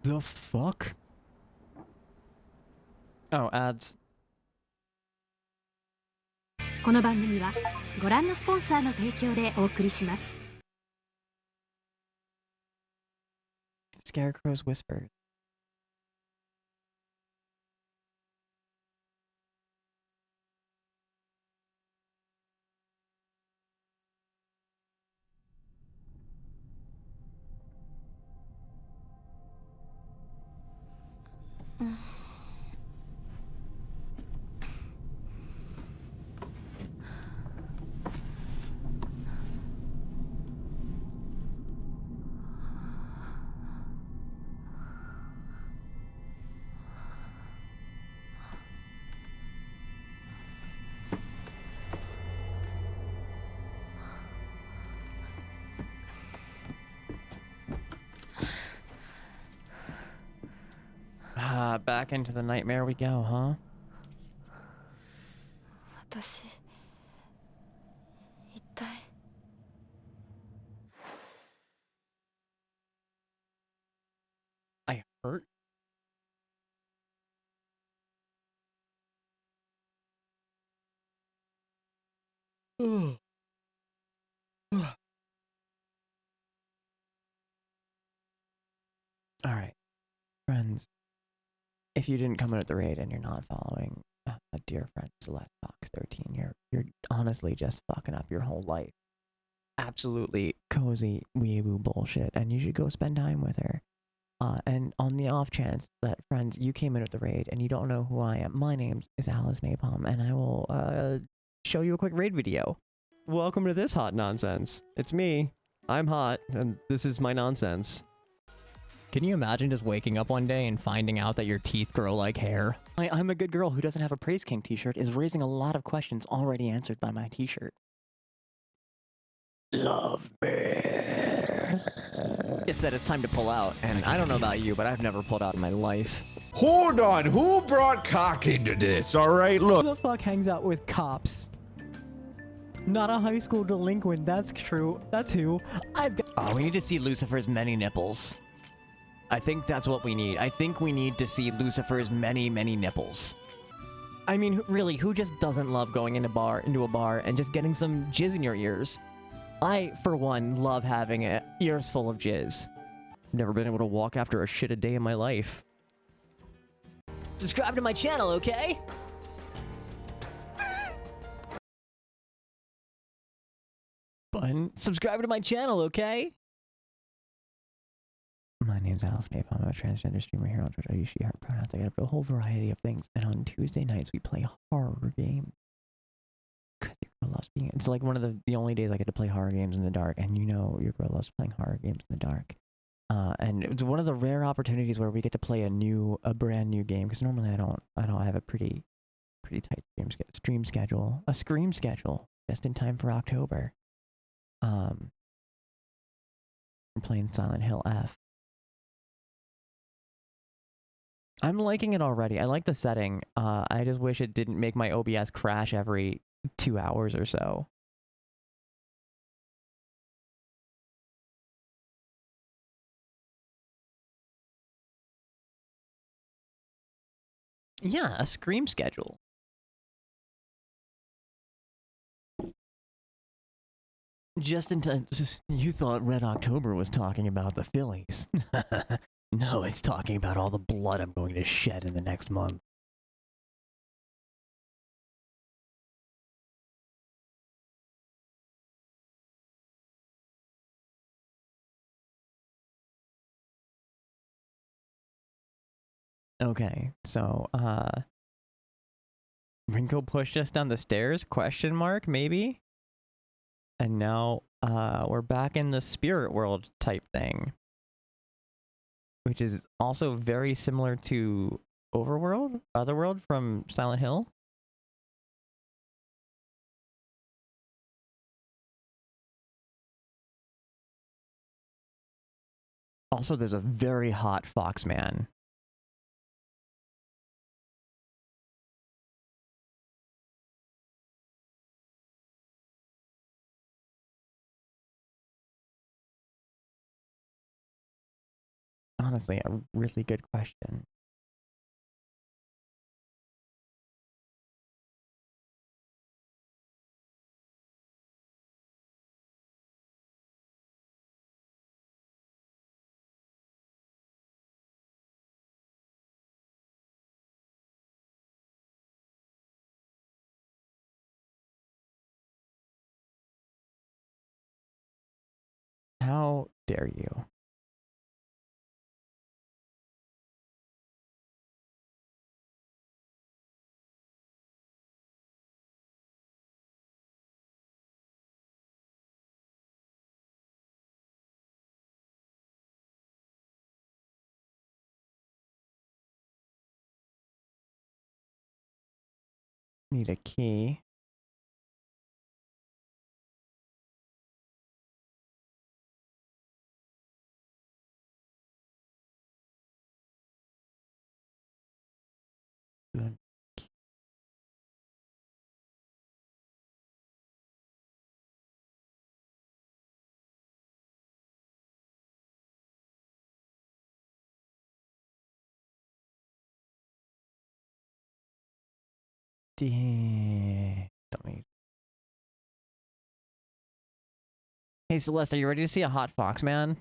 The fuck? Oh, ads. この番組はご覧のスポンサーの提供でお送りします。 Scarecrow's Whispers. Back into the nightmare we go, huh? 私一体。 I hurt? Alright, friends. If you didn't come in at the raid and you're not following a dear friend Celeste Fox 13, you're honestly just fucking up your whole life. Absolutely cozy weeaboo bullshit, and you should go spend time with her. And on the off chance that, friends, you came in at the raid and you don't know who I am, my name is Alice Napalm, and I will show you a quick raid video. Welcome to this hot nonsense. It's me. I'm hot, and this is my nonsense. Can you imagine just waking up one day and finding out that your teeth grow like hair? I'm a good girl who doesn't have a Praise King t-shirt is raising a lot of questions already answered by my t-shirt. Love me. It said it's time to pull out, and I don't know about you, but I've never pulled out in my life. Hold on, who brought cock into this? All right, look. Who the fuck hangs out with cops? Not a high school delinquent, that's true. That's who. I've got— Oh, we need to see Lucifer's many nipples. I think that's what we need. I think we need to see Lucifer's many, many nipples. I mean, really, who just doesn't love going into a bar and just getting some jizz in your ears? I, for one, love having ears full of jizz. Never been able to walk after a shit a day in my life. Subscribe to my channel, okay? Button. Subscribe to my channel, okay? My name's Alice Nape. I'm a transgender streamer here on Twitch. I use she, her pronouns. I get up to a whole variety of things. And on Tuesday nights, we play horror games. Because your girl loves being— It's like one of the only days I get to play horror games in the dark. And you know your girl loves playing horror games in the dark. And it's one of the rare opportunities where we get to play a brand new game. Because normally I don't have a pretty tight stream schedule. A scream schedule. Just in time for October. We're playing Silent Hill F. I'm liking it already. I like the setting. I just wish it didn't make my OBS crash every 2 hours or so. Yeah, a scream schedule. Just in time. You thought Red October was talking about the Phillies. No, it's talking about all the blood I'm going to shed in the next month. Okay, so, Rinko pushed us down the stairs? Question mark, maybe? And now, we're back in the spirit world type thing. Which is also very similar to Otherworld from Silent Hill. Also, there's a very hot Foxman. Honestly, a really good question. How dare you? Need a key. Good. Don't need. Hey Celeste, are you ready to see a hot Foxman?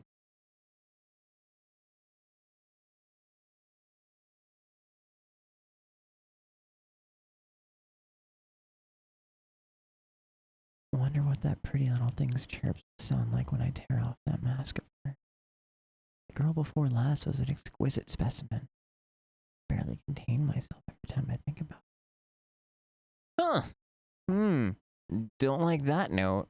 I wonder what that pretty little thing's chirps sound like when I tear off that mask of her. The girl before last was an exquisite specimen. I barely contain myself every time I think about it. Huh. Don't like that note.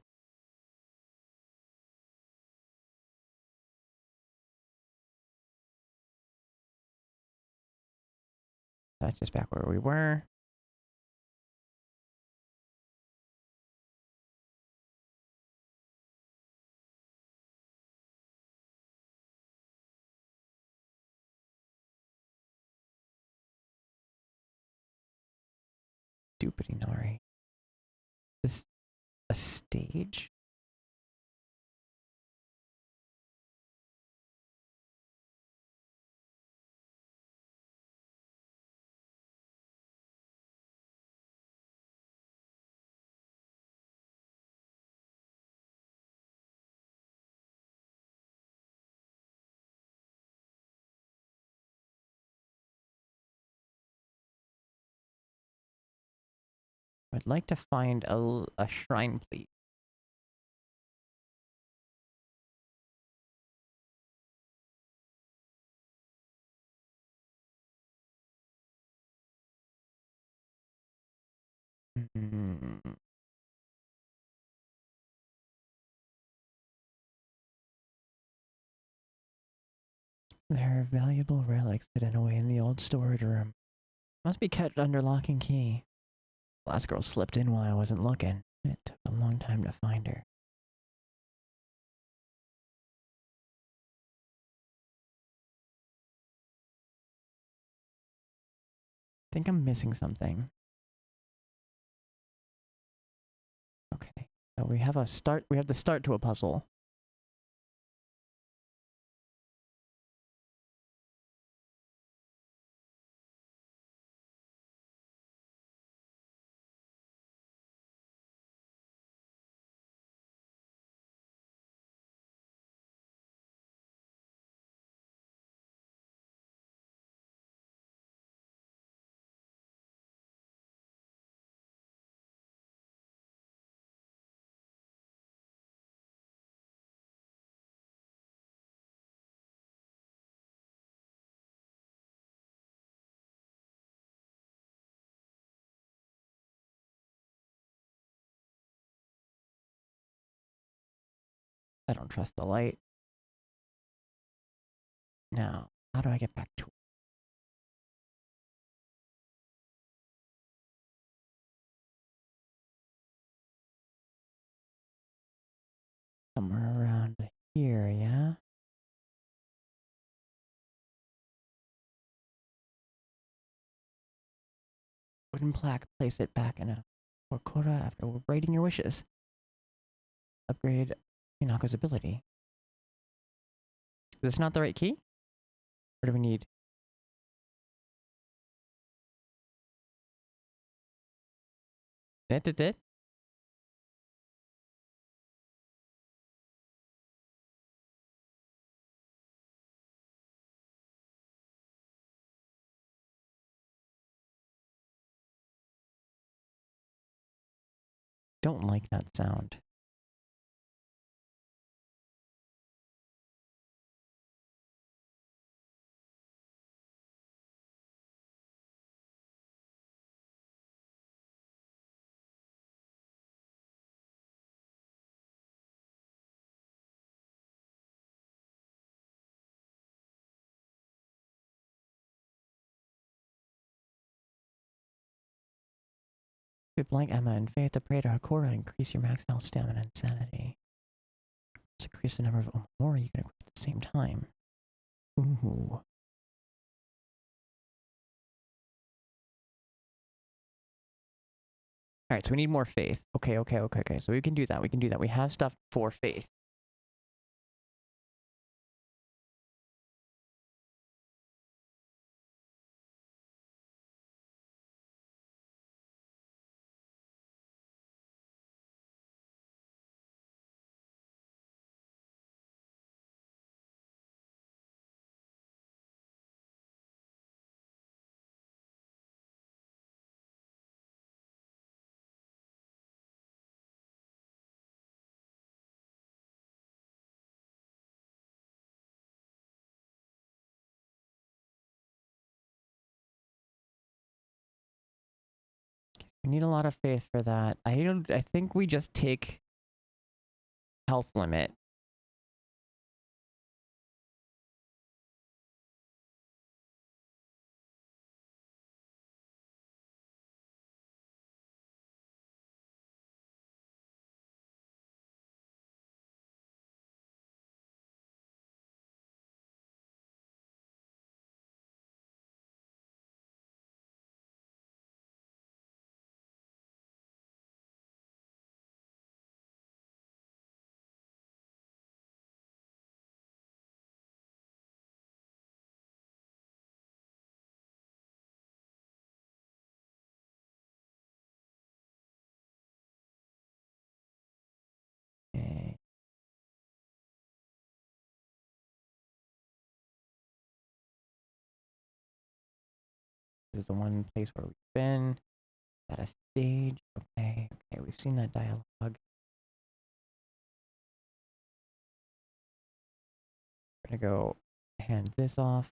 That's just back where we were. Stupid Inari. This A stage? I'd like to find a shrine, please. Mm. There are valuable relics hidden away in the old storage room. Must be kept under lock and key. Last girl slipped in while I wasn't looking. It took a long time to find her. Think I'm missing something. Okay. So we have a start. We have the start to a puzzle. I don't trust the light. Now, how do I get back to it? Somewhere around here, yeah? Wooden plaque, place it back in a Kokora after writing your wishes. Upgrade Hinako's ability. Is this not the right key? Or do we need... It? Don't like that sound. With blank Emma and Faith to pray to Hakora, increase your max health, stamina, and sanity. So increase the number of Omori you can equip at the same time. Ooh. Alright, so we need more faith. Okay. So we can do that. We have stuff for faith. We need a lot of faith for that. I think we just take health limit. This is the one place where we've been. At a stage. Okay, okay, we've seen that dialogue. We're gonna go hand this off.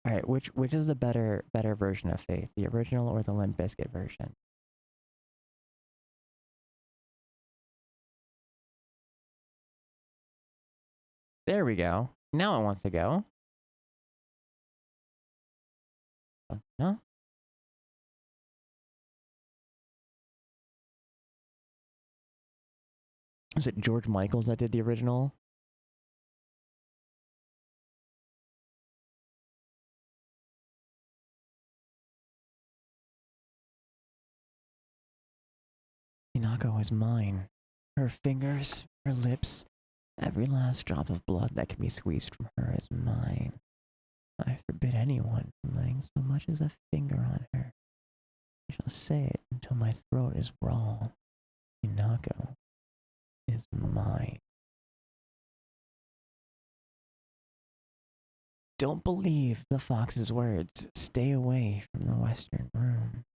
All right, which is the better version of Faith, the original or the Limp Bizkit version? There we go. Now it wants to go. No? Was it George Michaels that did the original? Hinako is mine. Her fingers, her lips, every last drop of blood that can be squeezed from her is mine. I forbid anyone from laying so much as a finger on her. I shall say it until my throat is raw. Hinako is mine. Don't believe the fox's words. Stay away from the western room.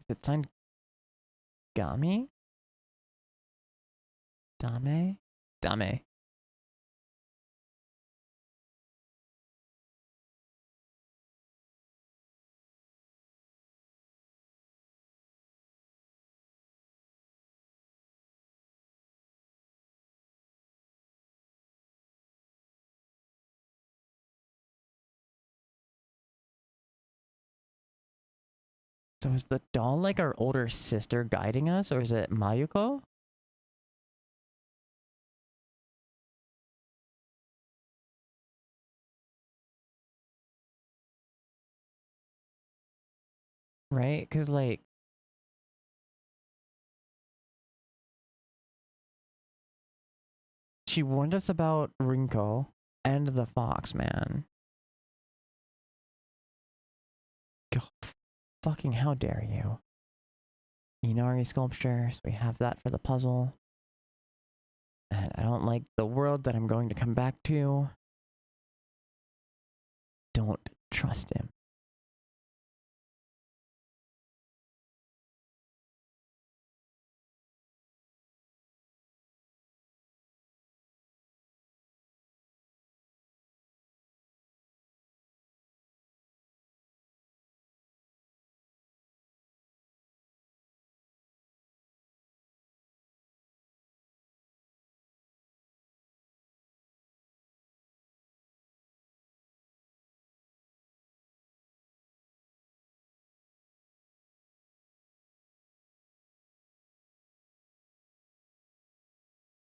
Is it signed Gami? Dame? Dame. So is the doll like our older sister guiding us, or is it Mayuko? Right? Because, like, she warned us about Rinko and the fox, man. God, fucking how dare you. Inari sculpture, so we have that for the puzzle. And I don't like the world that I'm going to come back to. Don't trust him.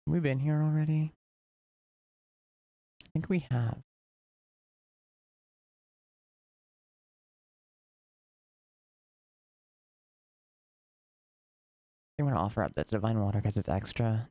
We've been here already. I think we have. I'm gonna offer up that divine water because it's extra.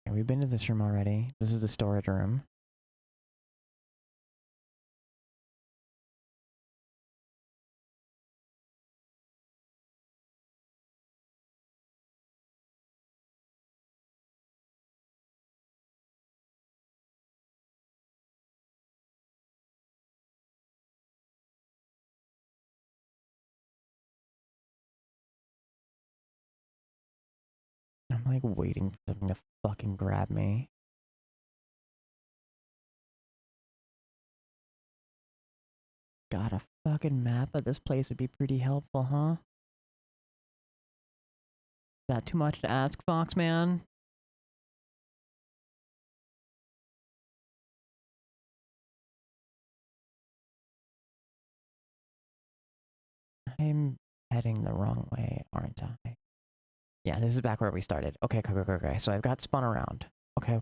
Okay, we've been to this room already. This is the storage room. I'm like, like waiting for something to fucking grab me. Got a fucking map of this place would be pretty helpful, huh? Is that too much to ask, Fox man? I'm heading the wrong way, aren't I? Yeah, this is back where we started. Okay, okay. So I've got spun around. Okay.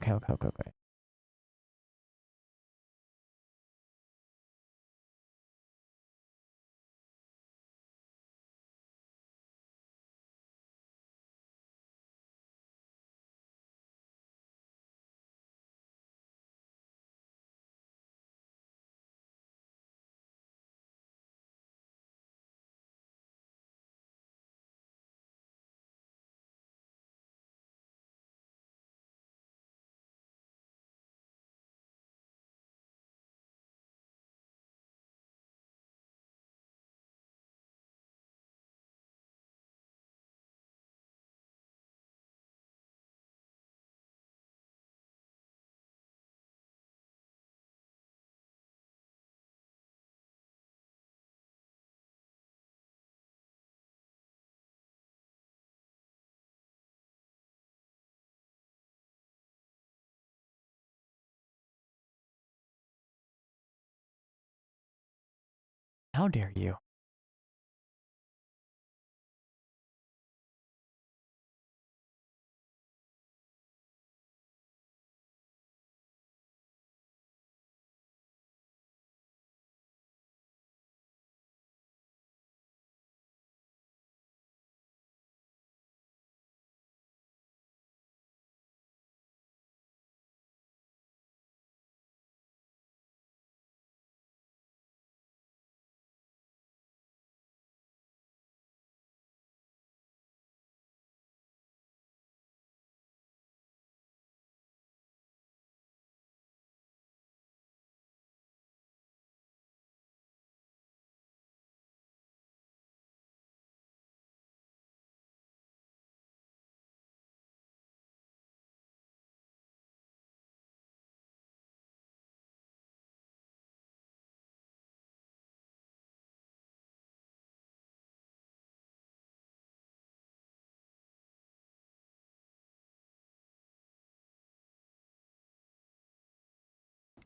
How dare you?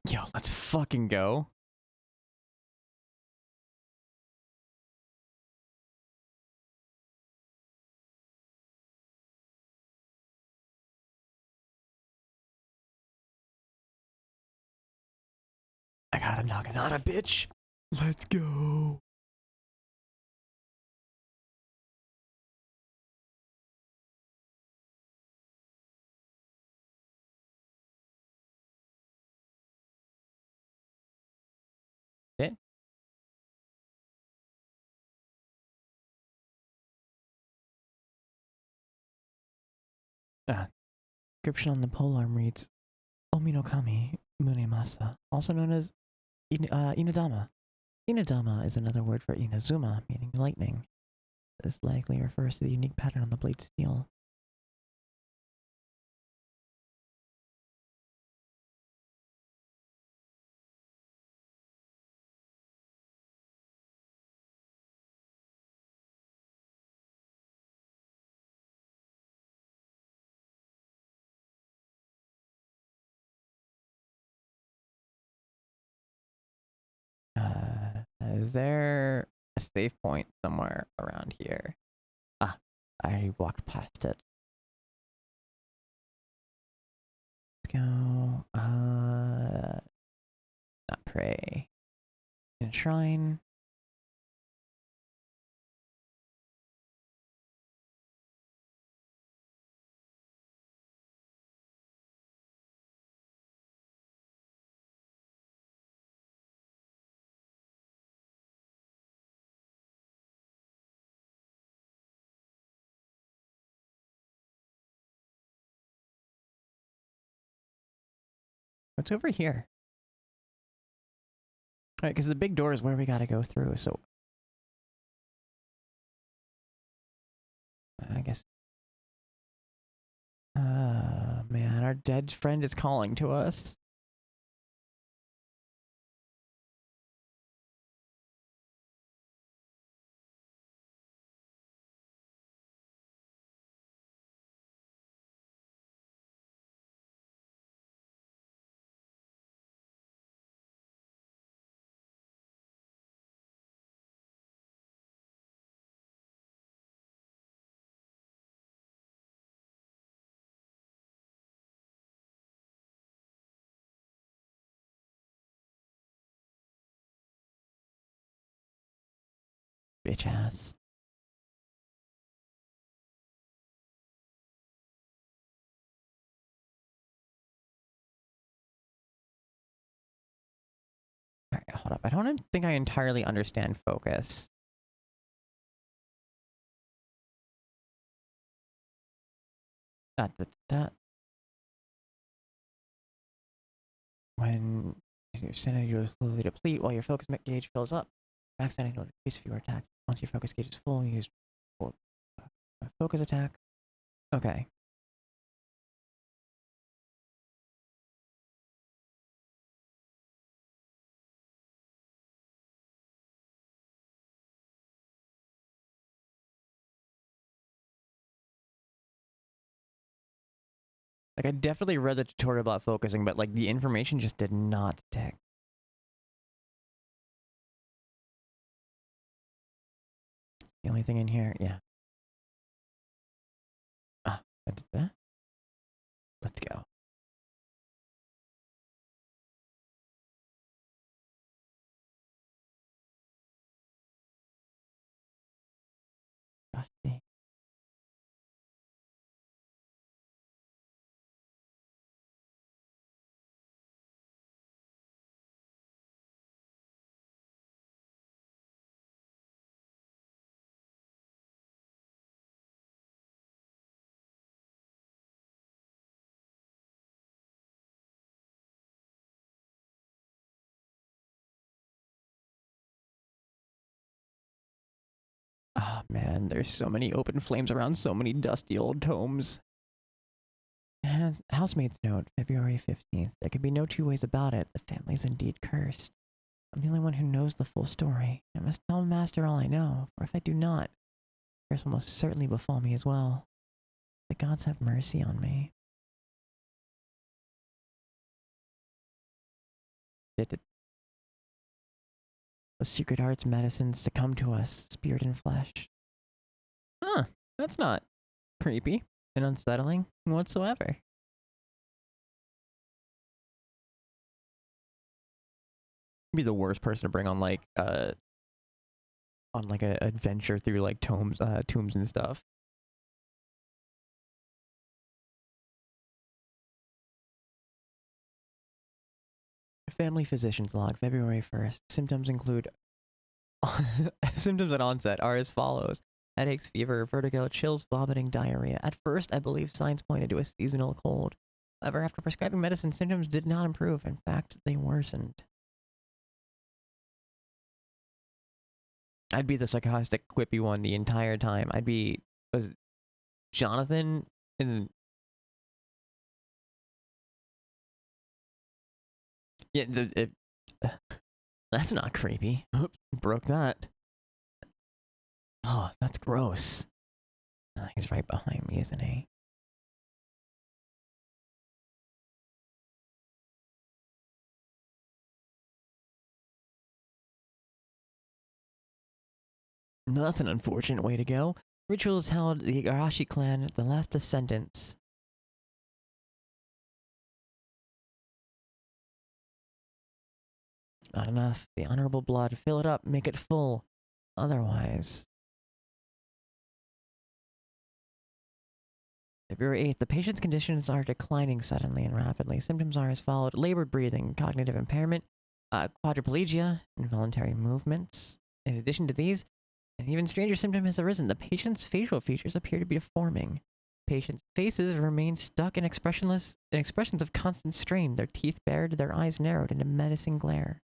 Yo, let's fucking go. I got a Naginata, bitch. Let's go. It? Description on the polearm reads Omi no Kami Munemasa, also known as Inadama. Inadama is another word for Inazuma, meaning lightning. This likely refers to the unique pattern on the blade's steel. Is there a save point somewhere around here? Ah, I walked past it. Let's go. Not pray. Enshrine. What's over here? Alright, because the big door is where we gotta go through, so... I guess... man, our dead friend is calling to us. Bitch ass. Alright, hold up. I don't think I entirely understand focus. That. When your sanity will slowly deplete while your focus gauge fills up, max sanity will decrease if you are attacked. Once your focus gauge is full, use for a focus attack. Okay. Like, I definitely read the tutorial about focusing, but, like, the information just did not stick. The only thing in here, yeah. Ah, I did that. Let's go. Gosh dang. Oh man, there's so many open flames around so many dusty old tomes. And housemaid's note, February 15th. There can be no two ways about it. The family's indeed cursed. I'm the only one who knows the full story. I must tell Master all I know, for if I do not, curse will most certainly befall me as well. The gods have mercy on me. The secret arts medicines succumb to us, spirit and flesh. Huh, that's not creepy and unsettling whatsoever. Be the worst person to bring on like an adventure through like tombs and stuff. Family physician's log, February 1st. Symptoms include symptoms at onset are as follows: headaches, fever, vertigo, chills, vomiting, diarrhea. At first, I believe signs pointed to a seasonal cold. However, after prescribing medicine, symptoms did not improve. In fact, they worsened. I'd be the sarcastic, quippy one the entire time. I'd be was Jonathan and yeah, that's not creepy. Oops, broke that. Oh, that's gross. He's right behind me, isn't he? No, that's an unfortunate way to go. Rituals held the Igarashi clan, the last descendants. Not enough. The honorable blood. Fill it up. Make it full. Otherwise. February 8th. The patient's conditions are declining suddenly and rapidly. Symptoms are as followed: labored breathing, cognitive impairment, quadriplegia, involuntary movements. In addition to these, an even stranger symptom has arisen. The patient's facial features appear to be deforming. Patients' faces remain stuck in expressions of constant strain, their teeth bared, their eyes narrowed into menacing glare.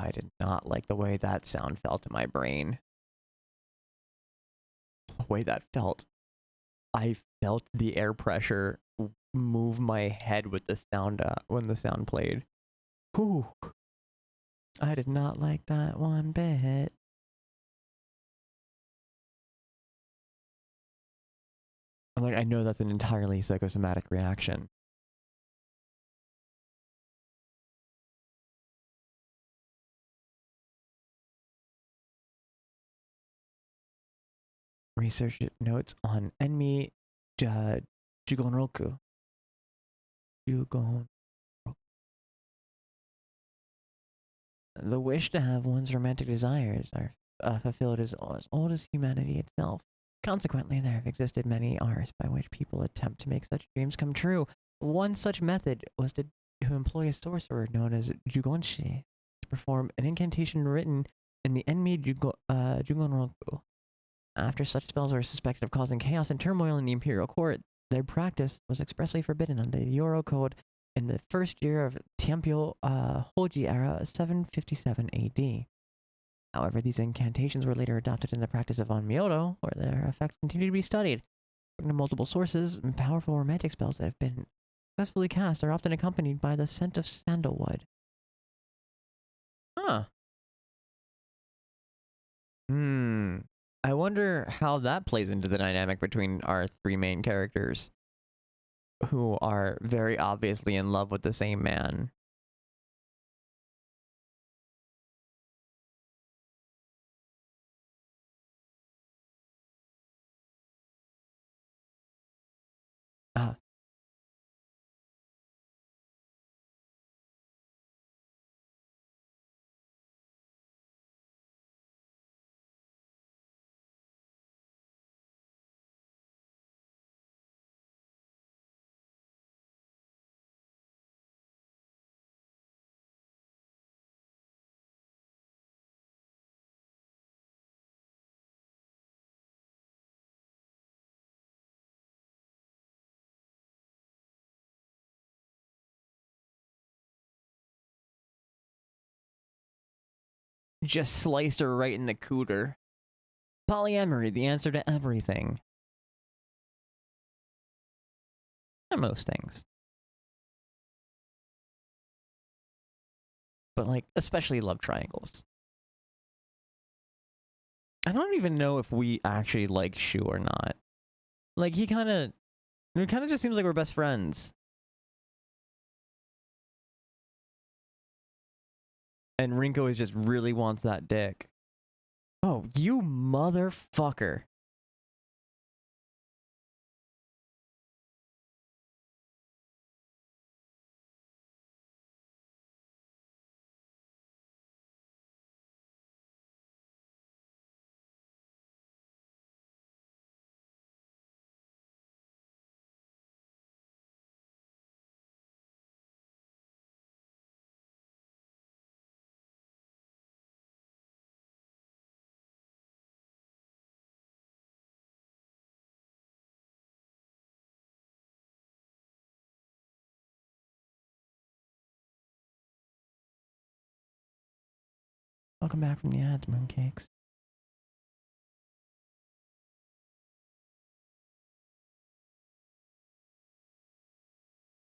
I did not like the way that sound felt in my brain. The way that felt. I felt the air pressure move my head with the sound when the sound played. Whew. I did not like that one bit. I'm like, I know that's an entirely psychosomatic reaction. Research notes on enemy Jugonroku. Jugon. The wish to have one's romantic desires are fulfilled as old as humanity itself. Consequently, there have existed many arts by which people attempt to make such dreams come true. One such method was to employ a sorcerer known as Jugonshi to perform an incantation written in the Enmi Jugonroku. After such spells were suspected of causing chaos and turmoil in the imperial court, their practice was expressly forbidden under the Yoro Code in the first year of Tiempio Hoji era, 757 AD. However, these incantations were later adopted in the practice of Onmyoto, where their effects continue to be studied. According to multiple sources, powerful romantic spells that have been successfully cast are often accompanied by the scent of sandalwood. Huh. I wonder how that plays into the dynamic between our three main characters, who are very obviously in love with the same man. Ah. Just sliced her right in the cooter. Polyamory, the answer to everything. Not most things. But, like, especially love triangles. I don't even know if we actually like Shu or not. Like, it kind of just seems like we're best friends. And Rinko is just really wants that dick. Oh, you motherfucker. Welcome back from the ads, mooncakes.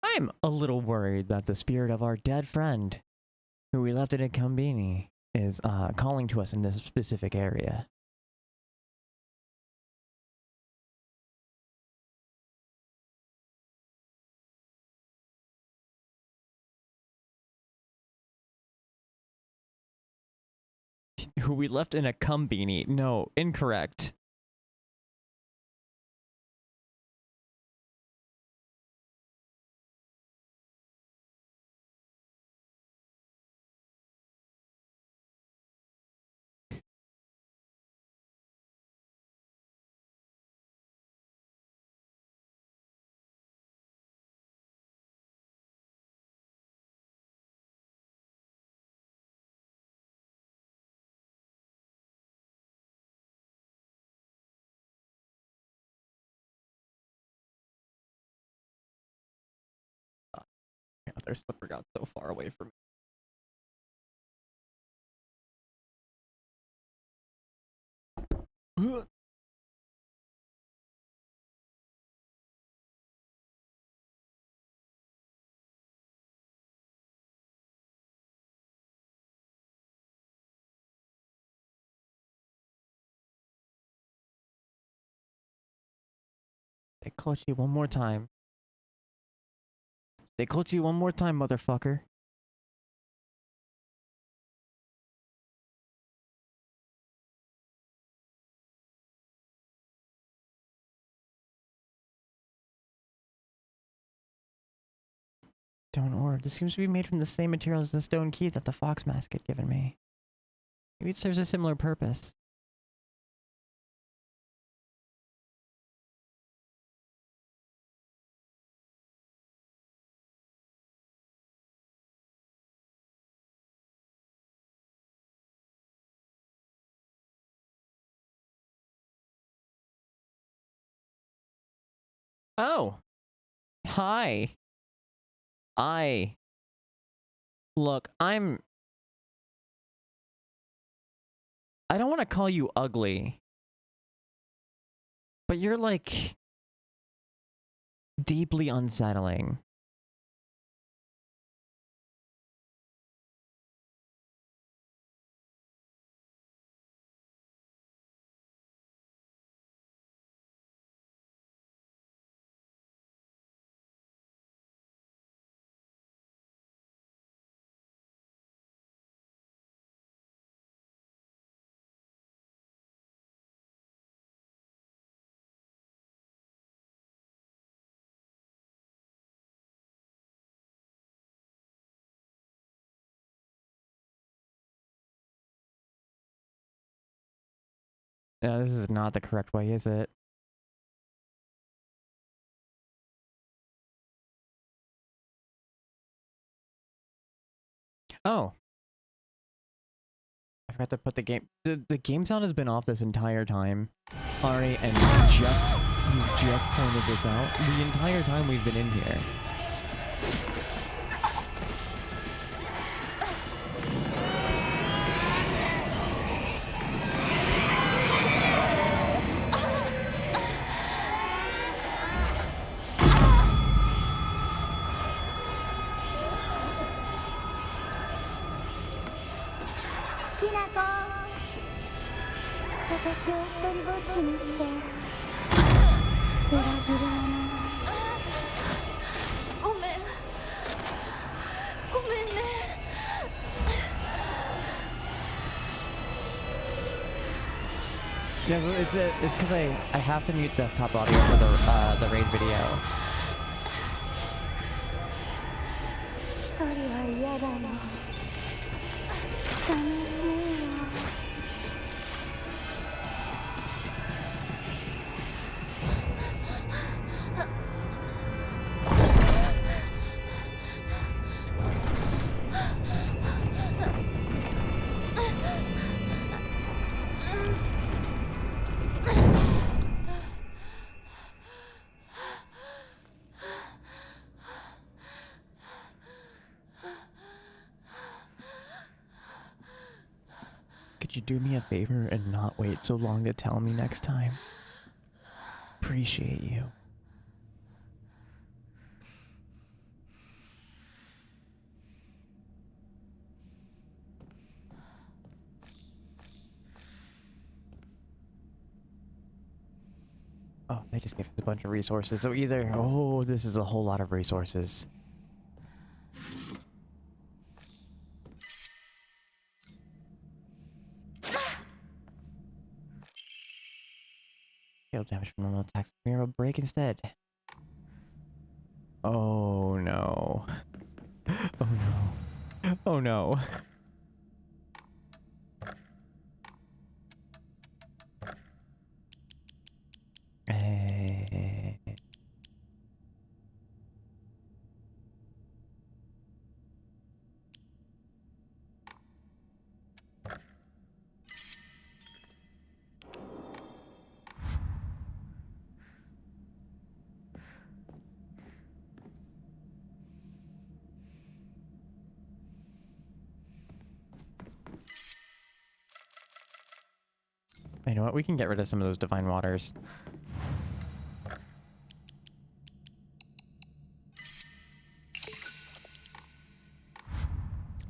I'm a little worried that the spirit of our dead friend, who we left at Combini, is calling to us in this specific area. Who we left in a Combini. No, incorrect. Their slipper got so far away from me. They caught you one more time. They caught you one more time, motherfucker. Stone ore. This seems to be made from the same material as the stone key that the fox mask had given me. Maybe it serves a similar purpose. Oh! Hi! Look, I don't want to call you ugly. But you're, like, deeply unsettling. No, this is not the correct way, is it? Oh. I forgot to put the game... The game sound has been off this entire time, Ari, and you just pointed this out. The entire time we've been in here. Yeah, it's because I have to mute desktop audio for the raid video. Could you do me a favor and not wait so long to tell me next time? Appreciate you. Oh, they just gave us a bunch of resources. So either... Oh, this is a whole lot of resources. Failed damage from normal attacks. Mirror break instead. Oh no. Oh no. Oh no. You know what? We can get rid of some of those divine waters.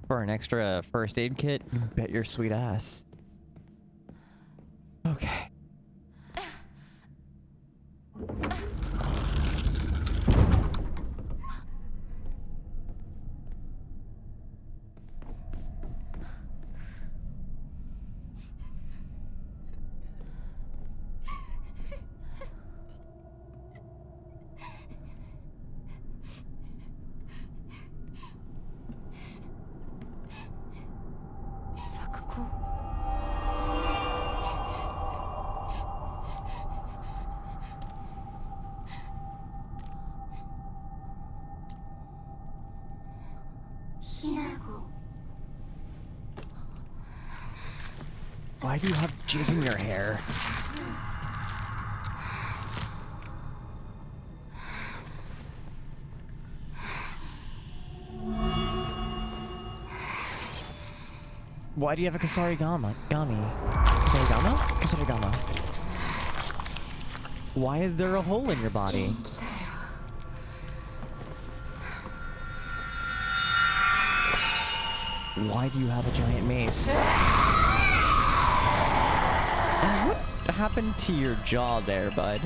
For an extra first aid kit, you bet your sweet ass. Okay. Why do you have jizz in your hair? Why do you have a Kasarigama? Kasarigama? Kasarigama. Why is there a hole in your body? Why do you have a giant mace? And what happened to your jaw there, bud?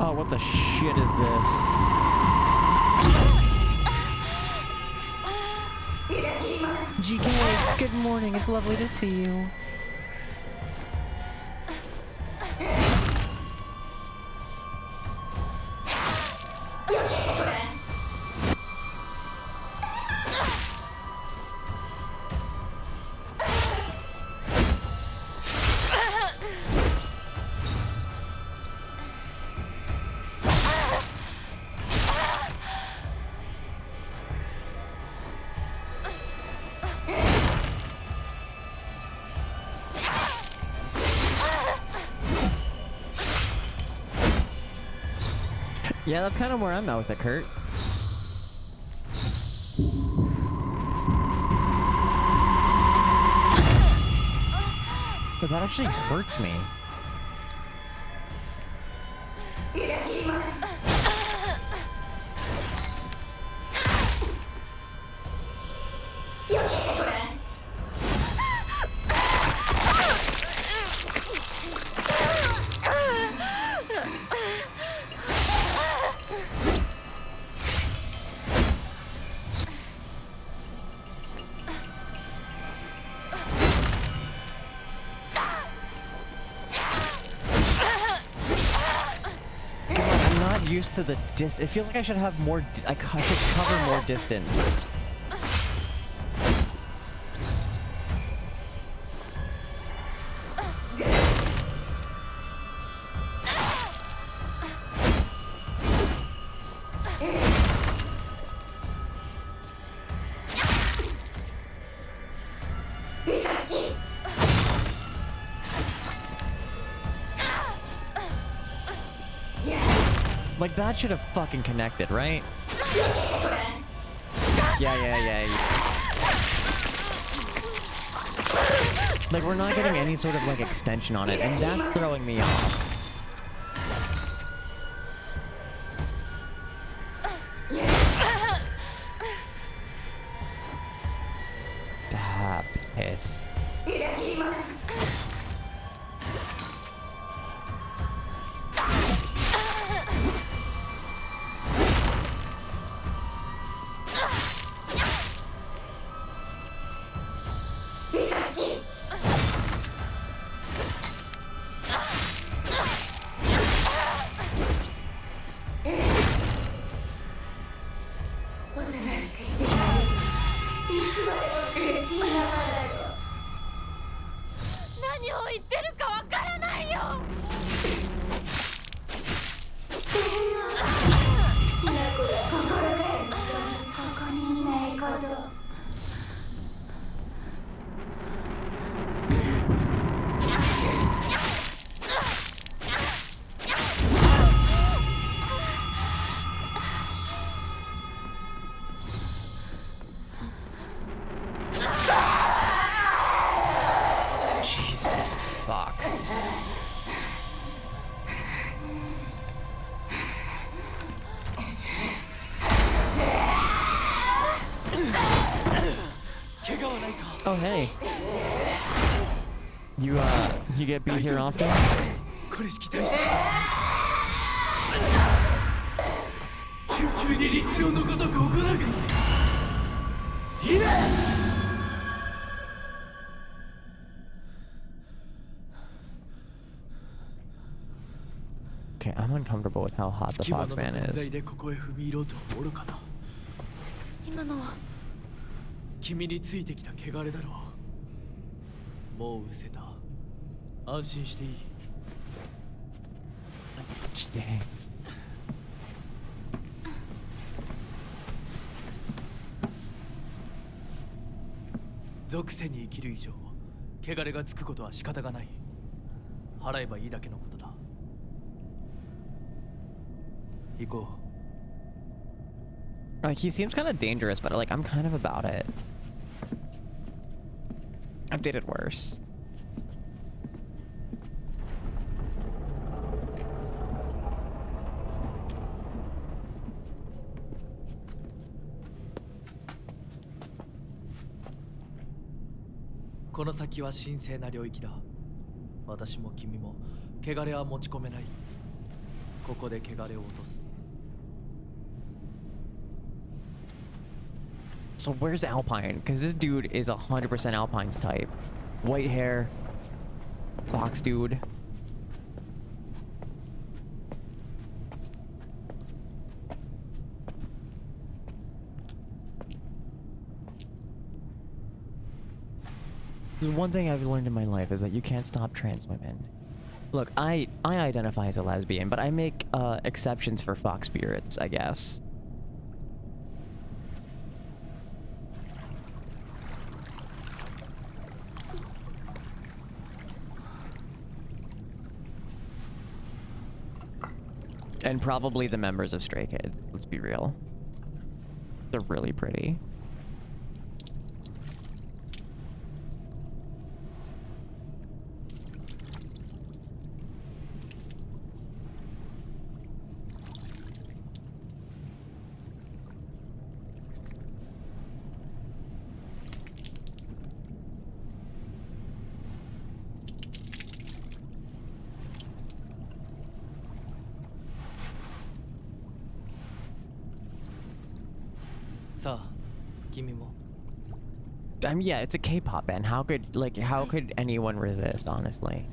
Oh, what the shit is this? GK, good morning. It's lovely to see you. Okay. Yeah, that's kind of where I'm at with it, Kurt. But that actually hurts me. Used to the it feels like I should have more I should cover more distance. Like, that should have fucking connected, right? Yeah. Like, we're not getting any sort of, like, extension on it, and that's throwing me off. Ah, piss. Jesus, fuck. Oh, hey. You get beat here often? Okay, I'm uncomfortable with how hot the Foxman is. 今のは君についてきた汚れだろう。もう失せた。安心していい。Dang. 属性に生きる以上、汚れがつくことは仕方がない。払えばいいだけのことだ。行こう。 Like, he seems kind of dangerous, but like, I'm kind of about it. I've dated worse. This この先は神聖な領域だ。私も君も汚れは持ち込めない。ここで汚れを落とす。 So where's Alpine? Because this dude is 100% Alpine's type. White hair. Fox dude. The one thing I've learned in my life is that you can't stop trans women. Look, I identify as a lesbian, but I make exceptions for fox spirits, I guess. And probably the members of Stray Kids, let's be real. They're really pretty. Yeah, it's a K-pop band. How could anyone resist, honestly?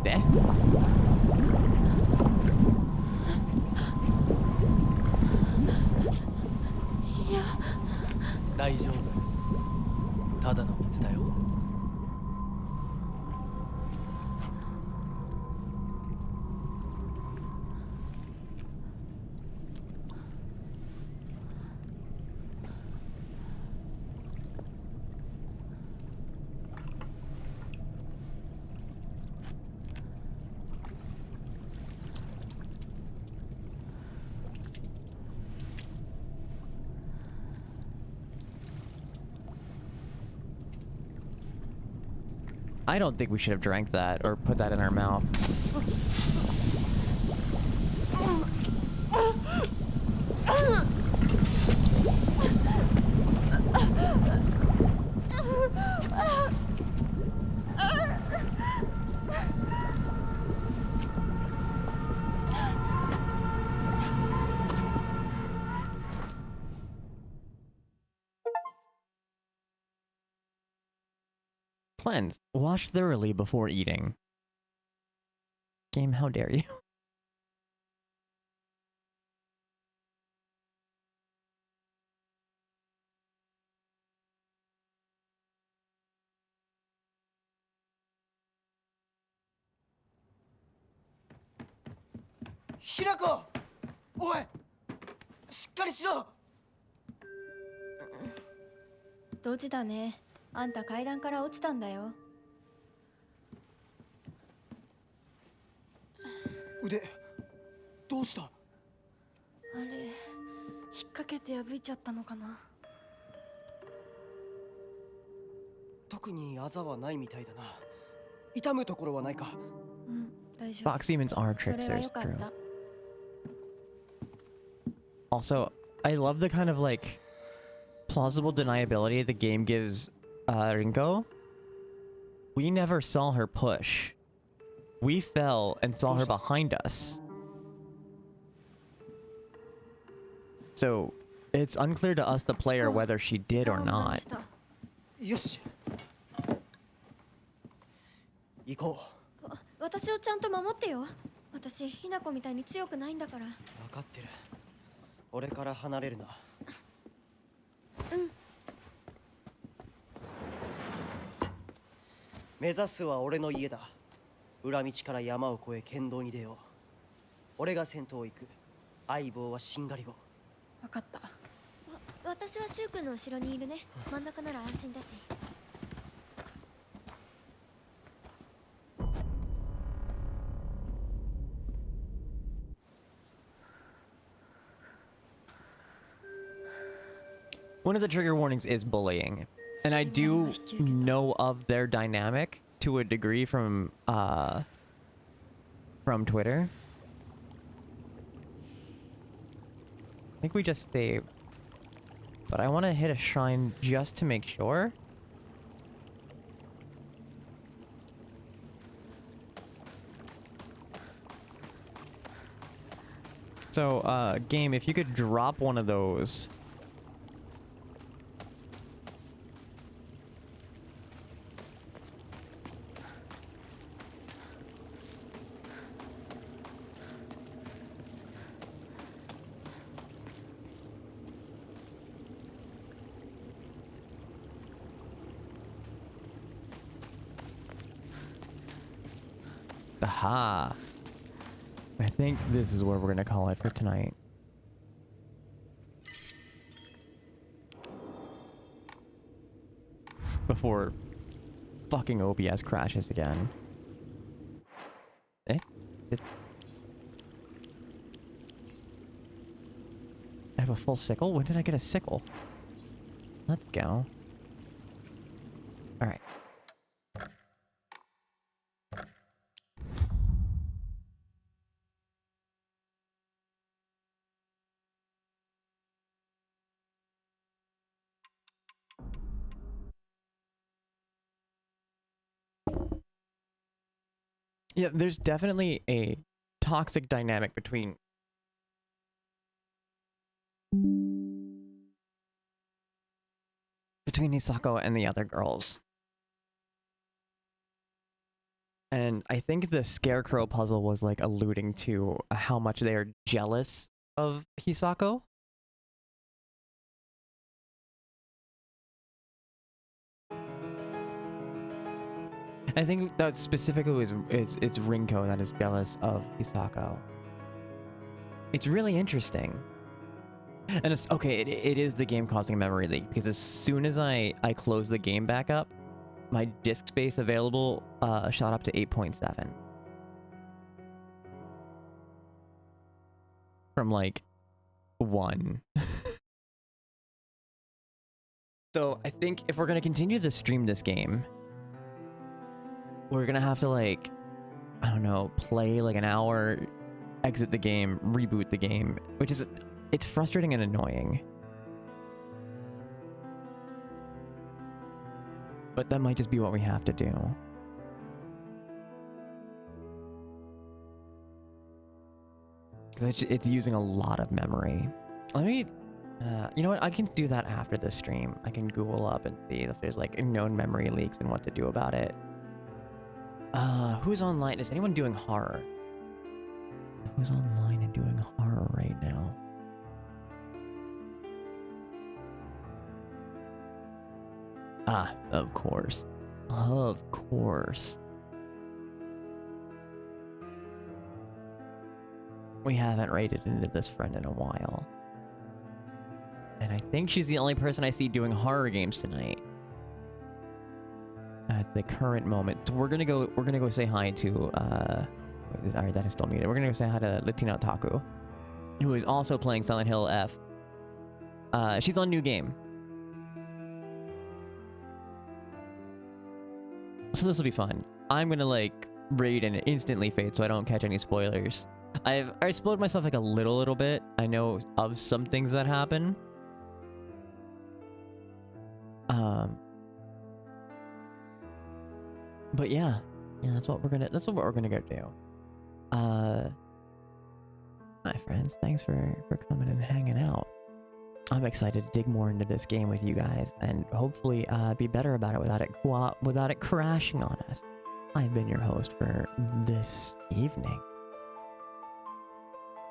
Eh? 大丈夫。ただの水だよ。I don't think we should have drank that or put that in our mouth. Cleanse. Wash thoroughly before eating. Game, how dare you? Hirako! おい! しっかりしろ! ドジだね。あんた階段から落ちたんだよ。腕、どうした? あれ、引っ掛けて破いちゃったのかな。特にあざはないみたいだな。痛むところはないか? うん、大丈夫。 Fox demons are tricksters, true. Also, I love the kind of like plausible deniability the game gives Rinko. We never saw her push. We fell and saw her behind us. So, it's unclear to us, the player, whether she did or not. よし。行こう。私をちゃんと守ってよ。私、ひなこみたいに強くないんだから。分かってる。俺から離れるな。うん。目指すは俺の家だ。裏道から山を越え県道に出よう。俺が先頭を行く。相棒はしんがりを。分かった。私はシュウ君の後ろにいるね。真ん中なら安心だし。One of the trigger warnings is bullying, and I do know of their dynamic to a degree from Twitter. I think we just saved, but I want to hit a shrine just to make sure. So, game, if you could drop one of those. Aha. I think this is where we're gonna call it for tonight. Before fucking OBS crashes again. I have a full sickle? When did I get a sickle? Let's go. Alright. Yeah, there's definitely a toxic dynamic between Hisako and the other girls. And I think the scarecrow puzzle was like alluding to how much they are jealous of Hisako. I think that specifically it's Rinko that is jealous of Hisako. It's really interesting. And it's okay, it is the game causing a memory leak, because as soon as I close the game back up, my disk space available shot up to 8.7. From like 1. So I think if we're gonna continue to stream this game, we're gonna have to, like, I don't know, play like an hour, exit the game, reboot the game, which is, it's frustrating and annoying. But that might just be what we have to do. It's using a lot of memory. Let me, you know what? I can do that after this stream. I can Google up and see if there's like known memory leaks and what to do about it. Who's online? Is anyone doing horror? Who's online and doing horror right now? Ah, of course. Of course. We haven't raided into this friend in a while. And I think she's the only person I see doing horror games tonight. At the current moment. So we're gonna go say hi to alright, that is still muted. We're gonna go say hi to Latina Otaku, who is also playing Silent Hill F. She's on new game. So this will be fun. I'm gonna like raid and instantly fade so I don't catch any spoilers. I spoiled myself like a little bit. I know of some things that happen. But yeah, that's what we're gonna go do. Hi friends, thanks for coming and hanging out. I'm excited to dig more into this game with you guys and hopefully be better about it without it crashing on us. I've been your host for this evening.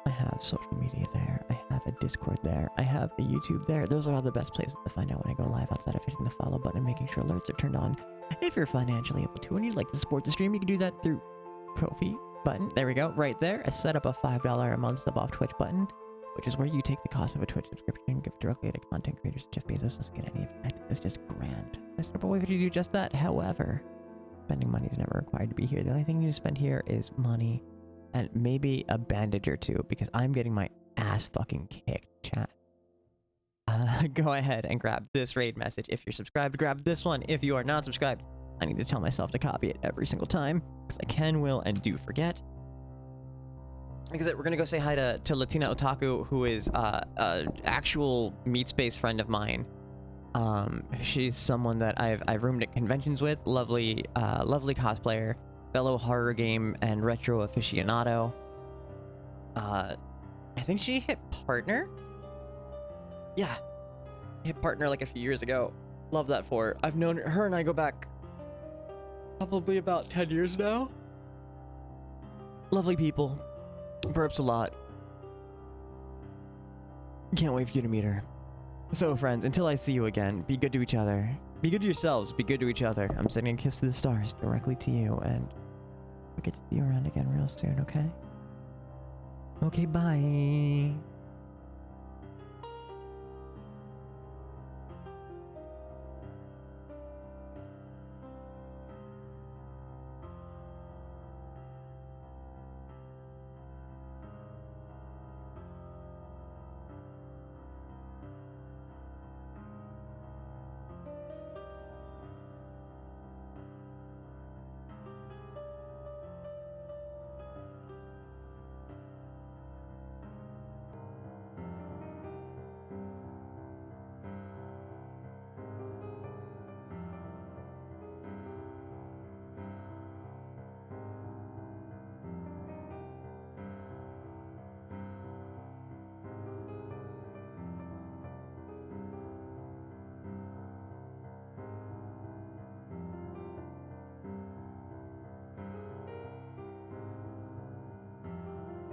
I have social media there. I have a Discord there. I have a YouTube there. Those are all the best places to find out when I go live outside of hitting the follow button and making sure alerts are turned on. If you're financially able to and you'd like to support the stream, you can do that through Ko-fi button. There we go, right there. I set up a $5 a month sub off Twitch button, which is where you take the cost of a Twitch subscription and give it directly to content creators. Jeff Bezos doesn't get any of it. I think that's just grand. There's no way to do just that. However, spending money is never required to be here. The only thing you spend here is money and maybe a bandage or two, because I'm getting my ass fucking kicked, chat. Go ahead and grab this raid message if you're subscribed. Grab this one if you are not subscribed. I need to tell myself to copy it every single time, because I can, will, and do forget. Like I said, we're gonna go say hi to Latina Otaku, who is a actual meat space friend of mine. She's someone that I've roomed at conventions with. Lovely cosplayer, fellow horror game and retro aficionado. I think she hit partner. Yeah, hit partner like a few years ago. Love that for her. I've known her and I go back probably about 10 years now. Lovely people. Burps a lot. Can't wait for you to meet her. So friends, until I see you again, be good to each other. Be good to yourselves. Be good to each other. I'm sending a kiss to the stars directly to you, and I'll get to see you around again real soon, okay? Okay, bye.